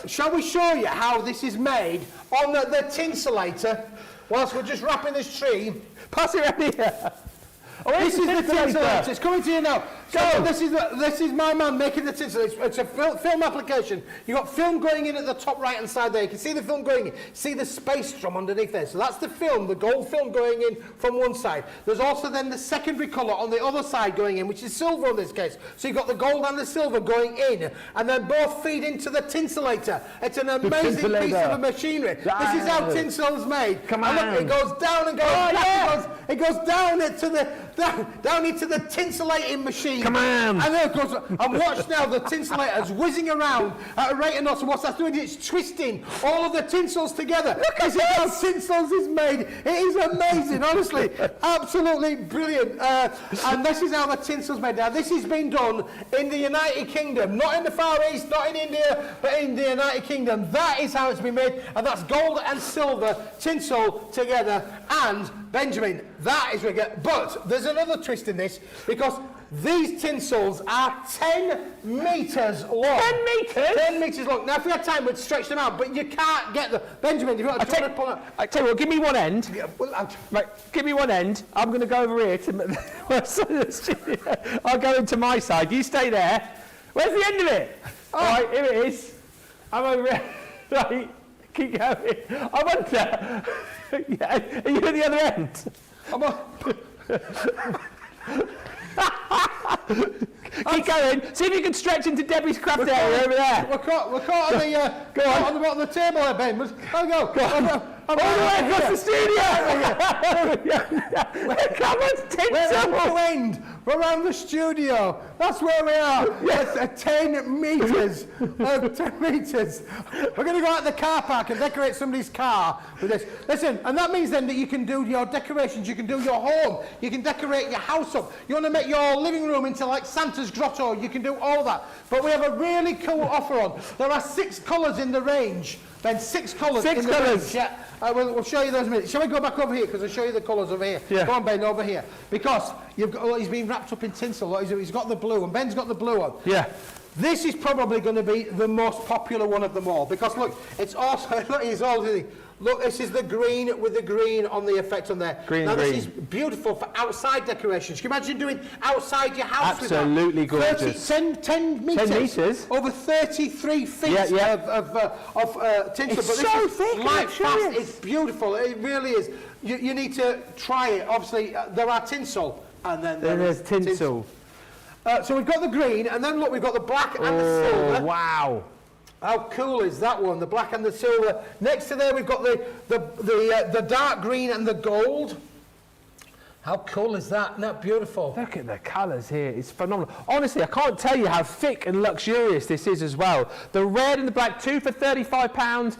C: shall we show you how this is made on the tinselator whilst we're just wrapping this tree?
A: Pass it around here. Oh,
C: This is the tinselator. It's coming to you now. So this is my man making the tinsel. It's a film application. You've got film going in at the top right-hand side there. You can see the film going in. See the space drum underneath there. So that's the film, the gold film going in from one side. There's also then the secondary colour on the other side going in, which is silver in this case. So you've got the gold and the silver going in, and then both feed into the tinselator. It's an amazing piece of machinery. This is how tinsel's made.
A: Come
C: on.
A: on.
C: And look, it goes down and goes back. It goes down into the tinselating machine.
A: Come on.
C: And then it goes, and watch now, the tinselator's whizzing around at a rate of knots, and what's that doing? It's twisting all of the tinsels together. Look at this! How tinsels is made. It is amazing, honestly. Absolutely brilliant. And this is how the tinsel's made. Now, this has been done in the United Kingdom, not in the Far East, not in India, but in the United Kingdom. That is how it's been made, and that's gold and silver tinsel together. And Benjamin, that is where we get. But there's another twist in this, because these tinsels are 10 metres long.
A: 10 metres?
C: 10 metres long. Now, if we had time, we'd stretch them out, but you can't get them. Benjamin, if you want to pull up.
A: I tell you what, give me one end.
C: Yeah, well,
A: Right, give me one end. I'm going to go over here to I'll go into my side. You stay there. Where's the end of it? All right, here it is. I'm over here. Right, keep going. I wonder. Yeah, are you at the other end?
C: I'm on.
A: Keep going. See if you can stretch into Debbie's craft area over there.
C: We're caught on the on the bottom of the table there, Ben. I'll go.
A: All the way across the studio. Come on, tinsel.
C: We're around the studio. That's where we are. It's 10 metres. 10 metres. We're going to go out the car park and decorate somebody's car with this. Listen, and that means then that you can do your decorations, you can do your home, you can decorate your house up. You want to make your living room into like Santa's grotto, you can do all that. But we have a really cool offer on. There are 6 colours in the range. Then 6 colours.
A: 6 colours.
C: Yeah. We'll show you those in a minute. Shall we go back over here? Because I'll show you the colours over here.
A: Yeah.
C: Go on, Ben, over here. Because you've got, he's been wrapped up in tinsel. Look, he's got the blue, and Ben's got the blue on.
A: Yeah.
C: This is probably going to be the most popular one of them all. Because look, it's also, look, it's all, look, this is the green with the green on the effect on there.
A: Green
C: now,
A: and
C: this
A: green.
C: is beautiful for outside decorations. Can you imagine doing outside your house
A: Absolutely
C: with that?
A: gorgeous.
C: 10 metres.
A: 10 metres?
C: Over 33 feet of tinsel.
A: It's
C: but
A: so
C: this is
A: thick,
C: light fast.
A: luxurious.
C: It's beautiful. It really is. You need to try it. Obviously, there are tinsel. And then
A: there's tinsel.
C: So we've got the green, and then look, we've got the black and the silver.
A: Wow.
C: How cool is that one? The black and the silver. Next to there, we've got the dark green and the gold. How cool is that? Isn't that beautiful?
A: Look at the colours here. It's phenomenal. Honestly, I can't tell you how thick and luxurious this is as well. The red and the black, 2 for £35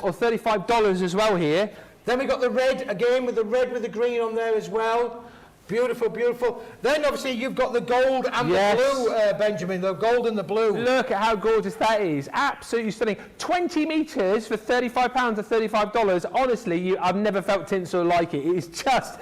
A: or $35 as well here.
C: Then we've got the red again, with the red with the green on there as well. Beautiful, beautiful. Then obviously you've got the gold and the blue, Benjamin, the gold and the blue.
A: Look at how gorgeous that is. Absolutely stunning. 20 metres for £35 or $35. Honestly, I've never felt tinsel like it. It is just,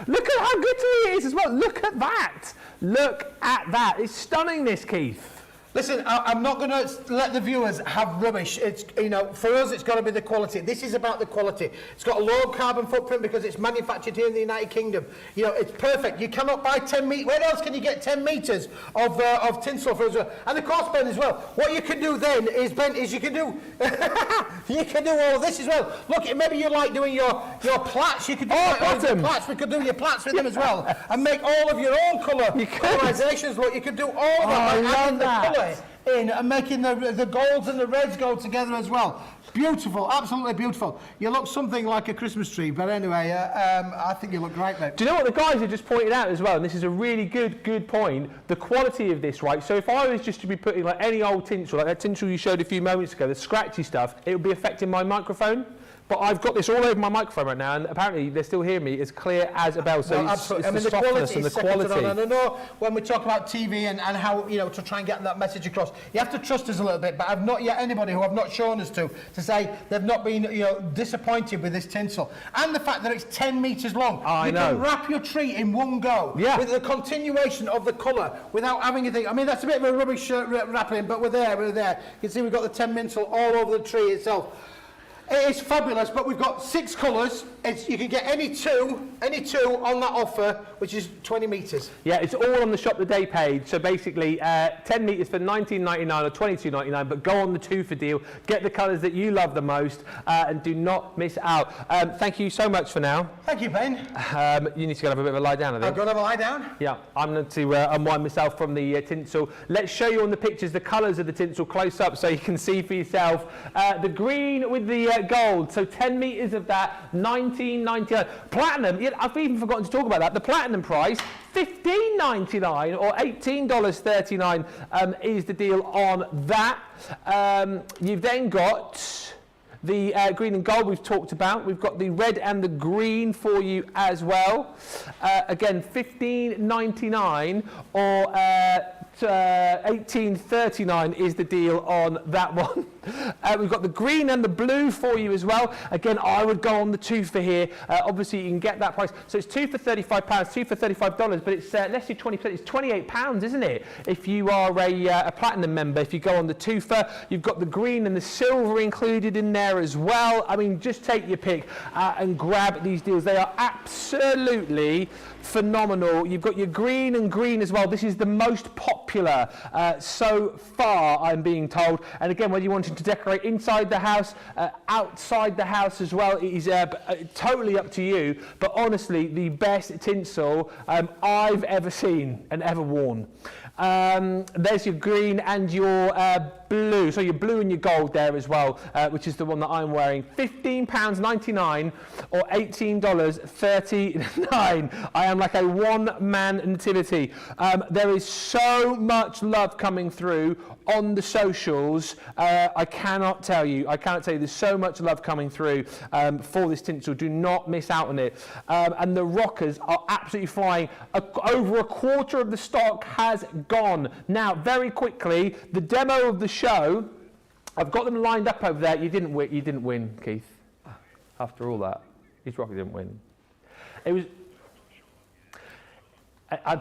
A: look at how good it is as well. Look at that. Look at that. It's stunning, this, Keith.
C: Listen, I'm not going to let the viewers have rubbish. It's, you know, for us, it's got to be the quality. This is about the quality. It's got a low carbon footprint because it's manufactured here in the United Kingdom. You know, it's perfect. You cannot buy 10 metres. Where else can you get 10 metres of tinsel for us? And of course, Ben, as well. What you can do then is, Ben, is you can do you can do all of this as well. Look, maybe you like doing your plaits. You could do plaits. We could do your plaits with them as well, and make all of your own colourisations. Look, you could do all of that.
A: I love that.
C: Colour in and making the golds and the reds go together as well. Beautiful, absolutely beautiful. You look something like a Christmas tree, but anyway, I think you look great, mate.
A: Do you know what the guys have just pointed out as well? And this is a really good point. The quality of this, right? So if I was just to be putting like any old tinsel, like that tinsel you showed a few moments ago, the scratchy stuff, it would be affecting my microphone. But I've got this all over my microphone right now, and apparently they're still hearing me as clear as a bell. So
C: no, absolutely.
A: It's the softness and the quality.
C: And I know when we talk about TV and how, you know, to try and get that message across, you have to trust us a little bit. But I've not yet anybody who I've not shown us to say they've not been, you know, disappointed with this tinsel, and the fact that it's 10 metres long.
A: I know.
C: You can wrap your tree in one go.
A: Yeah.
C: With the continuation of the colour without having anything. I mean, that's a bit of a rubbish wrapping, but we're there. You can see we've got the 10 tinsel all over the tree itself. It is fabulous, but we've got 6 colours. You can get any two on that offer, which is 20 metres.
A: Yeah, it's all on the Shop the Day page. So basically, 10 metres for $19.99 or $22.99, but go on the 2 for deal. Get the colours that you love the most, and do not miss out. Thank you so much for now.
C: Thank you, Ben.
A: You need to go have a bit of a lie down, I think.
C: I'm going to have a lie down?
A: Yeah, I'm going to unwind myself from the tinsel. Let's show you on the pictures the colours of the tinsel close up so you can see for yourself. The green with the gold, so 10 metres of that, $19.99. Platinum, yeah, I've even forgotten to talk about that. The platinum price, $15.99 or $18.39 is the deal on that. You've then got the green and gold we've talked about. We've got the red and the green for you as well. Again, $15.99 or $18.39 is the deal on that one. We've got the green and the blue for you as well. Again, I would go on the 2 for here. Obviously, you can get that price. So it's 2 for £35, 2 for $35, but it's less than 20%. It's £28, isn't it? If you are a platinum member, if you go on the 2 for, you've got the green and the silver included in there as well. I mean, just take your pick and grab these deals. They are absolutely phenomenal. You've got your green and green as well. This is the most popular so far, I'm being told. And again, whether you wanted to decorate inside the house, outside the house as well, it is totally up to you. But honestly, the best tinsel I've ever seen and ever worn. There's your green and your blue, so your blue and your gold there as well, which is the one that I'm wearing. £15.99 or $18.39. I am like a one-man nativity. There is so much love coming through on the socials. I cannot tell you. There's so much love coming through for this tinsel. Do not miss out on it. And the rockers are absolutely flying. Over a quarter of the stock has gone. Now, very quickly, the demo of the show, I've got them lined up over there. You didn't win, Keith. After all that, his rocker didn't win. It was.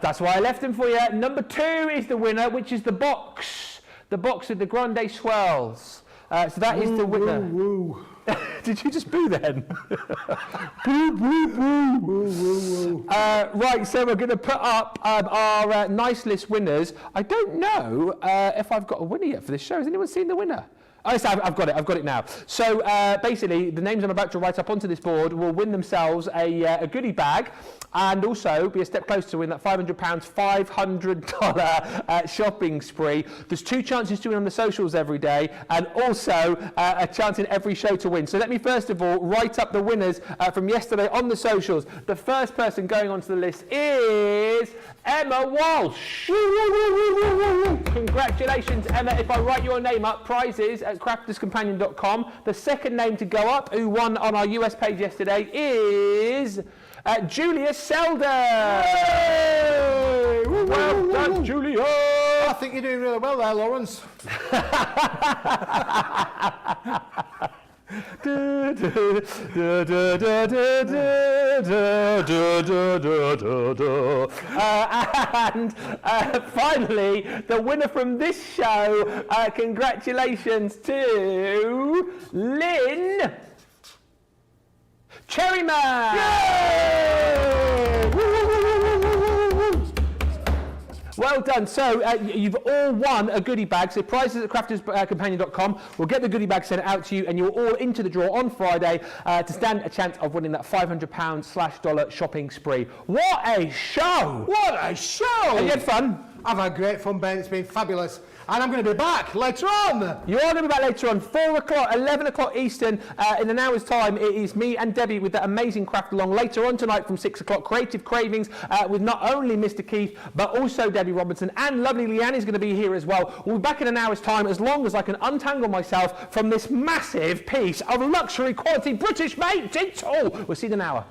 A: That's why I left him for you. Number 2 is the winner, which is the box. The box with the Grande swirls. So that is the winner.
C: Woo, woo.
A: Did you just boo then?
C: Boo, boo, boo. Woo, woo, woo.
A: Right, so we're going to put up our nice list winners. I don't know if I've got a winner yet for this show. Has anyone seen the winner? Oh, yes, I've got it now. So basically, the names I'm about to write up onto this board will win themselves a goodie bag, and also be a step closer to win that £500 $500 shopping spree. There's 2 chances to win on the socials every day, and also a chance in every show to win. So let me first of all write up the winners from yesterday on the socials. The first person going onto the list is Emma Walsh. Congratulations, Emma. If I write your name up, prizes at crafterscompanion.com. The second name to go up, who won on our US page yesterday, is Julia Selden. Well done, Julia.
C: I think you're doing really well there, Lawrence.
A: And finally, the winner from this show, congratulations to Lynn Cherryman! Yay! Woo, woo, woo, woo, woo, woo, woo. Well done. So you've all won a goodie bag. So prizes at crafterscompanion.com. We'll get the goodie bag sent out to you, and you're all into the draw on Friday to stand a chance of winning that £500/$ shopping spree. What a show!
C: What a show!
A: Have you had fun?
C: I've had great fun, Ben. It's been fabulous. And I'm going to be back later on.
A: You are going to be back later on, 4 o'clock, 11 o'clock Eastern. In an hour's time, it is me and Debbie with that amazing craft along. Later on tonight from 6 o'clock, Creative Cravings with not only Mr. Keith, but also Debby Robinson, and lovely Leanne is going to be here as well. We'll be back in an hour's time as long as I can untangle myself from this massive piece of luxury quality British made Tinsel. We'll see you in an hour.